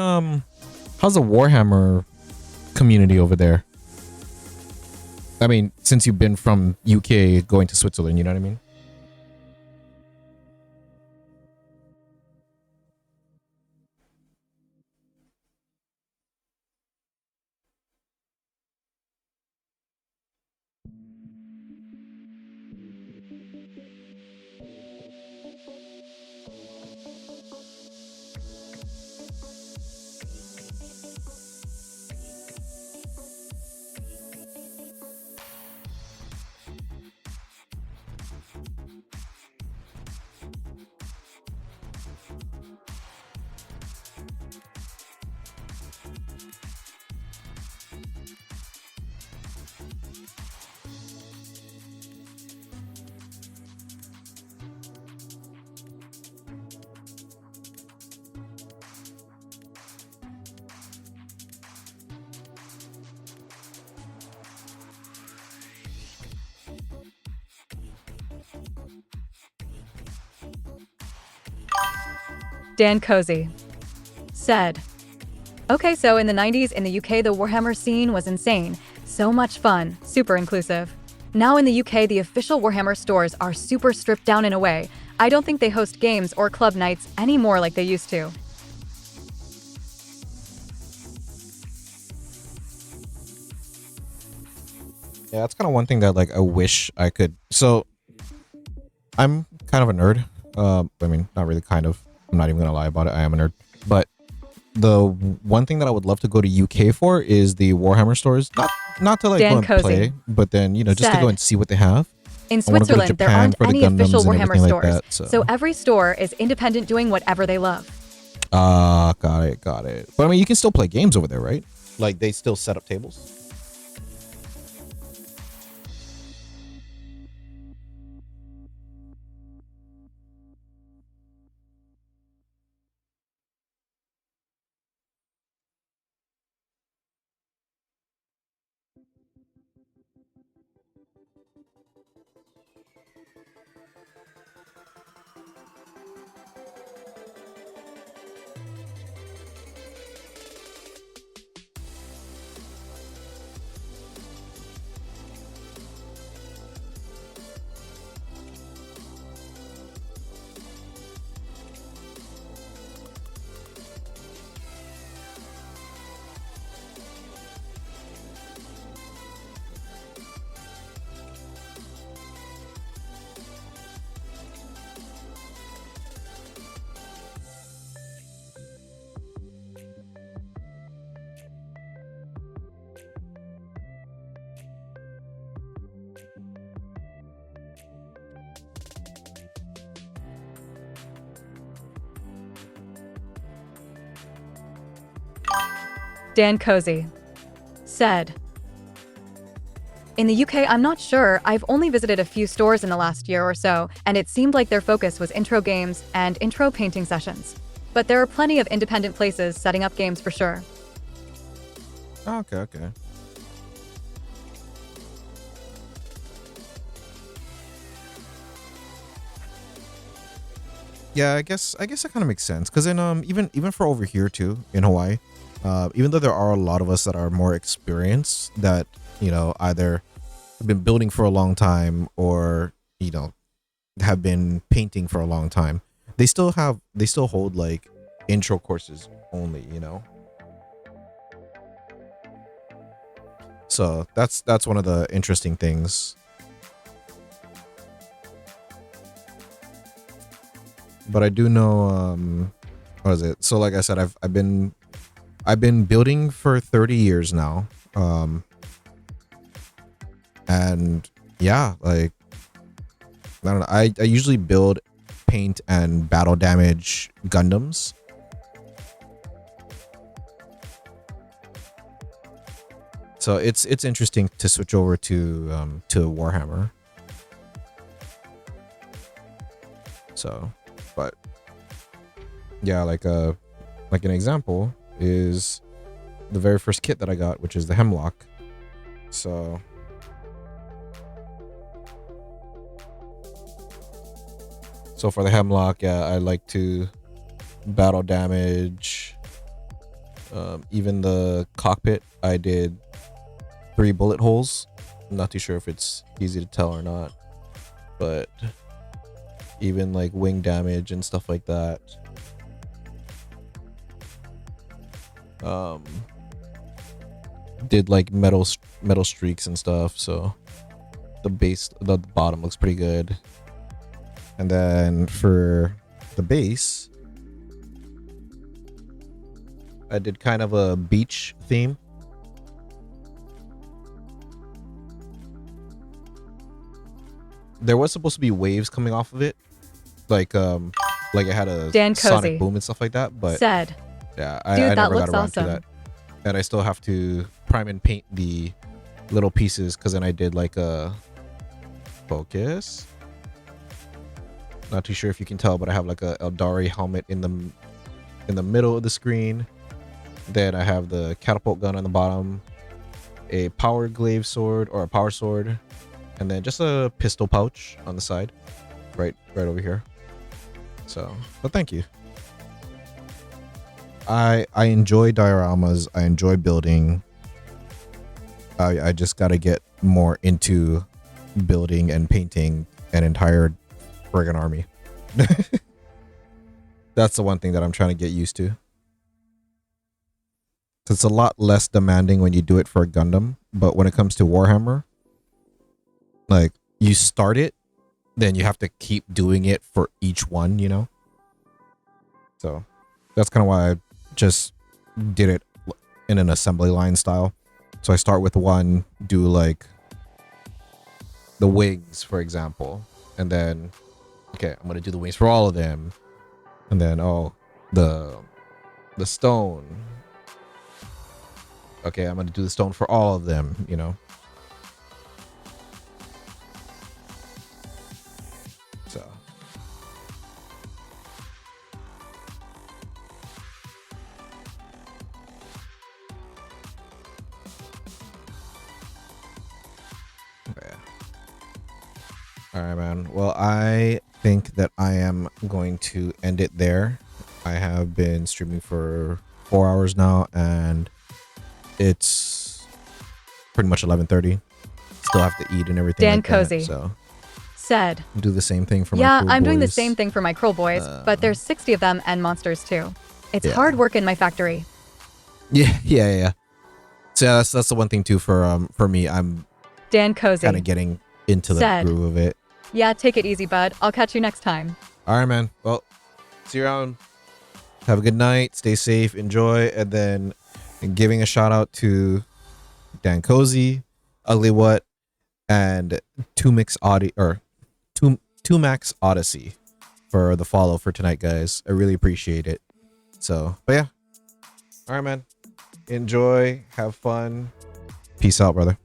Warhammer community over there? I mean, since you've been from UK going to Switzerland, you know what I mean? Dan Cozy said, okay, so in the 90s in the UK, the Warhammer scene was insane. So much fun, super inclusive. Now in the UK, the official Warhammer stores are super stripped down in a way. I don't think they host games or club nights anymore like they used to. Yeah, that's kind of one thing that like I wish I could. So I'm kind of a nerd. I mean, not really kind of. I'm not even gonna lie about it. I am a nerd. But the one thing that I would love to go to UK for is the Warhammer stores. Not to like Dan go and Cozy play, but then just to said, go and see what they have. in I wanna go to Switzerland, there Japan aren't for the any official Gundams and Warhammer everything like stores, that, so every store is independent doing whatever they love. Got it. But I mean, you can still play games over there, right? Like they still set up tables. Dan Cozy said, in the UK, I'm not sure. I've only visited a few stores in the last year or so, and it seemed like their focus was intro games and intro painting sessions. But there are plenty of independent places setting up games for sure. Okay. Yeah, I guess that kind of makes sense. Cause in even for over here too, in Hawaii, even though there are a lot of us that are more experienced that, you know, either have been building for a long time or, you know, have been painting for a long time, they still hold like intro courses only, you know. So that's one of the interesting things. But I do know what is it? So like I said, I've been building for 30 years now. And yeah, like I don't know. I usually build, paint, and battle damage Gundams. So it's interesting to switch over to Warhammer. So, but yeah, like an example is the very first kit that I got, which is the Hemlock. So for the Hemlock, yeah, I like to battle damage. Even the cockpit, I did 3 bullet holes. I'm not too sure if it's easy to tell or not, but even like wing damage and stuff like that. Did like metal streaks and stuff, so the bottom looks pretty good. And then for the base, I did kind of a beach theme. There was supposed to be waves coming off of it, like it had a Dan sonic Cozy boom and stuff like that. But said, yeah, dude, I that never got looks around awesome. to that, and I still have to prime and paint the little pieces because then I did like a focus. Not too sure if you can tell, but I have like a Eldari helmet in the middle of the screen. Then I have the catapult gun on the bottom, a power glaive sword or a power sword, and then just a pistol pouch on the side, right over here. So, but thank you. I enjoy dioramas. I enjoy building. I just got to get more into building and painting an entire friggin' army. That's the one thing that I'm trying to get used to. It's a lot less demanding when you do it for a Gundam, but when it comes to Warhammer, like you start it, then you have to keep doing it for each one, you know? So that's kind of why I just did it in an assembly line style. So I start with one, do like the wings, for example, and then okay, I'm gonna do the wings for all of them, and then the stone. Okay, I'm gonna do the stone for all of them, you know. So yeah. All right, man. Well, I think that I am going to end it there. I have been streaming for 4 hours now, and it's pretty much 11:30. Still have to eat and everything. Dan like Cozy that, so said, do the same thing for my yeah, crew I'm doing the boys. same thing for my Krill boys, but there's 60 of them and monsters too. It's Yeah. hard work in my factory. Yeah. So yeah, that's the one thing too for me. I'm Dan Cozy kind of getting into the said, groove of it. yeah, take it easy, bud. I'll catch you next time. All right, man. Well, see you around. Have a good night. Stay safe. Enjoy. And then giving a shout out to Dan Cozy, Ugly What, and Max Odyssey for the follow for tonight, guys. I really appreciate it. So, but yeah. All right, man. Enjoy. Have fun. Peace out, brother.